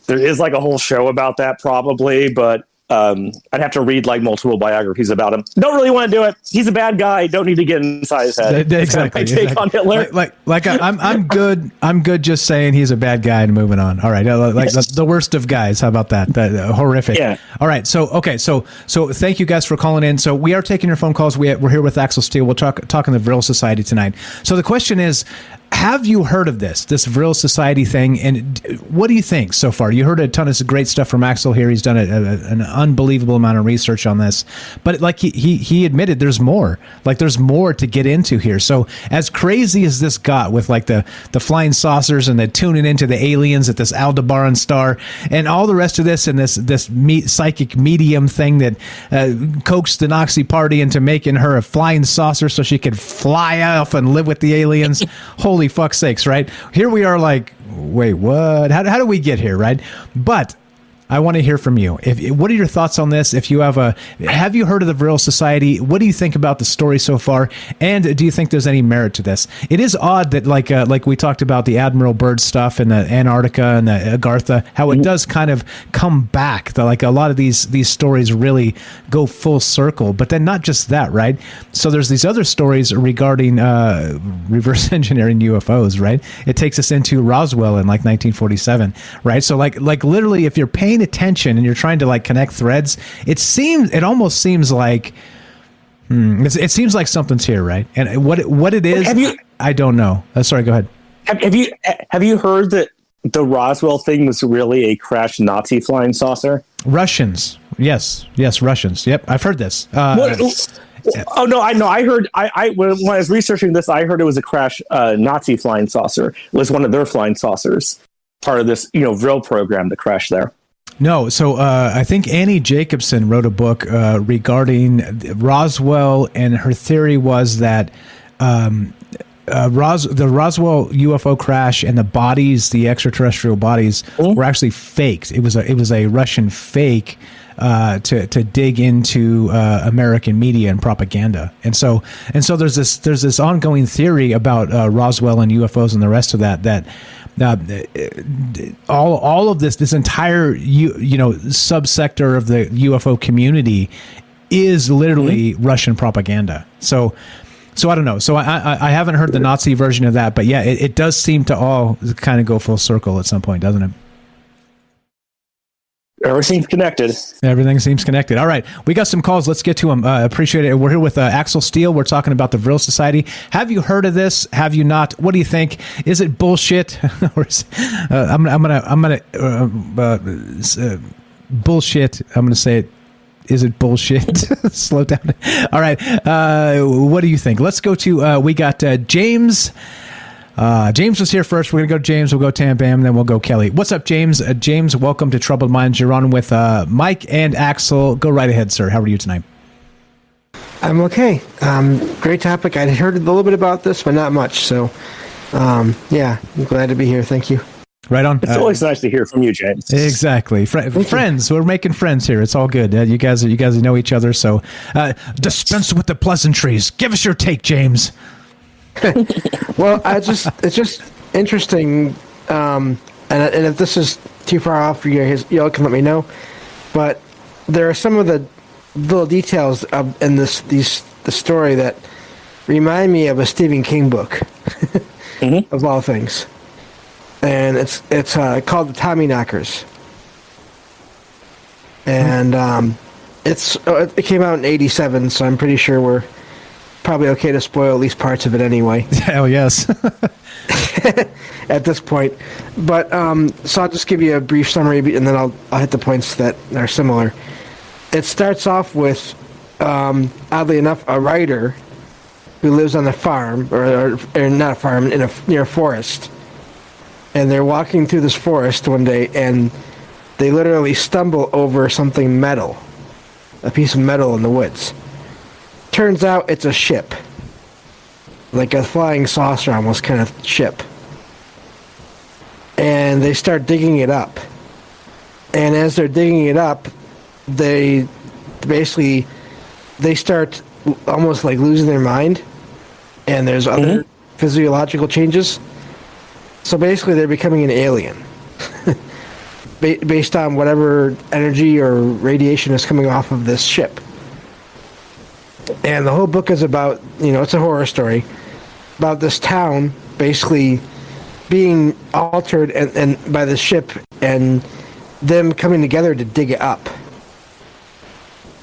there is like a whole show about that probably, but I'd have to read like multiple biographies about him. Don't really want to do it. He's a bad guy. Don't need to get inside his head. Exactly. Take on Hitler. I'm good. I'm good just saying he's a bad guy and moving on. All right. The worst of guys. How about that? Horrific. Yeah. All right. So thank you guys for calling in. So we are taking your phone calls. We're here with Axel Steele. We'll talk on the Vril Society tonight. So the question is, have you heard of this Vril Society thing? And what do you think so far? You heard a ton of great stuff from Axel here. He's done an unbelievable amount of research on this. But like he admitted, there's more. Like there's more to get into here. So as crazy as this got with like the flying saucers and the tuning into the aliens at this Aldebaran star and all the rest of this and this psychic medium thing that coaxed the Nazi party into making her a flying saucer so she could fly off and live with the aliens. Holy fuck sakes, right? Here we are like, wait, what? How do we get here, right? But I want to hear from you. What are your thoughts on this? If you have you heard of the Vril Society? What do you think about the story so far? And do you think there's any merit to this? It is odd that like we talked about the Admiral Byrd stuff and the Antarctica and the Agartha, how it does kind of come back. Like a lot of these stories really go full circle. But then not just that, right? So there's these other stories regarding reverse engineering UFOs, right? It takes us into Roswell in like 1947, right? So like literally, if you're paying attention and you're trying to like connect threads, it almost seems like it seems like something's here, right? And what it is, I don't know. Sorry, go ahead. Have you heard that the Roswell thing was really a crashed Nazi flying saucer? Russians, yes, Russians. Yep, I've heard this. Oh no, I know. I heard. When I was researching this, I heard it was a crash Nazi flying saucer. It was one of their flying saucers, part of this Vril program that crashed there. No, so I think Annie Jacobson wrote a book regarding Roswell, and her theory was that the Roswell UFO crash and the bodies, the extraterrestrial bodies, were actually faked. It was a Russian fake to dig into American media and propaganda, and so there's this ongoing theory about Roswell and UFOs and the rest of that all of this entire subsector of the UFO community is literally Russian propaganda. So I don't know. So I haven't heard the Nazi version of that, but yeah, it does seem to all kind of go full circle at some point, doesn't it? Everything's connected. Everything seems connected. All right. We got some calls. Let's get to them. Appreciate it. We're here with Axel Steele. We're talking about the Vril Society. Have you heard of this? Have you not? What do you think? Is it bullshit? I'm gonna bullshit. I'm gonna say it. Is it bullshit? Slow down. All right. What do you think? Let's go to, we got James. James was here first. We're going to go to James. We'll go Tam Bam, then we'll go Kelly. What's up, James? James, welcome to Troubled Minds. You're on with Mike and Axel. Go right ahead, sir. How are you tonight? I'm okay. Great topic. I'd heard a little bit about this, but not much. So, yeah, I'm glad to be here. Thank you. Right on. It's always nice to hear from you, James. Exactly. Friends. We're making friends here. It's all good. You guys know each other. So dispense with the pleasantries. Give us your take, James. Well, it's just interesting. And if this is too far off for you, y'all can let me know. But there are some of the little details in the story that remind me of a Stephen King book, of all things. And it's called The Tommyknockers, and it came out in '87, so I'm pretty sure we're probably okay to spoil at least parts of it anyway. Hell yes. At this point, but so I'll just give you a brief summary, and then I'll hit the points that are similar. It starts off with, oddly enough, a writer who lives on a farm, or not a farm, near a forest. And they're walking through this forest one day, and they literally stumble over something metal, a piece of metal in the woods. Turns out it's a ship, like a flying saucer almost kind of ship. And they start digging it up. And as they're digging it up, they start almost like losing their mind, and there's other physiological changes. So basically, they're becoming an alien based on whatever energy or radiation is coming off of this ship. And the whole book is about, it's a horror story about this town basically being altered and by the ship and them coming together to dig it up.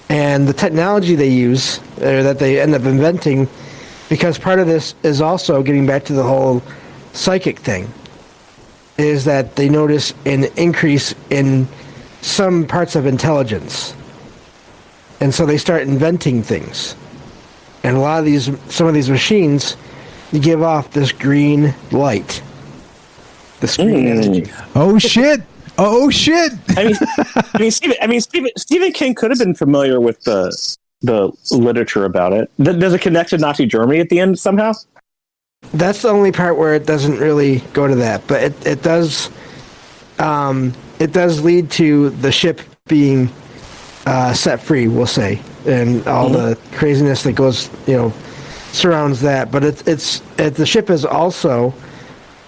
And the technology they use, or that they end up inventing, because part of this is also getting back to the whole psychic thing, is that they notice an increase in some parts of intelligence, and so they start inventing things. And some of these machines give off this green light, this green energy. Oh shit! Oh shit! Stephen King could have been familiar with the literature about it. Does it connect to Nazi Germany at the end somehow? That's the only part where it doesn't really go to that, but it does lead to the ship being set free, we'll say, and all the craziness that goes, surrounds that. But the ship is also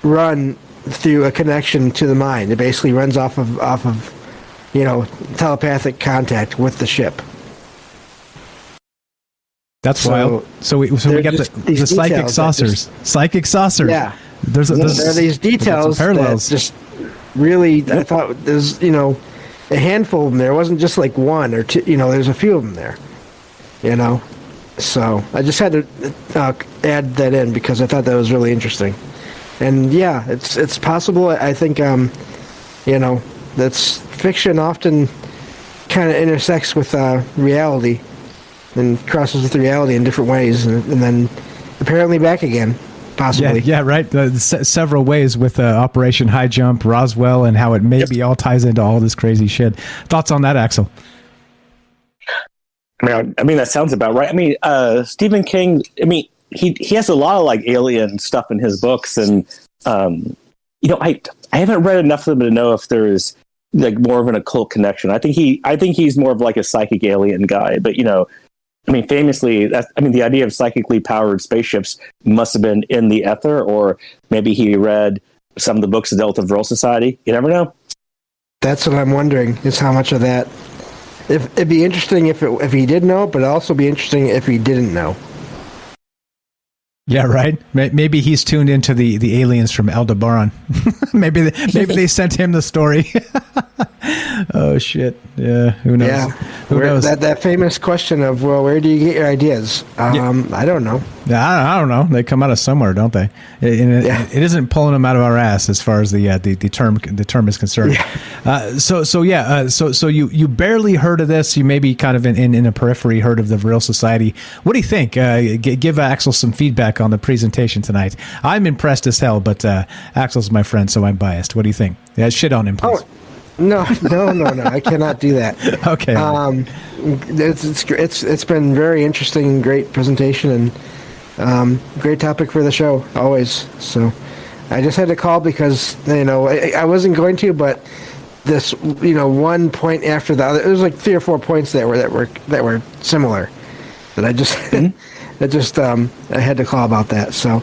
run through a connection to the mind. It basically runs off of telepathic contact with the ship. That's wild. So we got the psychic saucers. Psychic saucers. Yeah. There are these details parallels. That just really, I thought there's, a handful of them there. It wasn't just like one or two, there's a few of them there, So I just had to add that in because I thought that was really interesting. And yeah, it's possible. I think, that's fiction often kind of intersects with reality. And crosses with reality in different ways, and then apparently back again, possibly. Yeah, right. Several ways with Operation High Jump, Roswell, and how it maybe all ties into all this crazy shit. Thoughts on that, Axel? I mean, that sounds about right. Stephen King, he has a lot of like alien stuff in his books, and I haven't read enough of them to know if there's like more of an occult connection. I think he's more of like a psychic alien guy, but famously, the idea of psychically powered spaceships must have been in the ether, or maybe he read some of the books of the Vril Society. You never know. That's what I'm wondering, is how much of that. It'd be interesting if he did know, but it'd also be interesting if he didn't know. Yeah, right. Maybe he's tuned into the aliens from Aldebaran. maybe they sent him the story. Oh shit! Yeah, who knows? Yeah, who knows? That famous question of, well, where do you get your ideas? I don't know. I don't know. They come out of somewhere, don't they? It isn't pulling them out of our ass, as far as the term is concerned. Yeah. So you barely heard of this. You maybe kind of in a periphery heard of the Vril Society. What do you think? Give Axel some feedback on the presentation tonight. I'm impressed as hell, but Axel's my friend, so I'm biased. What do you think? Yeah, shit on him, please. Oh. No, I cannot do that. Okay. It's been very interesting, great presentation, and great topic for the show, always. So I just had to call because, I wasn't going to, but this, one point after the other, there was like 3 or 4 points that were similar. That I just, I had to call about that. So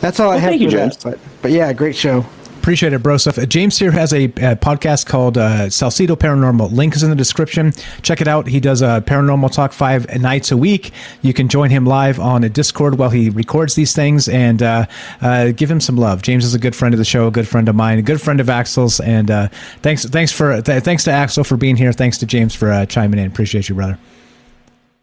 that's all I have for that. But yeah, great show. Appreciate it, bro. Stuff. James here has a podcast called Salcedo Paranormal. Link is in the description. Check it out. He does a paranormal talk 5 nights a week. You can join him live on a Discord while he records these things, and give him some love. James is a good friend of the show, a good friend of mine, a good friend of Axel's, and thanks to Axel for being here. Thanks to James for chiming in. Appreciate you, brother.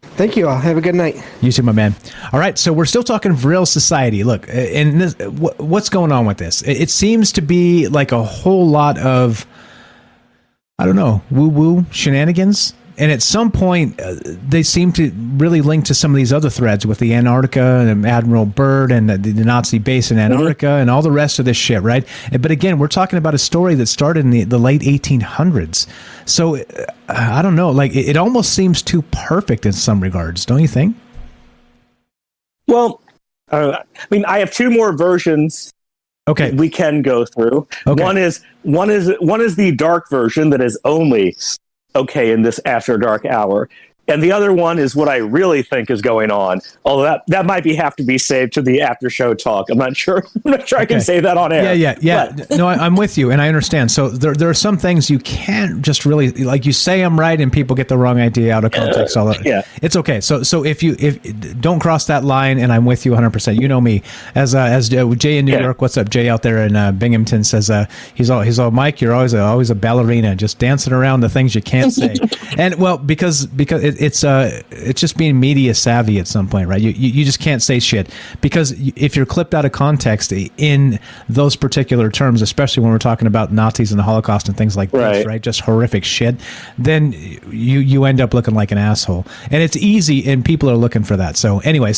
Thank you all. Have a good night. You too, my man. All right, so we're still talking Vril Society. Look, and this, what's going on with this? It seems to be like a whole lot of, I don't know, woo-woo shenanigans. And at some point, they seem to really link to some of these other threads with the Antarctica and Admiral Byrd and the Nazi base in Antarctica and all the rest of this shit, right? But again, we're talking about a story that started in the late 1800s. So, I don't know, like it almost seems too perfect in some regards, don't you think? Well, I have 2 more versions. Okay, we can go through. Okay. One is the dark version that is only okay in this after dark hour, and the other one is what I really think is going on, although that might have to be saved to the after show talk. I'm not sure I can say that on air. Yeah. No, I'm with you, and I understand. So there are some things you can't just really, like, you say them right and people get the wrong idea out of context. All that. Yeah, it's okay. So if don't cross that line, and I'm with you 100%. You know me as Jay in New York. What's up, Jay out there in Binghamton says he's all Mike. You're always a ballerina, just dancing around the things you can't say. And well, because it's just being media savvy at some point, right? You just can't say shit, because if you're clipped out of context in those particular terms, especially when we're talking about Nazis and the Holocaust and things like this, right? Just horrific shit. Then you end up looking like an asshole, and it's easy, and people are looking for that. So anyway,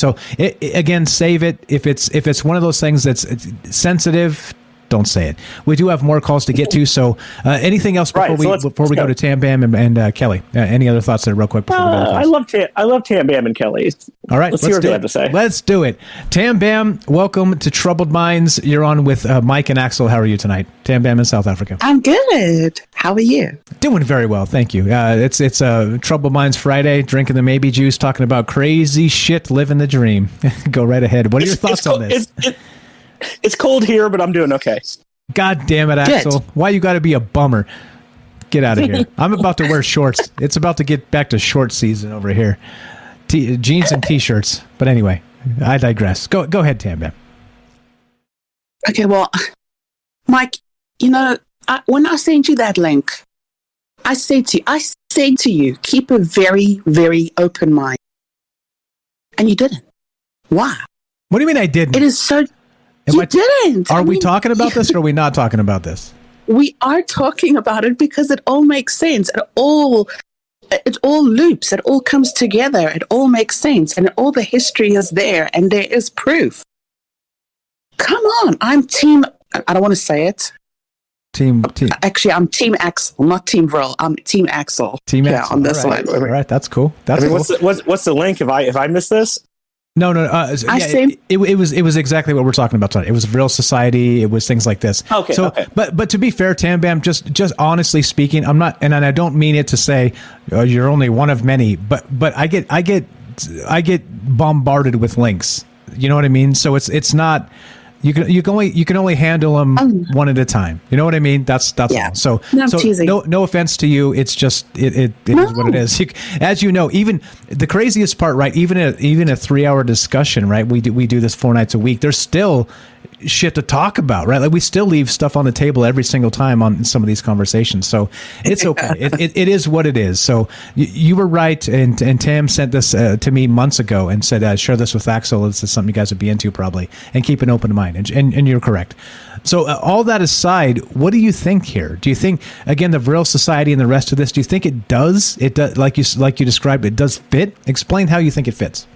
again, save it if it's one of those things that's sensitive. Don't say it. We do have more calls to get to. So anything else before we go to Tam Bam and Kelly? Any other thoughts there real quick before we go to I love Tam Bam and Kelly. All right. Let's see what they have to say. Let's do it. Tam Bam, welcome to Troubled Minds. You're on with Mike and Axel. How are you tonight? Tam Bam in South Africa. I'm good. How are you? Doing very well. Thank you. It's Troubled Minds Friday, drinking the maybe juice, talking about crazy shit, living the dream. Go right ahead. What are your thoughts on this? It's cold here, but I'm doing okay. God damn it, Axel. Why you got to be a bummer? Get out of here. I'm about to wear shorts. It's about to get back to short season over here. Jeans and T-shirts. But anyway, I digress. Go ahead, Tam Bam. Okay, well, Mike, when I send you that link, I say to you, keep a very, very open mind. And you didn't. Why? What do you mean I didn't? It is so... You didn't. Are we talking about this, or are we not talking about this? We are talking about it because it all makes sense. It all loops. It all comes together. It all makes sense. And all the history is there, and there is proof. Come on. I'm team... I don't want to say it. Team. Actually, I'm Team Axel, not Team Vril. I'm Team Axel. Axel. On this one. All right, that's cool. Cool. What's the link if I miss this? No. It was exactly what we're talking about tonight. It was Vril Society. It was things like this. Okay. So, okay. but to be fair, Tam Bam, just honestly speaking, I'm not, and I don't mean it to say you're only one of many, but I get bombarded with links. You know what I mean? So it's not. You can only handle them one at a time. You know what I mean? That's all. So no offense to you. It's just it is what it is. As you know, even the craziest part, right? Even a 3-hour discussion, right? We do this 4 nights a week. There's still shit to talk about, right? Like we still leave stuff on the table every single time on some of these conversations. So it's okay. It is what it is. So you were right. And Tam sent this to me months ago and said, share this with Axel. This is something you guys would be into probably, and keep an open mind. And you're correct. So all that aside, what do you think here? Do you think, again, the Vril Society and the rest of this, do you think it does, like you described, it does fit? Explain how you think it fits.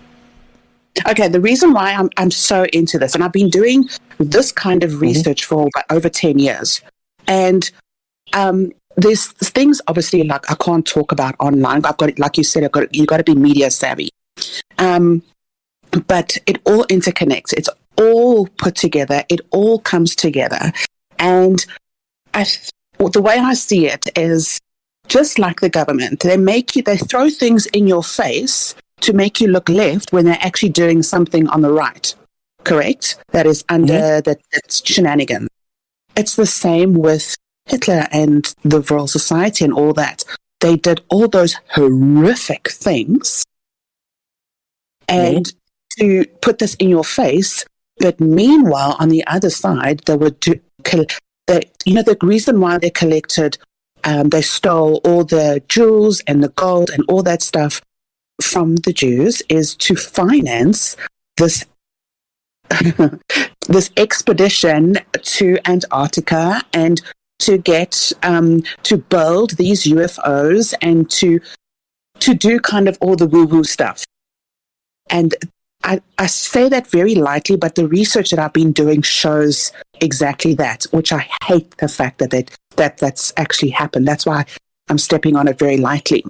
Okay, the reason why I'm so into this, and I've been doing this kind of research for over 10 years, and there's things obviously like I can't talk about online. I've got, like you said, you got to be media savvy, but it all interconnects. It's all put together. It all comes together, and the way I see it is just like the government. They throw things in your face to make you look left when they're actually doing something on the right, correct? That is under that's shenanigans. It's the same with Hitler and the Vril Society and all that. They did all those horrific things and to put this in your face, but meanwhile, on the other side, they would the reason why they collected, they stole all the jewels and the gold and all that stuff from the Jews is to finance this this expedition to Antarctica and to get to build these UFOs and to do kind of all the woo-woo stuff. And I say that very lightly, but the research that I've been doing shows exactly that, which I hate the fact that's actually happened. That's why I'm stepping on it very lightly.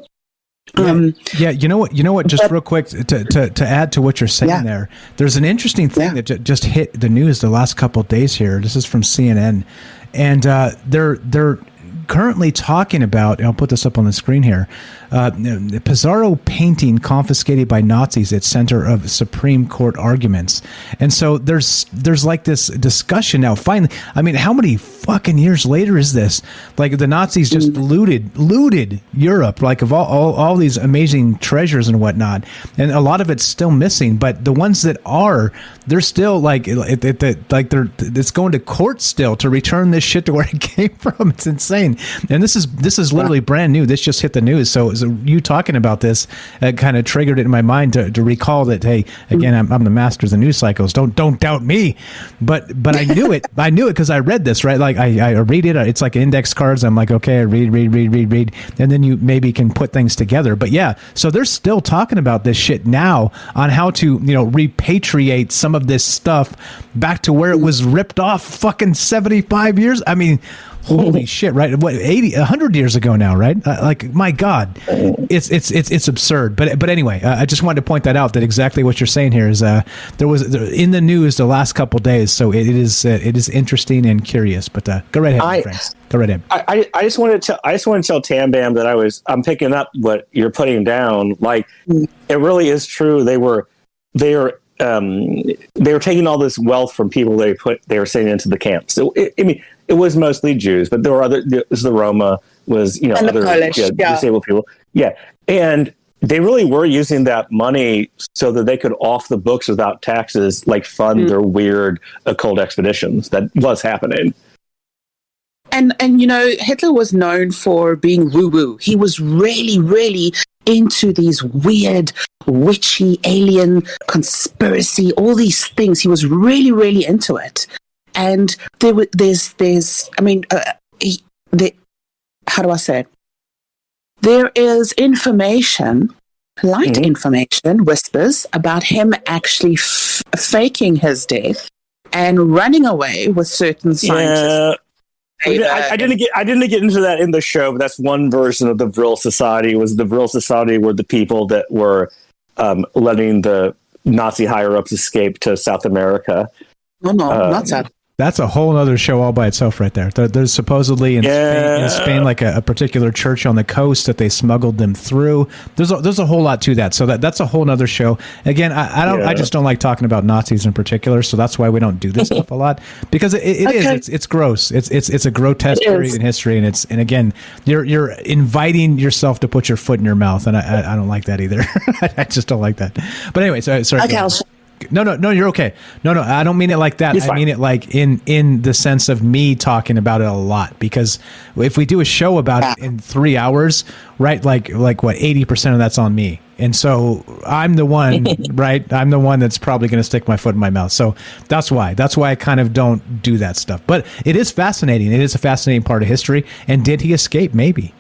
You know what? Just real quick to add to what you're saying there. There's an interesting thing that just hit the news the last couple of days here. This is from CNN, and they're currently talking about. And I'll put this up on the screen here. The Pizarro painting confiscated by Nazis at center of Supreme Court arguments, and so there's like this discussion now. Finally, I mean, how many fucking years later is this? Like the Nazis just looted Europe, like of all these amazing treasures and whatnot, and a lot of it's still missing. But the ones that are, they're still like it's going to court still to return this shit to where it came from. It's insane, and this is literally brand new. This just hit the news, so you talking about this kind of triggered it in my mind to recall that, hey, again, I'm the master of the news cycles. Don't doubt me. But I knew it. I knew it because I read this, right? Like I read it. It's like index cards. I'm like, okay, I read. And then you maybe can put things together. But yeah, so they're still talking about this shit now on how to, repatriate some of this stuff back to where it was ripped off fucking 75 years. I mean, holy shit, right? What, 100 years ago now, right? Like, my God, it's absurd. But anyway, I just wanted to point that out, that exactly what you're saying here is there was in the news the last couple of days. So it is interesting and curious. But go right ahead, friends. Go right ahead. I just wanted to tell Tam Bam that I'm picking up what you're putting down. Like, it really is true. They were taking all this wealth from people they were sending into the camps. So it was mostly Jews, but there were other. The Roma was and other Polish, disabled people. Yeah, and they really were using that money so that they could off the books without taxes, like fund their weird occult expeditions. That was happening. And Hitler was known for being woo-woo. He was really, really into these weird, witchy, alien conspiracy, all these things. He was really, really into it. And how do I say it? There is information, light information, whispers about him actually faking his death and running away with certain scientists. I didn't get into that in the show, but that's one version of the Vril Society. Was the Vril Society were the people that were letting the Nazi higher ups escaped to South America. No, not South. That's a whole other show all by itself right there. There's supposedly in Spain like a particular church on the coast that they smuggled them through. There's a whole lot to that. So that's a whole other show. Again, I just don't like talking about Nazis in particular. So that's why we don't do this stuff a lot, because it's gross. It's a grotesque period in history. And again, you're inviting yourself to put your foot in your mouth. And I don't like that either. I just don't like that. But anyway, sorry. Okay, No, you're okay. No, I don't mean it like that. I mean it like in the sense of me talking about it a lot, because if we do a show about it in 3 hours, right? Like what, 80% of that's on me. And so I'm the one, right? I'm the one that's probably going to stick my foot in my mouth. So that's why I kind of don't do that stuff. But it is fascinating. It is a fascinating part of history. And did he escape? Maybe.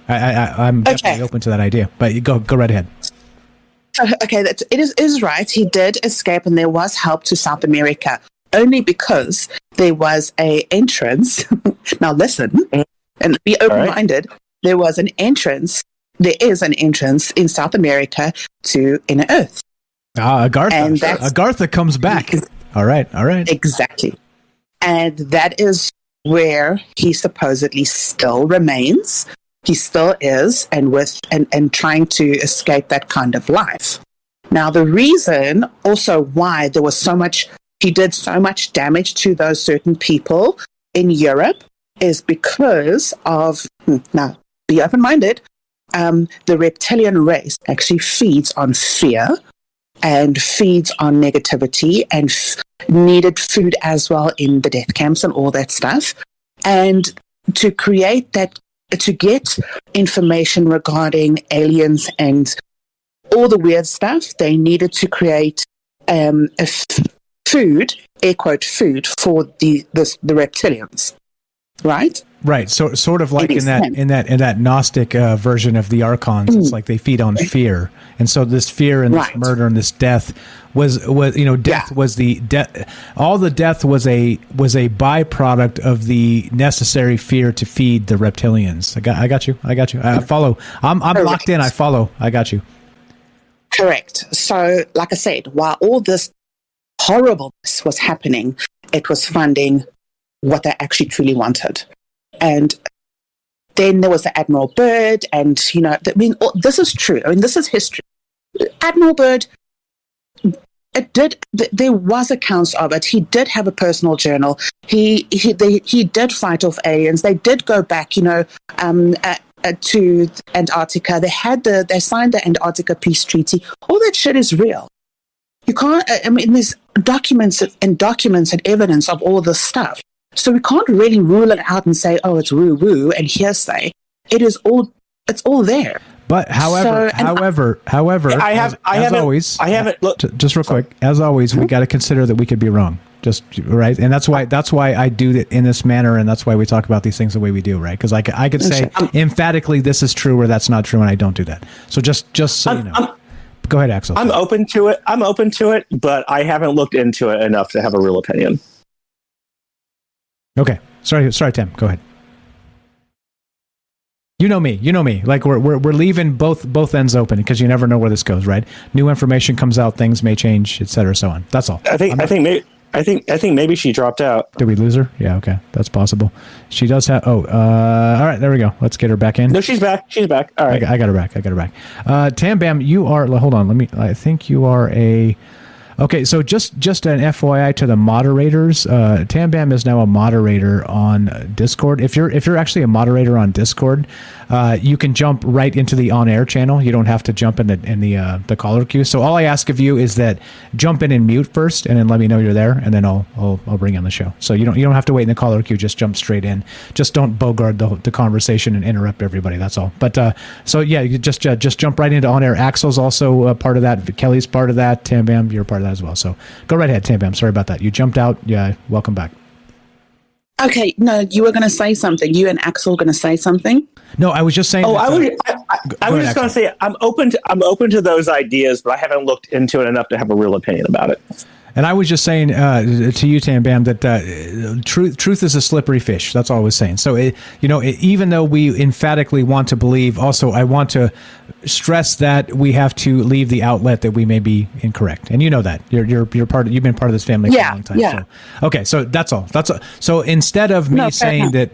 I'm definitely open to that idea, but go right ahead. Okay, it is right. He did escape, and there was help to South America, only because there was a entrance. Now listen, and be open-minded. Right. There is an entrance in South America to Inner Earth. Agartha. And Agartha comes back. All right. Exactly. And that is where he supposedly still remains. He still is, and trying to escape that kind of life. Now, the reason also why he did so much damage to those certain people in Europe is because of, now be open-minded, the reptilian race actually feeds on fear and feeds on negativity and needed food as well in the death camps and all that stuff. And to create that, to get information regarding aliens and all the weird stuff, they needed to create food, air quote, food for the reptilians, right? Right. So sort of like in that Gnostic version of the archons, it's like they feed on fear, and so this fear and this murder and this death was death was the death. All the death was a byproduct of the necessary fear to feed the reptilians. I got you. I follow. I'm locked in. I follow. I got you. Correct. So, like I said, while all this horribleness was happening, it was funding what they actually truly wanted. And then there was the Admiral Byrd, and this is true. I mean, this is history. Admiral Byrd, there was accounts of it. He did have a personal journal. He did fight off aliens. They did go back, to Antarctica. They signed the Antarctica Peace Treaty. All that shit is real. You can't. There's documents and evidence of all this stuff. So we can't really rule it out and say, oh, it's woo-woo and hearsay. It's all there. But however, I haven't looked. Just real quick, as always, we got to consider that we could be wrong. Just right, and that's why I do it in this manner, and that's why we talk about these things the way we do, right? Because I could say emphatically this is true or that's not true, and I don't do that. So just so you know. Go ahead, Axel. I'm open to it, but I haven't looked into it enough to have a real opinion. Okay. Sorry, Tim. Go ahead. You know me. Like we're leaving both ends open because you never know where this goes, right? New information comes out, things may change, etc. So on. That's all. I think maybe she dropped out. Did we lose her? Yeah, okay. That's possible. She does have all right, there we go. Let's get her back in. No, she's back. All right. I got her back. Tam Bam, you are, hold on, I think you are a okay, so just an FYI to the moderators, Tam Bam is now a moderator on Discord. If you're actually a moderator on Discord, you can jump right into the on-air channel. You don't have to jump in the caller queue. So all I ask of you is that jump in and mute first, and then let me know you're there, and then I'll bring you on the show. So you don't have to wait in the caller queue. Just jump straight in. Just don't bogart the conversation and interrupt everybody. That's all. But so yeah, you just jump right into on-air. Axel's also part of that. Kelly's part of that. Tam Bam, you're part of that as well. So go right ahead, Tam Bam. Sorry about that. You jumped out. Yeah, welcome back. Okay, no, you were going to say something. You and Axel going to say something? No, I was just saying. Oh, I was just going to say I'm open to those ideas, but I haven't looked into it enough to have a real opinion about it. And I was just saying to you, Tam Bam, that truth is a slippery fish. That's all I was saying. So, even though we emphatically want to believe, also I want to stress that we have to leave the outlet that we may be incorrect. And you know that you're part. You've been part of this family for a long time. Yeah. So, okay, so that's all. So instead of me saying that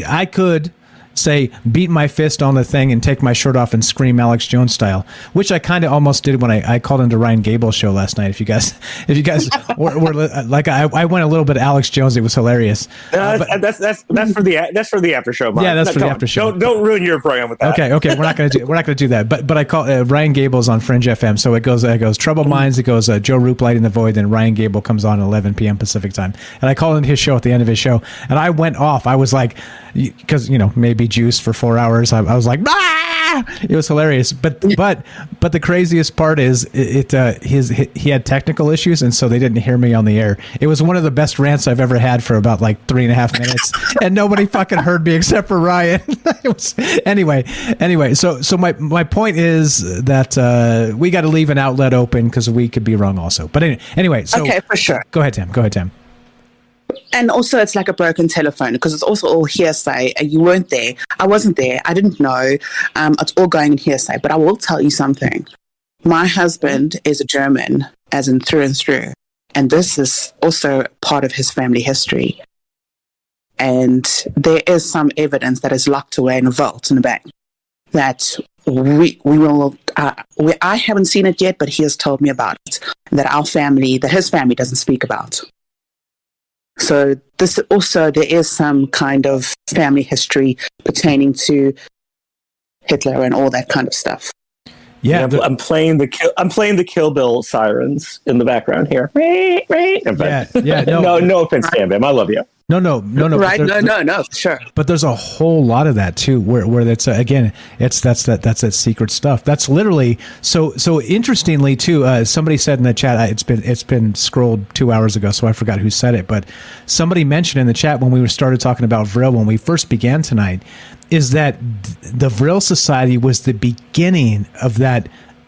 I could say beat my fist on the thing and take my shirt off and scream Alex Jones style, which I kind of almost did when I called into Ryan Gable's show last night. If you guys were like, I went a little bit Alex Jones. It was hilarious. That's for the after show. Mark. Yeah, that's for the after show. Don't ruin your program with that. Okay, we're not going to do that. But I call Ryan Gable's on Fringe FM, so it goes Troubled Minds. It goes Joe Roop Light in the Void. Then Ryan Gable comes on at 11 p.m. Pacific time, and I called into his show at the end of his show, and I went off. I was like, because maybe juice for 4 hours. I was like, it was hilarious. But the craziest part is he had technical issues, and so they didn't hear me on the air. It was one of the best rants I've ever had for about like 3.5 minutes, and nobody fucking heard me except for Ryan. Anyway. So my point is that we got to leave an outlet open because we could be wrong also. But anyway. So okay, for sure. Go ahead, Tam. And also, it's like a broken telephone because it's also all hearsay. You weren't there. I wasn't there. I didn't know. It's all going in hearsay. But I will tell you something. My husband is a German, as in through and through. And this is also part of his family history. And there is some evidence that is locked away in a vault in the bank that we will. I haven't seen it yet, but he has told me about it. That his family doesn't speak about. So this also, there is some kind of family history pertaining to Hitler and all that kind of stuff. Yeah, I'm playing the Kill Bill sirens in the background here. No offense, Sam Bam. I love you. No. Right? No, sure. But there's a whole lot of that too, where that's again, that's that secret stuff. That's literally so interestingly too. Somebody said in the chat, it's been scrolled 2 hours ago, so I forgot who said it. But somebody mentioned in the chat when we started talking about Vril when we first began tonight, is that the Vril Society was the beginning of that.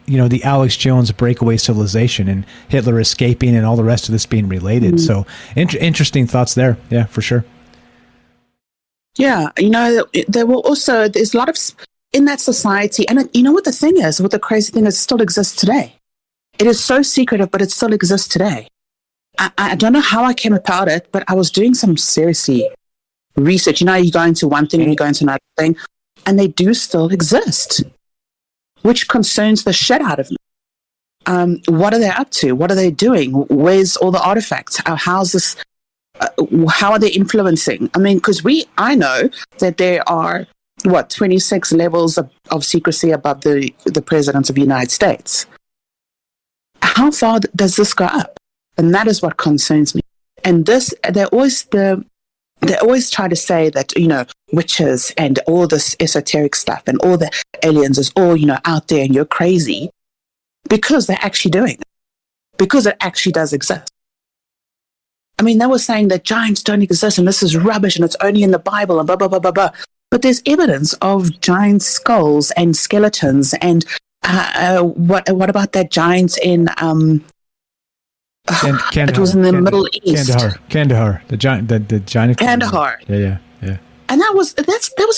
The Alex Jones breakaway civilization and Hitler escaping and all the rest of this being related. Mm-hmm. So interesting thoughts there. Yeah, for sure. Yeah. There were also, there's a lot of, in that society. And you know what the crazy thing is, it still exists today. It is so secretive, but it still exists today. I don't know how I came about it, but I was doing some seriously research. You go into one thing and you go into another thing, and they do still exist. Which concerns the shit out of me. What are they up to? What are they doing? Where's all the artifacts? How's this? How are they influencing? I mean, because I know that there are 26 levels of secrecy above the presidents of the United States. How far does this go up? And that is what concerns me. And they always try to say that, witches and all this esoteric stuff and all the aliens is all, out there and you're crazy because they're actually doing it. Because it actually does exist. I mean, they were saying that giants don't exist and this is rubbish and it's only in the Bible and blah, blah, blah, blah, blah. But there's evidence of giant skulls and skeletons and what about that giant in... Kandahar, it was in the Middle East. Kandahar, the giant of Kandahar. Yeah. And that was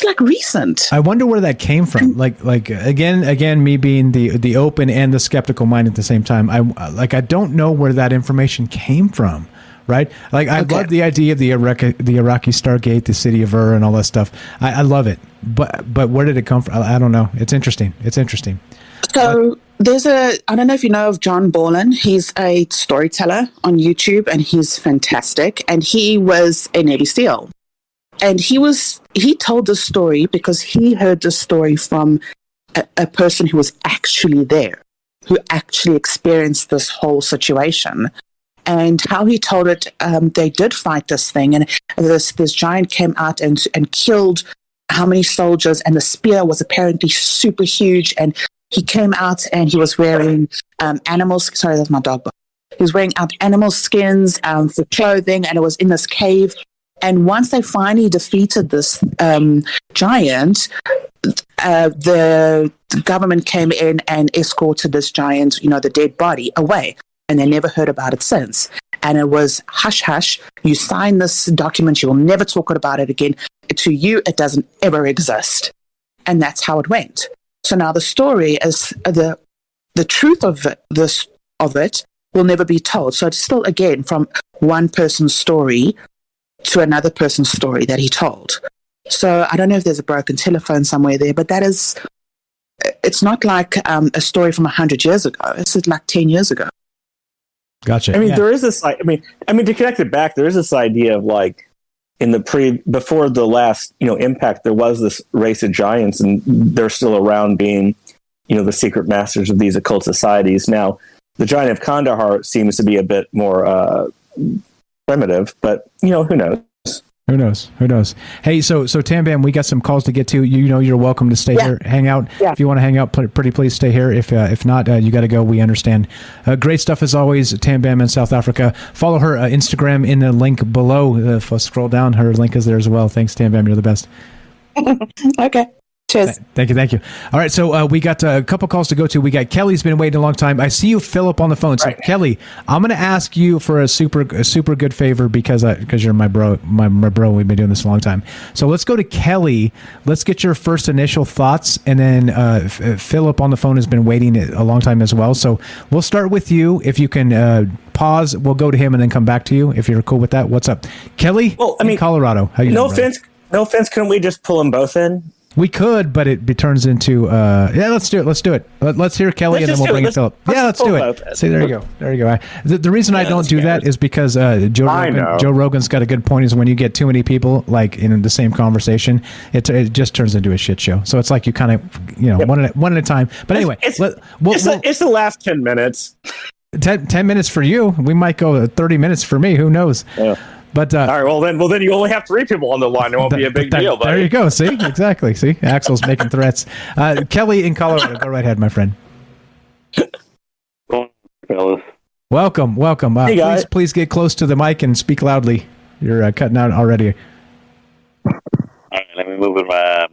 like recent. I wonder where that came from. Like again, me being the open and the skeptical mind at the same time. I don't know where that information came from. Right? I love the idea of the Iraqi Stargate, the city of Ur, and all that stuff. I love it. But where did it come from? I don't know. It's interesting. So I don't know if you know of John Borland. He's a storyteller on YouTube and he's fantastic. And he was a Navy SEAL. And he told this story because he heard this story from a person who was actually there, who actually experienced this whole situation. And how he told it, they did fight this thing. And this giant came out and killed how many soldiers. And the spear was apparently super huge. And he came out and he was wearing animals. Sorry, that's my dog. He was wearing animal skins for clothing, and it was in this cave. And once they finally defeated this giant, the government came in and escorted this giant, the dead body, away. And they never heard about it since. and it was hush hush. You sign this document, you will never talk about it again. To you, it doesn't ever exist, and that's how it went. So now the story is the truth of it will never be told. So it's still again from one person's story to another person's story that he told. So I don't know if there's a broken telephone somewhere there, but that is. It's not like a story from 100 years ago. It's like 10 years ago. Gotcha. I mean, there is this. I mean, to connect it back, there is this idea of like before the last impact, there was this race of giants, and they're still around, being the secret masters of these occult societies. Now, the giant of Kandahar seems to be a bit more primitive, but who knows? Who knows? Hey, so Tam Bam, we got some calls to get to. You're welcome to stay here, hang out. Yeah. If you want to hang out, pretty please stay here. If not, you got to go. We understand. Great stuff as always, Tam Bam in South Africa. Follow her Instagram in the link below. Scroll down, her link is there as well. Thanks, Tam Bam. You're the best. Okay. Cheers. Thank you. All right, so we got a couple calls to go to. We got Kelly's been waiting a long time. I see you, Philip, on the phone. So Kelly, I'm going to ask you for a super good favor because you're my bro. We've been doing this a long time. So let's go to Kelly. Let's get your first initial thoughts, and then Philip on the phone has been waiting a long time as well. So we'll start with you. If you can pause, we'll go to him and then come back to you. If you're cool with that, what's up, Kelly? Well, in Colorado. How you doing, brother? No offense. Couldn't we just pull them both in? We could, but it turns into let's do it. Let's hear Kelly, and then we'll bring in Philip. Let's do it. See, there you go. The reason I don't do that is because Joe Rogan's got a good point. Is when you get too many people like in the same conversation, it just turns into a shit show. So it's like you kind of one at a time. But anyway, it's the last 10 minutes. 10 minutes for you. We might go 30 minutes for me. Who knows? Yeah. But all right, well then you only have 3 people on the line. It won't be a big deal. Buddy. There you go. See, exactly. See, Axel's making threats. Kelly in Colorado, go right ahead, my friend. Fellas. Welcome. Hey, guys. Please get close to the mic and speak loudly. You're cutting out already. All right, let me move my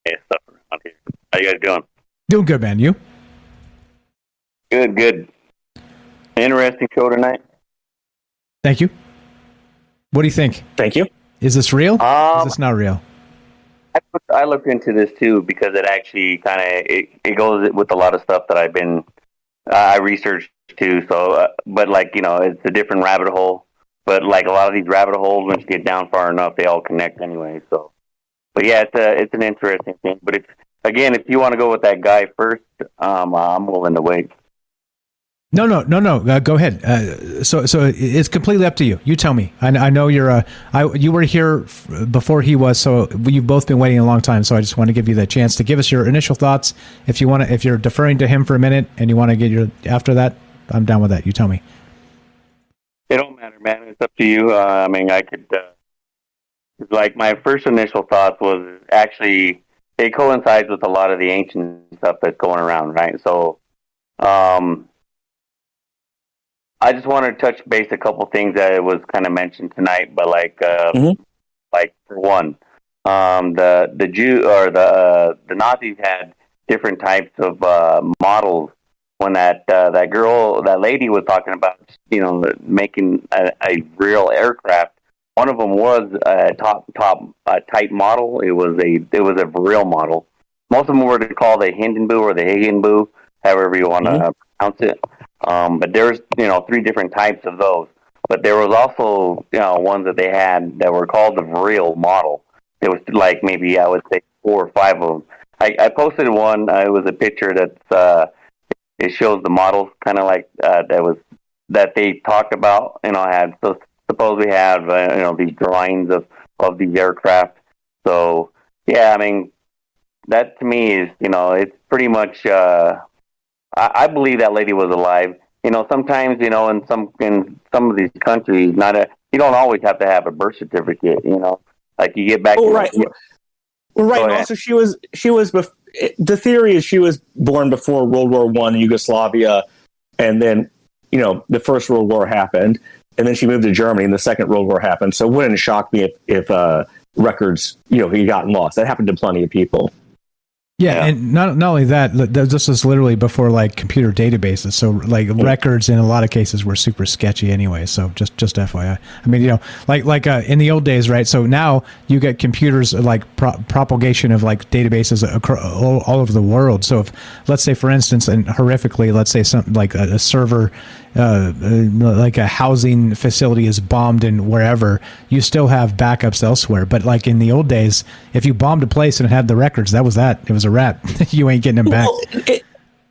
stuff around here. How you guys doing? Doing good, man. You? Good. Interesting show tonight. Thank you. What do you think? Thank you. Is this real? Is this not real? I looked into this too because it actually kind of it goes with a lot of stuff that I researched too. So, but it's a different rabbit hole. But like a lot of these rabbit holes, once you get down far enough, they all connect anyway. So, but yeah, it's an interesting thing. But if you want to go with that guy first, I'm willing to wait. No. Go ahead. So it's completely up to you. You tell me. I know you were here before he was, so you've both been waiting a long time. So I just want to give you the chance to give us your initial thoughts. If you're deferring to him for a minute and you want to get after that, I'm down with that. You tell me. It don't matter, man. It's up to you. I could. Like my first initial thoughts was actually it coincides with a lot of the ancient stuff that's going around, right? So, I just want to touch base a couple things that was kind of mentioned tonight, but like for one, the Jew or the Nazis had different types of models. When that lady was talking about, making a real aircraft, one of them was a top type model. It was a Vril model. Most of them were called a Hindenburg or the Hindenburg, however you want to pronounce it. But there's 3 different types of those. But there was also ones that they had that were called the Vril model. There was like maybe I would say 4 or 5 of them. I posted one. It was a picture that's it shows the models kind of like that they talked about. Had so suppose we have these drawings of these aircraft. So yeah, that to me is it's pretty much. I believe that lady was alive. Sometimes, in some of these countries, you don't always have to have a birth certificate. Like you get back. Oh, right. Right. And also, she was. The theory is she was born before World War I in Yugoslavia, and then the First World War happened, and then she moved to Germany, and the Second World War happened. So it wouldn't shock me if records had gotten lost. That happened to plenty of people. Yeah, and not only that, this is literally before like computer databases. So like records in a lot of cases were super sketchy anyway. So just FYI. I mean, like in the old days, right? So now you get computers like propagation of like databases all over the world. So if, let's say, for instance, and horrifically, let's say something like a server, like a housing facility is bombed in wherever, you still have backups elsewhere. But like in the old days, if you bombed a place and it had the records, that was that. It was a wrap. You ain't getting them back.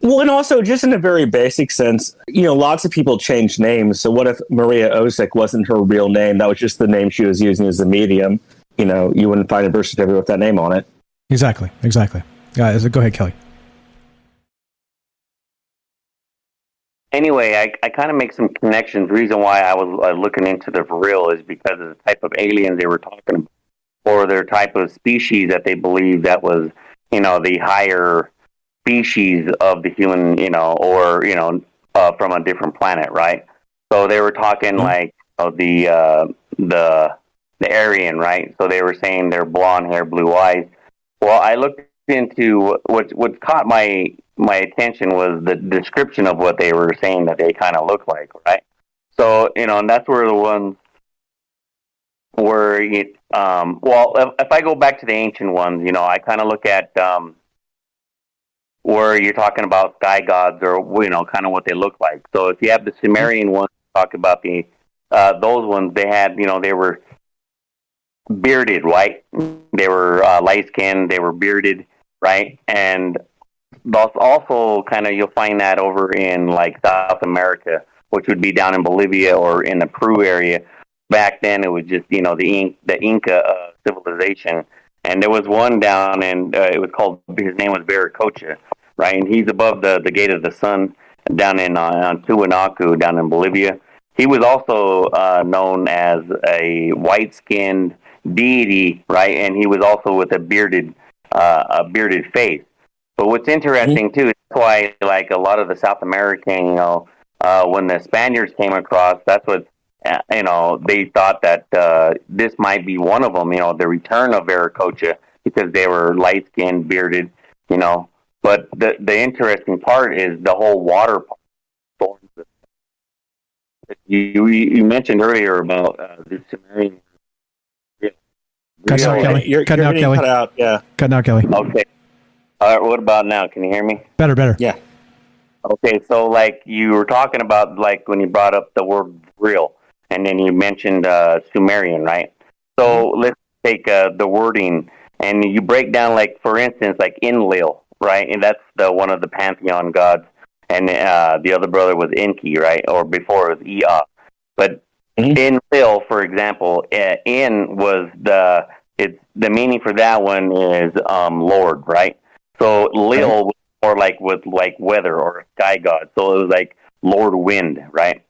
Well, and also just in a very basic sense, lots of people change names. So what if Maria Orsic wasn't her real name? That was just the name she was using as a medium. You wouldn't find a birth certificate with that name on it. Exactly. Go ahead, Kelly. Anyway, I kind of make some connections. The reason why I was looking into the Vril is because of the type of aliens they were talking about, or their type of species that they believe that was, the higher species of the human, or, from a different planet, right? So they were talking like the Aryan, right? So they were saying they're blonde hair, blue eyes. Well, I looked into what caught my attention was the description of what they were saying that they kind of look like, right? So, and that's where the ones where if I go back to the ancient ones, I kind of look at where you're talking about sky gods, or kind of what they look like. So if you have the Sumerian ones, talk about the those ones, they had they were bearded, right? They were light skinned, they were bearded, right? And that's also kind of, you'll find that over in like South America, which would be down in Bolivia or in the Peru area. Back then, it was just the Inca civilization, and there was one down, and it was called. His name was Viracocha, right? And he's above the Gate of the Sun down in Tiwanaku, down in Bolivia. He was also known as a white-skinned deity, right? And he was also with a bearded face. But what's interesting too, is why like a lot of the South American, when the Spaniards came across, that's what. They thought that this might be one of them, the return of Viracocha, because they were light-skinned, bearded, But the interesting part is the whole water part. You mentioned earlier about the Sumerian. Cut out, Kelly. You're Kelly. cut out, yeah. Cut out, Kelly. Okay. All right, what about now? Can you hear me? Better. Yeah. Okay, so like you were talking about, like when you brought up the word Vril, and then you mentioned Sumerian, right? So let's take the wording, and you break down, like, for instance, like Enlil, right? And that's one of the pantheon gods. And the other brother was Enki, right? Or before it was Ea. But Enlil, for example, En was the meaning for that one is Lord, right? So Lil was more like with like weather or a sky god. So it was like Lord Wind, right?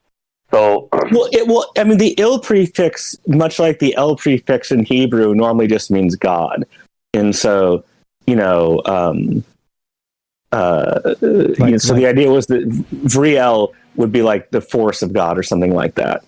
So the il prefix, much like the el prefix in Hebrew, normally just means God, and so so the idea was that Vril would be like the force of God or something like that.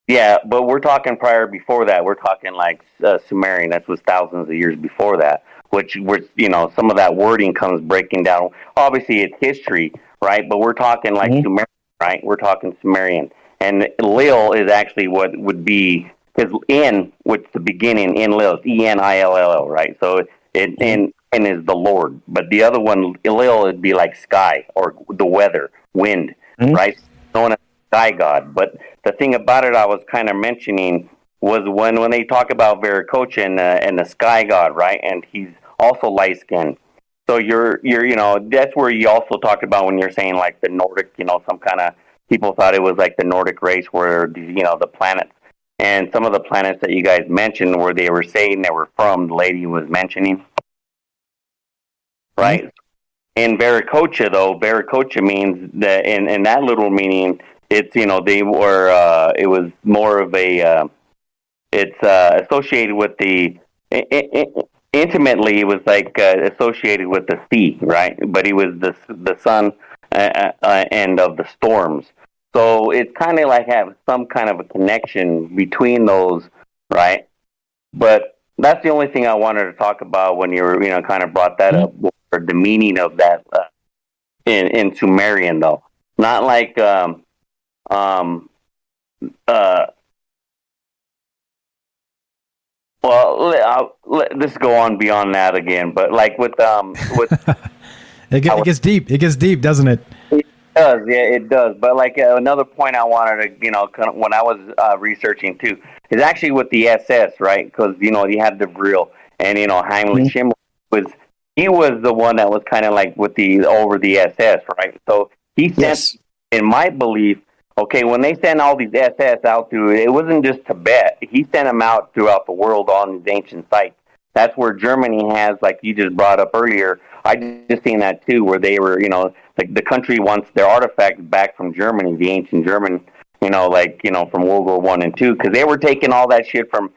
Yeah, but we're talking before that. We're talking like Sumerian. That was thousands of years before that, which some of that wording comes breaking down. Obviously, it's history, right? But we're talking like Sumerian, right? We're talking Sumerian. And Lil is actually what would be, because En, which the beginning, Enlil, Enill, right? So En is the Lord. But the other one, Lil, would be like sky or the weather, wind, right? Known as sky god. But the thing about it I was kind of mentioning was when they talk about Viracocha and the sky god, right? And he's also light skinned. So you're that's where you also talked about when you're saying like the Nordic, some kind of, people thought it was like the Nordic race where, the planets, and some of the planets that you guys mentioned where they were saying they were from, the lady was mentioning, right? In Viracocha, though, Viracocha means that in that little meaning, it's, they were, it was more of a, it's associated with the, intimately, it was like associated with the sea, right? But he was the sun and of the storms. So it's kind of like have some kind of a connection between those, right? But that's the only thing I wanted to talk about when you were, kind of brought that up. or the meaning of that in Sumerian, though. Not like well, let's go on beyond that again. But like with it gets deep. It gets deep, doesn't it? It does, yeah, it does. But like another point I wanted to, kind of when I was researching too, is actually with the SS, right? Because you had the Vril, and Heimlich Himmler was the one that was kind of like with over the SS, right? So he sent, in my belief, okay, when they sent all these SS out through, it wasn't just Tibet. He sent them out throughout the world on these ancient sites. That's where Germany has, like you just brought up earlier. I just seen that too, where they were, like the country wants their artifacts back from Germany, the ancient German, from World War I and II, because they were taking all that shit from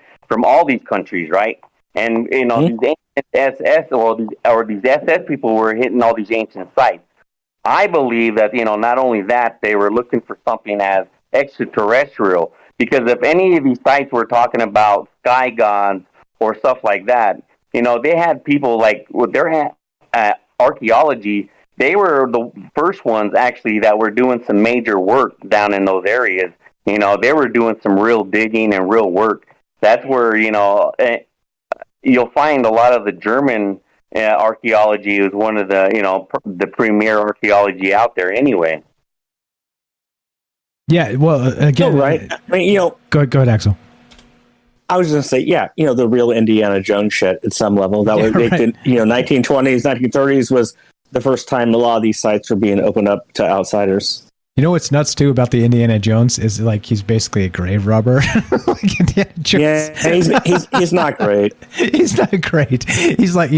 all these countries, right? And these ancient SS or these SS people were hitting all these ancient sites. I believe that, not only that, they were looking for something as extraterrestrial, because if any of these sites were talking about sky gods or stuff like that, they had people like with their archaeology, they were the first ones actually that were doing some major work down in those areas. They were doing some real digging and real work. That's where, you'll find a lot of the German archaeology is one of the premier archaeology out there anyway. Yeah, well, again, right. I mean, go ahead, Axel. I was going to say, the real Indiana Jones shit at some level. That was, right. 1920s, 1930s was the first time a lot of these sites were being opened up to outsiders. You know what's nuts too about the Indiana Jones is like he's basically a grave robber. Like Indiana Jones. Yeah, he's not great. He's not great. He's like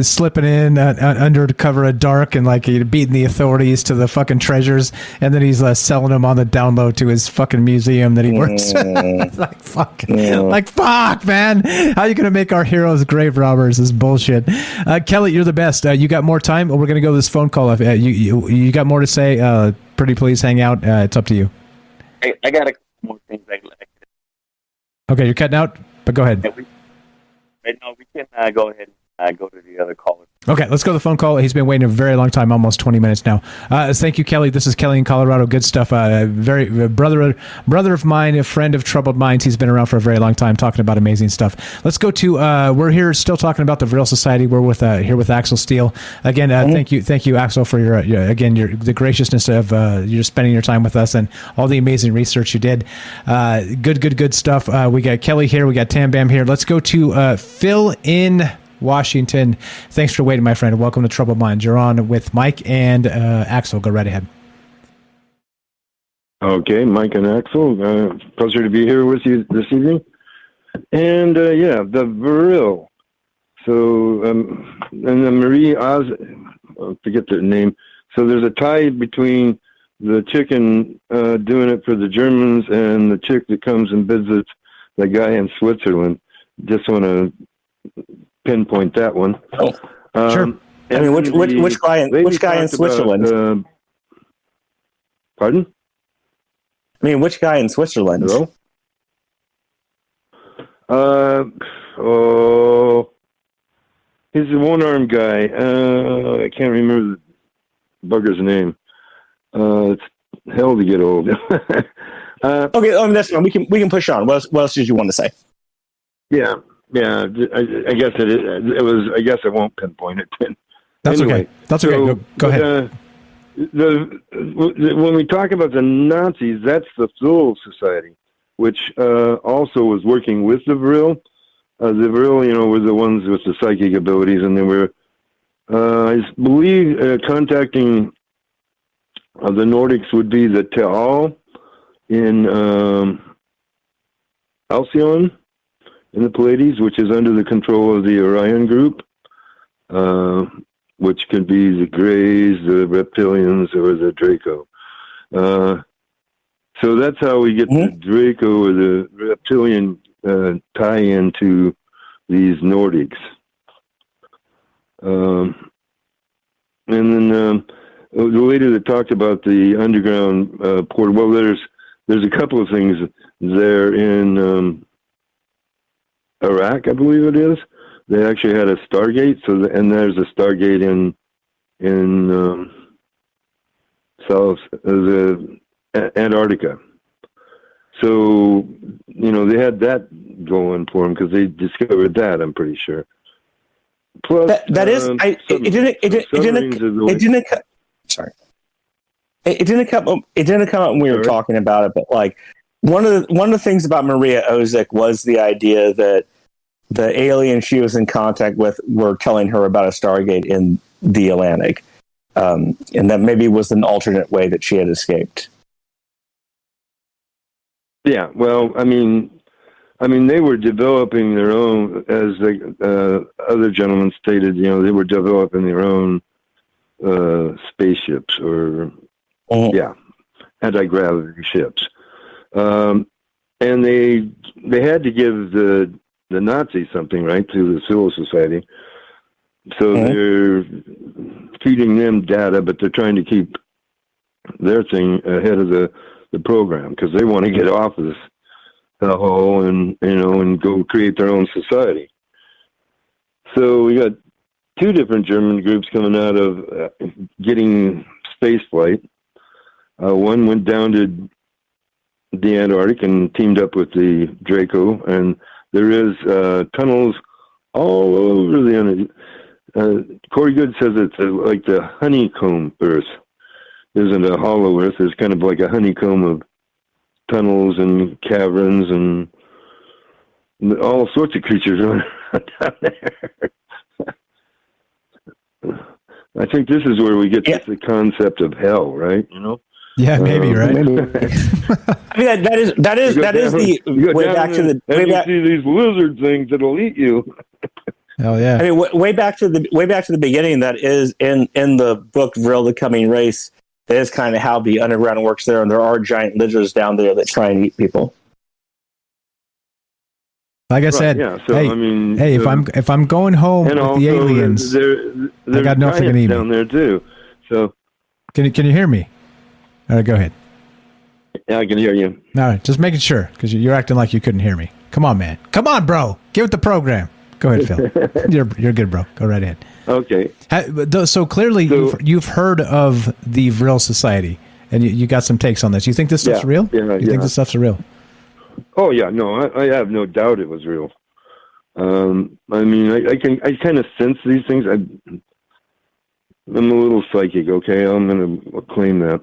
slipping in under the cover of dark and like beating the authorities to the fucking treasures, and then he's selling them on the down low to his fucking museum that he works. Like fuck, man. How are you gonna make our heroes grave robbers? This is bullshit. Kelly, you're the best. You got more time, or we're gonna go to this phone call. If you got more to say. Pretty please hang out. It's up to you. I got a couple more things I'd like. Okay, you're cutting out, but go ahead. No, we can go ahead and go to the other caller. Okay, let's go to the phone call. He's been waiting a very long time, almost 20 minutes now. Thank you, Kelly. This is Kelly in Colorado. Good stuff. Very brother of mine, a friend of Troubled Minds. He's been around for a very long time, talking about amazing stuff. Let's go to. We're here still talking about the Vril Society. We're here with Axel Steele again. Thank you, Axel, for the graciousness of you're spending your time with us and all the amazing research you did. Good stuff. We got Kelly here. We got Tam Bam here. Let's go to Phil in Washington. Thanks for waiting, my friend. Welcome to Troubled Minds. You're on with Mike and Axel. Go right ahead. Okay, Mike and Axel. Pleasure to be here with you this evening. And the Vril. So, and the Marie Oz, I forget the name. So there's a tie between the chicken doing it for the Germans and the chick that comes and visits the guy in Switzerland. Just want to pinpoint that one. Sure. I mean, which guy in Switzerland? Pardon? I mean, which guy in Switzerland? Hello? He's the one-armed guy. I can't remember the bugger's name. It's hell to get old. Okay, that's fine. We can push on. What else did you want to say? Yeah. I guess it was. I guess I won't pinpoint it. That's anyway, okay. That's okay. Go ahead. When we talk about the Nazis, that's the Vril Society, which also was working with the Vril. The Vril, were the ones with the psychic abilities, and they were, I believe, contacting the Nordics would be the Teal in Alcyon in the Pleiades, which is under the control of the Orion group, which could be the Greys, the Reptilians, or the Draco. So that's how we get the Draco or the Reptilian tie into these Nordics. And then the lady that talked about the underground port, well, there's a couple of things there in Iraq, I believe it is. they actually had a Stargate. And there's a Stargate in South Antarctica. So, they had that going for them because they discovered that, I'm pretty sure. Plus, it didn't come up when we were talking about it, but like one of the things about Maria Orsic was the idea that the aliens she was in contact with were telling her about a Stargate in the Atlantic, and that maybe was an alternate way that she had escaped. Yeah, well, I mean, they were developing their own, as the other gentleman stated. They were developing their own spaceships or anti-gravity ships, and they had to give the Nazis something, right, through the Vril Society. So they're feeding them data, but they're trying to keep their thing ahead of the program because they want to get off of this hole and go create their own society. So we got two different German groups coming out of getting space flight. One went down to the Antarctic and teamed up with the Draco, and there is tunnels all over the Antarctic. Corey Good says it's like the honeycomb Earth. Isn't a hollow Earth. There's kind of like a honeycomb of tunnels and caverns and all sorts of creatures down there. I think this is where we get to the concept of hell, right? Yeah, maybe right. I mean, that is the way back to the way back. You see these lizard things that'll eat you. Hell yeah! I mean, way back to the beginning. That is in the book Vril: The Coming Race. That is kind of how the underground works there, and there are giant lizards down there that try and eat people. Like I said, yeah. So, hey, if I'm going home with the aliens, I got nothing to eat down there too. So, can you hear me? All right, go ahead. Yeah, I can hear you. All right, just making sure because you're acting like you couldn't hear me. Come on, man. Come on, bro. Give it the program. Go ahead, Phil. You're good, bro. Go right ahead. Okay. So clearly, you've heard of the Vril Society, and you got some takes on this. You think this stuff's real? Yeah, you think this stuff's real? Oh yeah, no, I have no doubt it was real. I kind of sense these things. I'm a little psychic. Okay, I'm going to claim that.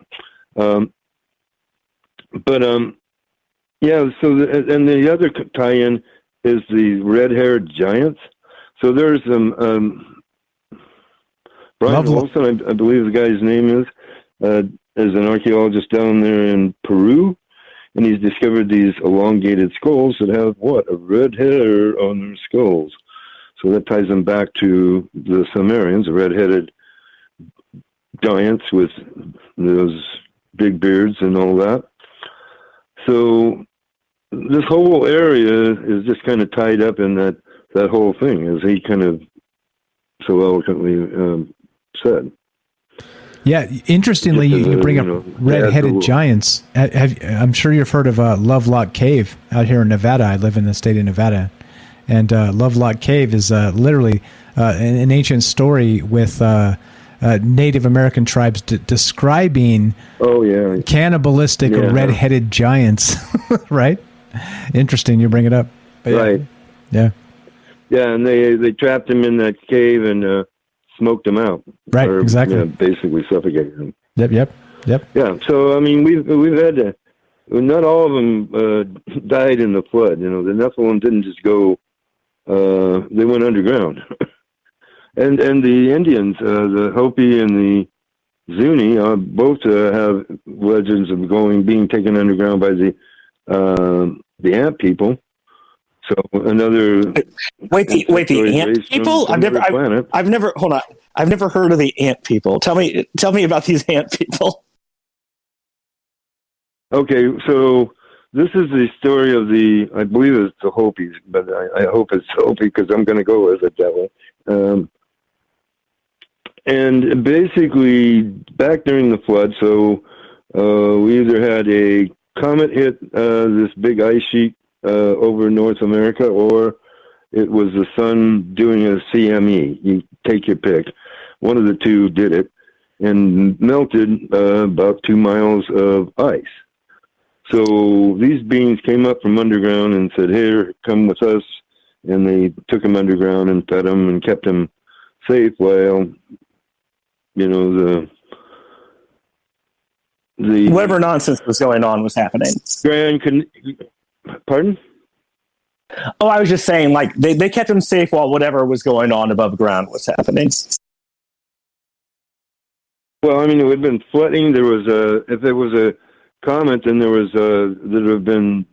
Yeah. So and the other tie-in is the red-haired giants. So there's Brian Wilson, I believe the guy's name is an archaeologist down there in Peru, and he's discovered these elongated skulls that have a red hair on their skulls. So that ties them back to the Sumerians, the red-headed giants with those big beards and all that. So this whole area is just kind of tied up in that whole thing, as he kind of so eloquently said. Yeah, interestingly, you bring up red-headed giants. I'm sure you've heard of Lovelock Cave out here in Nevada. I live in the state of Nevada. And Lovelock Cave is literally an ancient story with Native American tribes describing cannibalistic red-headed giants, right? Interesting you bring it up. But right. Yeah. Yeah, and they trapped him in that cave and smoked him out. Right, exactly. Yeah, basically suffocated him. Yep. Yeah, so I mean, we've had to. Not all of them died in the flood. The Nephilim didn't just go. They went underground. and the Indians, the Hopi and the Zuni, both have legends of being taken underground by the ant people. So another wait, the ant people? I've never heard of the ant people. Tell me about these ant people. Okay, so this is the story of I believe it's the Hopis, but I hope it's Hopi because I'm going to go with it that way. And basically, back during the flood, so we either had a comet hit this big ice sheet over North America, or it was the sun doing a CME. You take your pick. One of the two did it and melted about 2 miles of ice. So these beings came up from underground and said, "Here, come with us." And they took him underground and fed him and kept him safe while, the whatever nonsense was going on was happening. Pardon? Oh, I was just saying, like, they kept him safe while whatever was going on above ground was happening. Well, I mean, it would have been flooding. There was if there was a comet, then there would have been,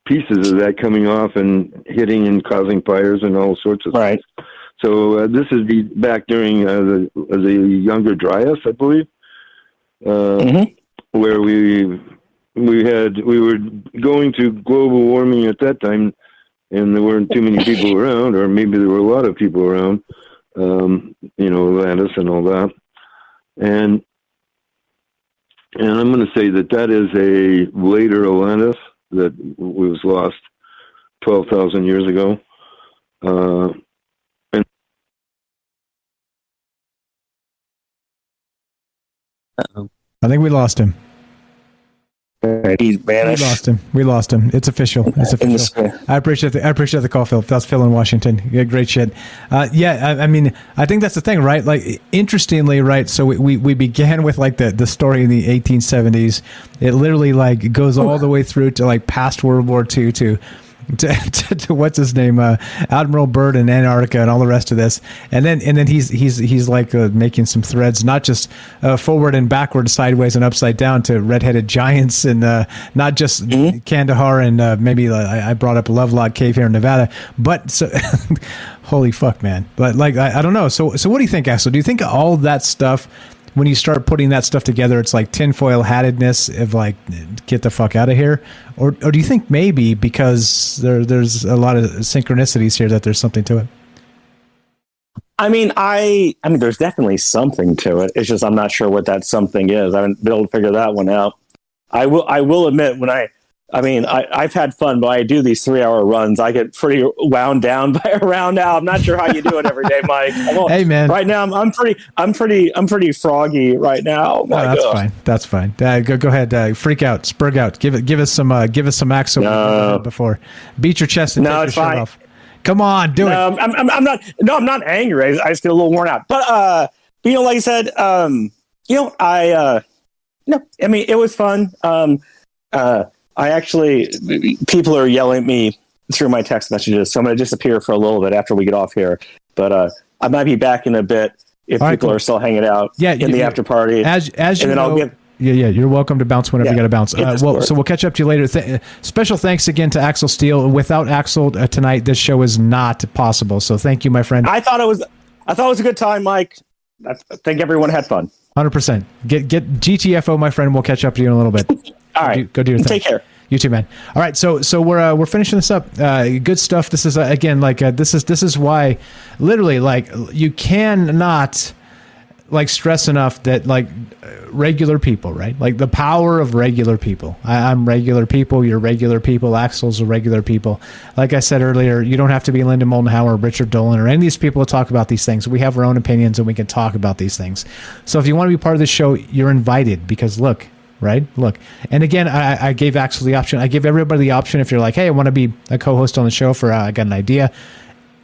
pieces of that coming off and hitting and causing fires and all sorts of things. So this would be back during the Younger Dryas, I believe, where we were going to global warming at that time, and there weren't too many people around, or maybe there were a lot of people around, Atlantis and all that. And I'm going to say that is a later Atlantis that was lost 12,000 years ago. I think we lost him. He's vanished. We lost him. It's official. I appreciate the call, Phil. That's Phil in Washington. Yeah, great shit. I mean, I think that's the thing, right? Like, interestingly, right? So we began with like the story in the 1870s. It literally like goes all the way through to like past World War II to what's his name, Admiral Byrd in Antarctica and all the rest of this, and then he's like making some threads, not just forward and backward, sideways and upside down, to red-headed giants and not just Kandahar and maybe I brought up Lovelock Cave here in Nevada, but so holy fuck, man! But like I don't know. So what do you think, Axel? Do you think all that stuff, when you start putting that stuff together, it's like tinfoil hattedness of like, get the fuck out of here? Or do you think maybe because there's a lot of synchronicities here that there's something to it? I mean, there's definitely something to it. It's just I'm not sure what that something is. I haven't been able to figure that one out. I will admit, I've had fun, but I do these 3-hour runs. I get pretty wound down by around now. I'm not sure how you do it every day, Mike. Hey, man. Right now, I'm pretty froggy right now. That's fine. Go ahead. Freak out. Spurg out. Give us some Axel before. Beat your chest and take your shirt off. Come on, do it. I'm not angry. I just get a little worn out. But like I said, it was fun. I actually, people are yelling at me through my text messages, so I'm going to disappear for a little bit after we get off here. But I might be back in a bit if people are still hanging out in the after party. As you know, you're welcome to bounce whenever you got to bounce. So we'll catch up to you later. Special thanks again to Axel Steele. Without Axel tonight, this show is not possible. So thank you, my friend. I thought it was a good time, Mike. I think everyone had fun. 100%. Get GTFO, my friend. We'll catch up to you in a little bit. All right. Go do your thing. Take care. You too, man. All right. So we're finishing this up. Good stuff. This is again, like, this is why literally, like, you cannot like stress enough that like regular people, right? Like the power of regular people. I'm regular people. You're regular people. Axel's a regular people. Like I said earlier, you don't have to be Linda Moldenhauer or Richard Dolan or any of these people to talk about these things. We have our own opinions and we can talk about these things. So if you want to be part of this show, you're invited, because look. And again, I gave Axel the option. I give everybody the option. If you're like, hey, I want to be a co-host on the show for, I got an idea.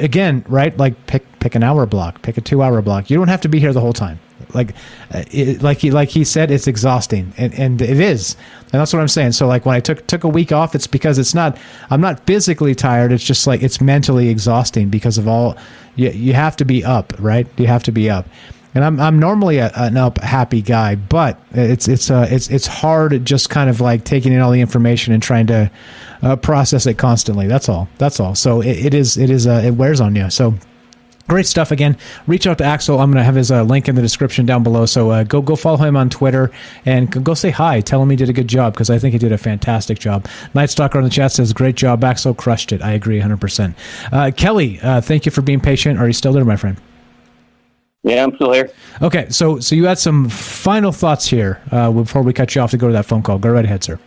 Again, right? Like pick an hour block, pick a 2-hour block. You don't have to be here the whole time. Like he said, it's exhausting, and it is. And that's what I'm saying. So like when I took a week off, it's because I'm not physically tired. It's just like, it's mentally exhausting because of all, you have to be up, right? You have to be up. And I'm normally an up happy guy, but it's hard just kind of like taking in all the information and trying to process it constantly. That's all. So it wears on you. So great stuff. Again, reach out to Axel. I'm going to have his link in the description down below. So go follow him on Twitter and go say hi. Tell him he did a good job, because I think he did a fantastic job. Night Stalker on the chat says, great job, Axel. Crushed it. I agree 100%. Kelly, thank you for being patient. Are you still there, my friend? Yeah, I'm still here. Okay, so you had some final thoughts here before we cut you off to go to that phone call. Go right ahead, sir.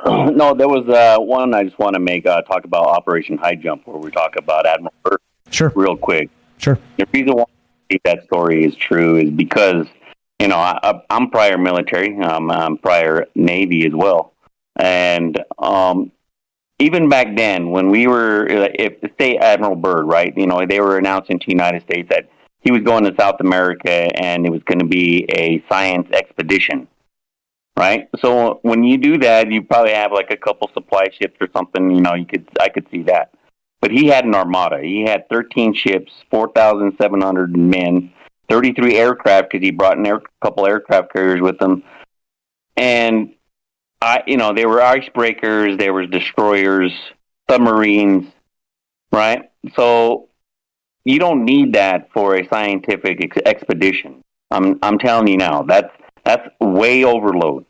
No, there was one I just want to make talk about Operation High Jump, where we talk about Admiral Byrd. Sure. Real quick. Sure. The reason why I think that story is true is because, you know, I'm prior military. I'm prior Navy as well. And even back then, when we were, if say Admiral Byrd, right, you know, they were announcing to the United States that he was going to South America and it was going to be a science expedition, right? So when you do that, you probably have like a couple supply ships or something, you know, I could see that. But he had an armada. He had 13 ships, 4,700 men, 33 aircraft, because he brought a couple aircraft carriers with him. And, there were icebreakers, there was destroyers, submarines, right? So you don't need that for a scientific expedition. I'm telling you now, that's way overload.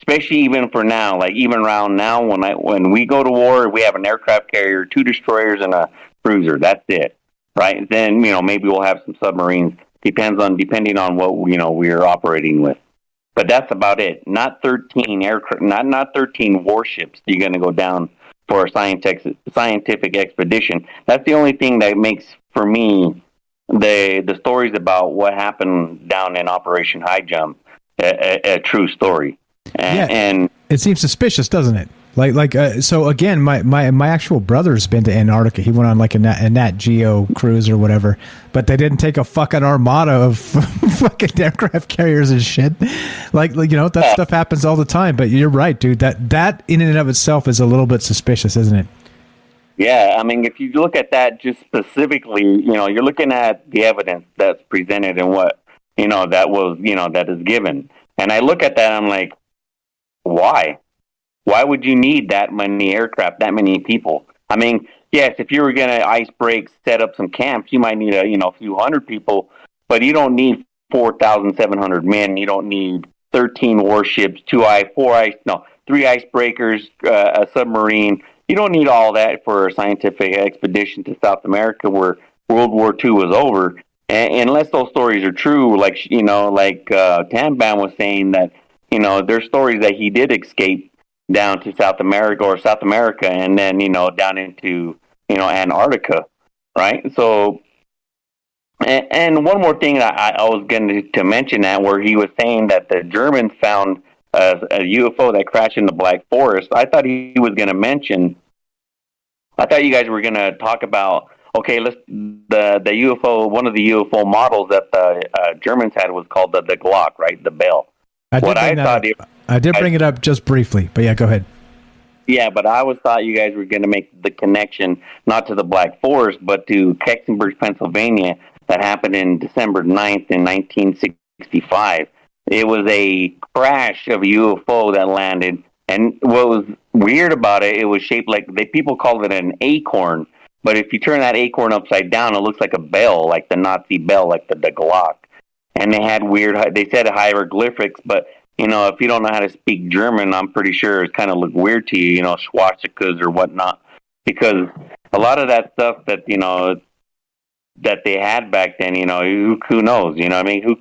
Especially even for now, like even around now, when we go to war, we have an aircraft carrier, 2 destroyers, and a cruiser. That's it, right? Then maybe we'll have some submarines. Depending on what we're operating with. But that's about it. Not 13 aircraft, not 13 warships. You're going to go down for a scientific expedition. That's the only thing that makes, for me, the stories about what happened down in Operation High Jump a true story. And it seems suspicious, doesn't it? So again, my actual brother's been to Antarctica. He went on like a Nat Geo cruise or whatever, but they didn't take a fucking armada of fucking aircraft carriers and shit. That stuff happens all the time. But you're right, dude. That in and of itself is a little bit suspicious, isn't it? Yeah, I mean, if you look at that just specifically, you're looking at the evidence that's presented and what that is given. And I look at that, I'm like, why? Why would you need that many aircraft, that many people? I mean, yes, if you were going to ice break, set up some camps, you might need a few hundred people, but you don't need 4,700 men. You don't need 13 warships, 3 icebreakers, a submarine. You don't need all that for a scientific expedition to South America where World War II was over. And unless those stories are true, like Tambam was saying that, there's stories that he did escape down to South America and then, down into, Antarctica, right? So, and one more thing that I was going to mention that where he was saying that the Germans found a UFO that crashed in the Black Forest. I thought you guys were going to talk about, okay, the UFO, one of the UFO models that the Germans had was called the Glock, right? The Bell. I did bring it up just briefly, but yeah, go ahead. Yeah, but I thought you guys were going to make the connection not to the Black Forest, but to Kecksburg, Pennsylvania, that happened in December 9th in 1965. It was a crash of a UFO that landed, and what was weird about it, it was shaped like, people called it an acorn, but if you turn that acorn upside down, it looks like a bell, like the Nazi bell, like the Glock. And they had they said hieroglyphics, but, if you don't know how to speak German, I'm pretty sure it kind of looked weird to you, swastikas or whatnot, because a lot of that stuff that, that they had back then, who knows, I mean,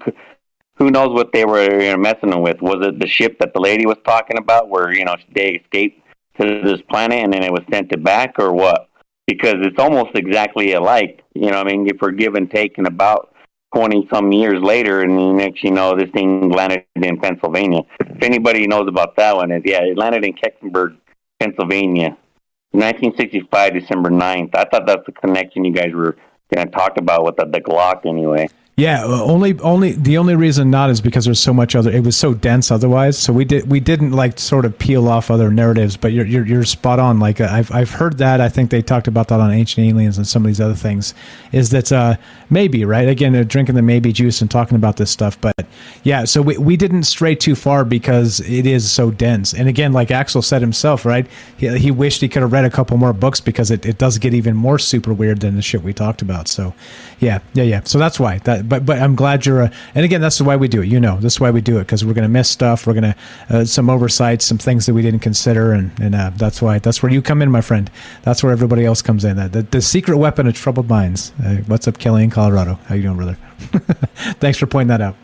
who knows what they were messing with? Was it the ship that the lady was talking about where, they escaped to this planet and then it was sent it back or what? Because it's almost exactly alike, I mean, if we're give and take in about 20-some years later, and next this thing landed in Pennsylvania. If anybody knows about that one, it landed in Kecksburg, Pennsylvania, 1965, December 9th. I thought that's the connection you guys were going to talk about with the Glock anyway. Yeah, the only reason not is because there's so much other. It was so dense otherwise. So we didn't like sort of peel off other narratives. But you're spot on. Like I've heard that. I think they talked about that on Ancient Aliens and some of these other things. Is that maybe right? Again, they're drinking the maybe juice and talking about this stuff. But yeah, so we didn't stray too far because it is so dense. And again, like Axel said himself, right? He wished he could have read a couple more books because it does get even more super weird than the shit we talked about. So yeah. So that's why that. But I'm glad you're. And again, that's why we do it. That's why we do it, because we're going to miss stuff. We're going to some oversights, some things that we didn't consider, and that's where you come in, my friend. That's where everybody else comes in. The secret weapon of troubled minds. What's up, Kelly in Colorado? How you doing, brother? Thanks for pointing that out.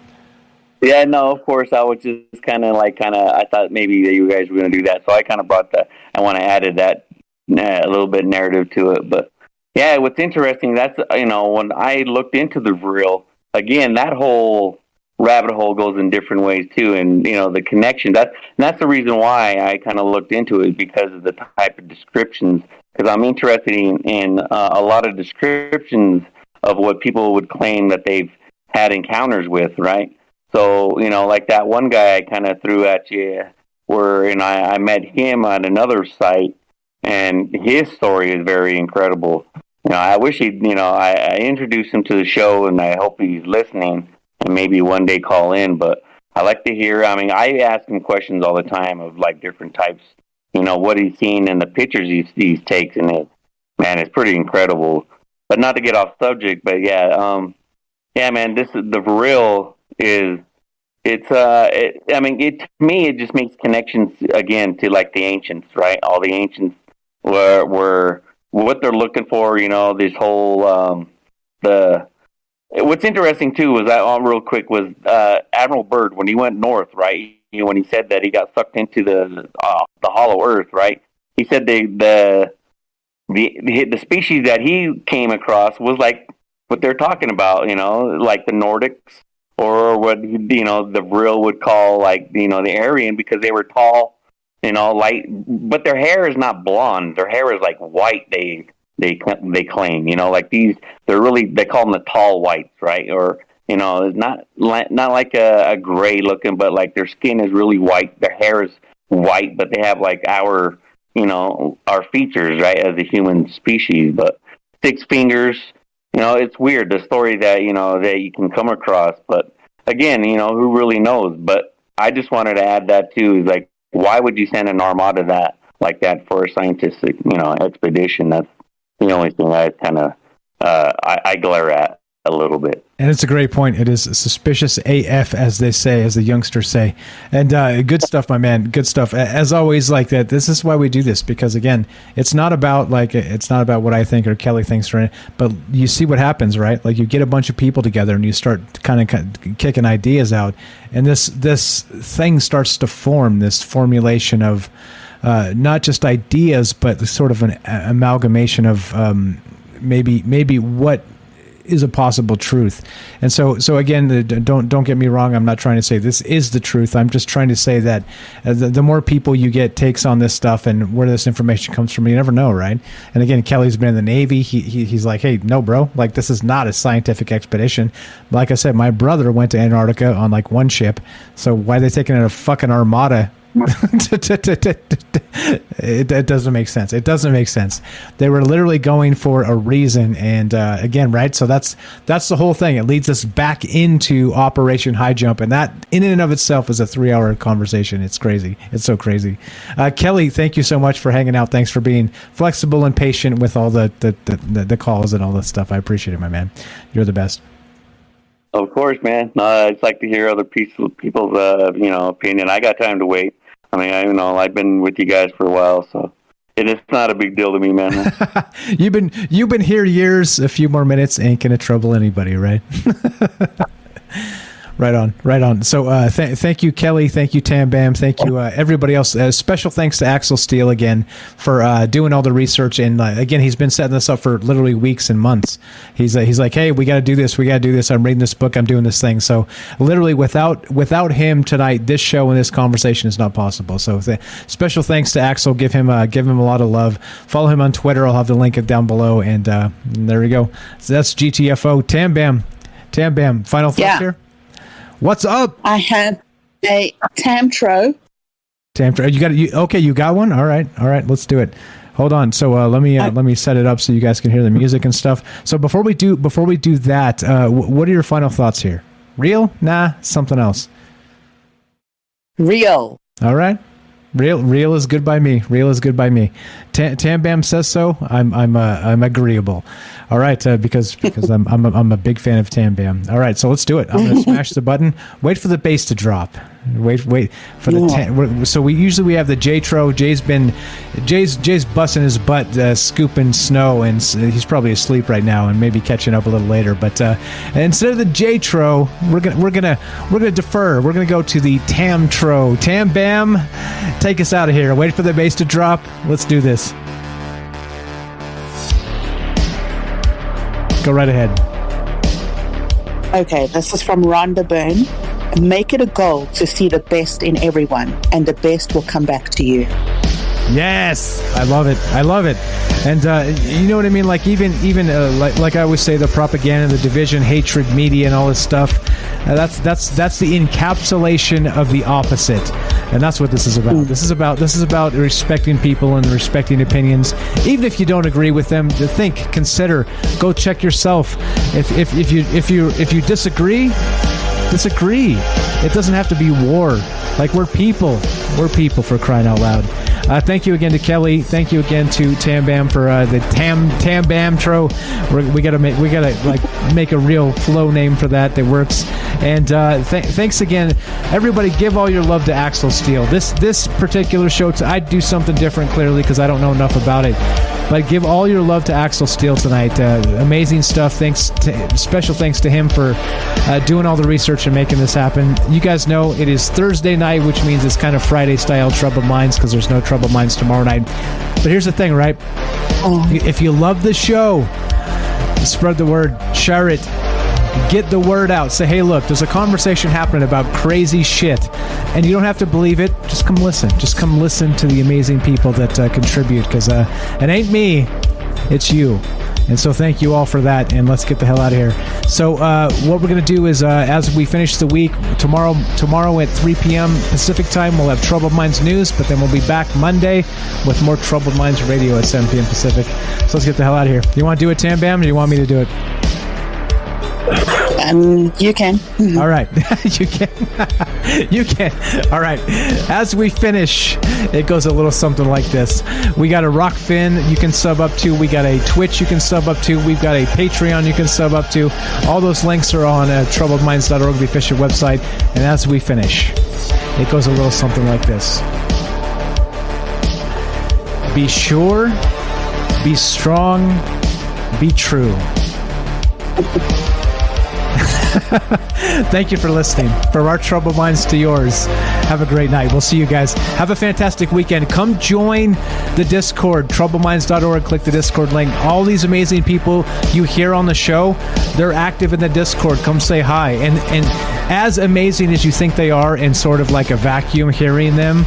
Yeah, no, of course. I was just I thought maybe that you guys were going to do that. So I kind of I want to added that a little bit narrative to it. But yeah, what's interesting, that's, when I looked into the Vril, again, that whole rabbit hole goes in different ways too. And, the connection, that's the reason why I kind of looked into it, because of the type of descriptions, because I'm interested in a lot of descriptions of what people would claim that they've had encounters with, right? So, like that one guy I kind of threw at you where, I met him on another site, and his story is very incredible. I wish he'd, I introduced him to the show, and I hope he's listening and maybe one day call in. But I like to hear, I ask him questions all the time of like different types, what he's seen and the pictures he takes, and it's pretty incredible. But not to get off subject, but yeah, man, the Vril is, to me, it just makes connections again to like the ancients, right? All the ancients were what they're looking for, this whole, what's interesting too was that, real quick, was Admiral Byrd, when he went north, right? When he said that he got sucked into the hollow earth, right? He said the species that he came across was like what they're talking about, like the Nordics, or what, the Vril would call like, the Aryan, because they were tall, light, but their hair is not blonde. Their hair is like white. They claim, like these, they call them the tall whites, right? Or, not like a gray looking, but like their skin is really white. Their hair is white, but they have like our features, right? As a human species, but 6 fingers, it's weird, the story that, that you can come across, but again, who really knows? But I just wanted to add that too, is like, why would you send an armada like that for a scientific, expedition? That's the only thing I kind of, I glare at a little bit. And it's a great point. It is suspicious AF, as they say, as the youngsters say. And good stuff, my man. Good stuff. As always, like that. This is why we do this, because again, it's not about what I think or Kelly thinks, right? But you see what happens, right? Like you get a bunch of people together and you start kind of kicking ideas out, and this thing starts to form, this formulation of not just ideas, but sort of an amalgamation of maybe what is a possible truth. And so again, don't get me wrong, I'm not trying to say this is the truth. I'm just trying to say that the more people you get takes on this stuff and where this information comes from, you never know, right? And again, Kelly's been in the Navy. He's like, hey, no, bro, like this is not a scientific expedition. Like I said, my brother went to Antarctica on like one ship, so why are they taking in a fucking armada? It doesn't make sense. It doesn't make sense. They were literally going for a reason, and again, right? So that's the whole thing. It leads us back into Operation High Jump, and that in and of itself is a 3-hour conversation. It's crazy. It's so crazy. Kelly, thank you so much for hanging out. Thanks for being flexible and patient with all the calls and all that stuff. I appreciate it, my man. You're the best. Of course, man. I'd like to hear other people's opinion. I got time to wait. I've been with you guys for a while, so it's not a big deal to me, man. You've been here years. A few more minutes ain't gonna trouble anybody, right? Right on. So thank you, Kelly. Thank you, Tam Bam. Thank you, everybody else. Special thanks to Axel Steele again for doing all the research. And again, he's been setting this up for literally weeks and months. He's like, hey, we got to do this. I'm reading this book. I'm doing this thing. So literally without him tonight, this show and this conversation is not possible. So special thanks to Axel. Give him a lot of love. Follow him on Twitter. I'll have the link down below. And there we go. So that's GTFO. Tam Bam. Final thoughts here. What's up? I have a Tamtro. You got one? All right. Let's do it. Hold on. So let me set it up so you guys can hear the music and stuff. So before we do that, what are your final thoughts here? Real? Nah, something else. Real. All right. Real is good by me. Tam Bam says so. I'm agreeable. All right, because I'm a big fan of Tam Bam. All right, so let's do it. I'm going to smash the button. Wait for the bass to drop. Wait for the so we have the J-tro. Jay's busting his butt scooping snow, and he's probably asleep right now and maybe catching up a little later. But instead of the J-tro, we're gonna defer. We're gonna go to the Tam-tro. Tam Bam, take us out of here. Wait for the bass to drop. Let's do this. Go right ahead. Okay, this is from Rhonda Byrne. Make it a goal to see the best in everyone, and the best will come back to you. Yes, I love it. And you know what I mean? Like even like I always say, the propaganda, the division, hatred, media, and all this stuff. That's the encapsulation of the opposite, and that's what this is about. This is about respecting people and respecting opinions, even if you don't agree with them. To think, consider, go check yourself. If you disagree. It doesn't have to be war. Like, we're people for crying out loud. Thank you again to Kelly. Thank you again to Tam Bam for the Tam Bam-tro. We gotta make a real flow name for that works. And thanks again, everybody. Give all your love to Axel Steele. This particular show, I'd do something different clearly because I don't know enough about it. But give all your love to Axel Steele tonight. Amazing stuff. Special thanks to him for doing all the research and making this happen. You guys know it is Thursday night, which means it's kind of Friday style Troubled Minds because there's no Troubled Minds tomorrow night. But here's the thing, right? If you love the show, spread the word, share it. Get the word out. Say, hey, look, there's a conversation happening about crazy shit. And you don't have to believe it. Just come listen. Just come listen to the amazing people that contribute, because it ain't me. It's you. And so thank you all for that, and let's get the hell out of here. So what we're going to do is, as we finish the week, tomorrow at 3 p.m. Pacific time, we'll have Troubled Minds News, but then we'll be back Monday with more Troubled Minds Radio at 7 p.m. Pacific. So let's get the hell out of here. You want to do it, Tam Bam, or do you want me to do it? You can. All right. You can. You can. All right. As we finish, it goes a little something like this. We got a Rockfin you can sub up to. We got a Twitch you can sub up to. We've got a Patreon you can sub up to. All those links are on troubledminds.org, the official website. And as we finish, it goes a little something like this. Be sure, be strong, be true. Thank you for listening. From our Troubled Minds to yours, have a great night. We'll see you guys. Have a fantastic weekend. Come join the Discord, troubledminds.org. Click the Discord link. All these amazing people you hear on the show, they're active in the Discord. Come say hi. And as amazing as you think they are in sort of like a vacuum hearing them,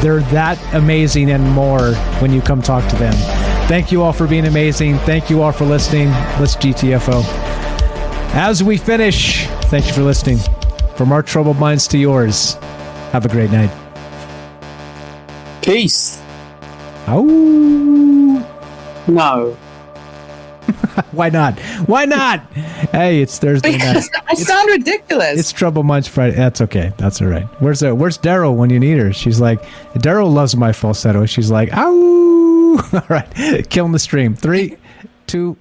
they're that amazing and more when you come talk to them. Thank you all for being amazing. Thank you all for listening. Let's GTFO. As we finish, thank you for listening. From our Troubled Minds to yours, have a great night. Peace. Oh. No. Why not? Why not? Hey, it's Thursday night. I sound ridiculous. It's Troubled Minds Friday. That's okay. That's all right. Where's Daryl when you need her? She's like, Daryl loves my falsetto. She's like, ow. All right. Killing the stream. 3, 2,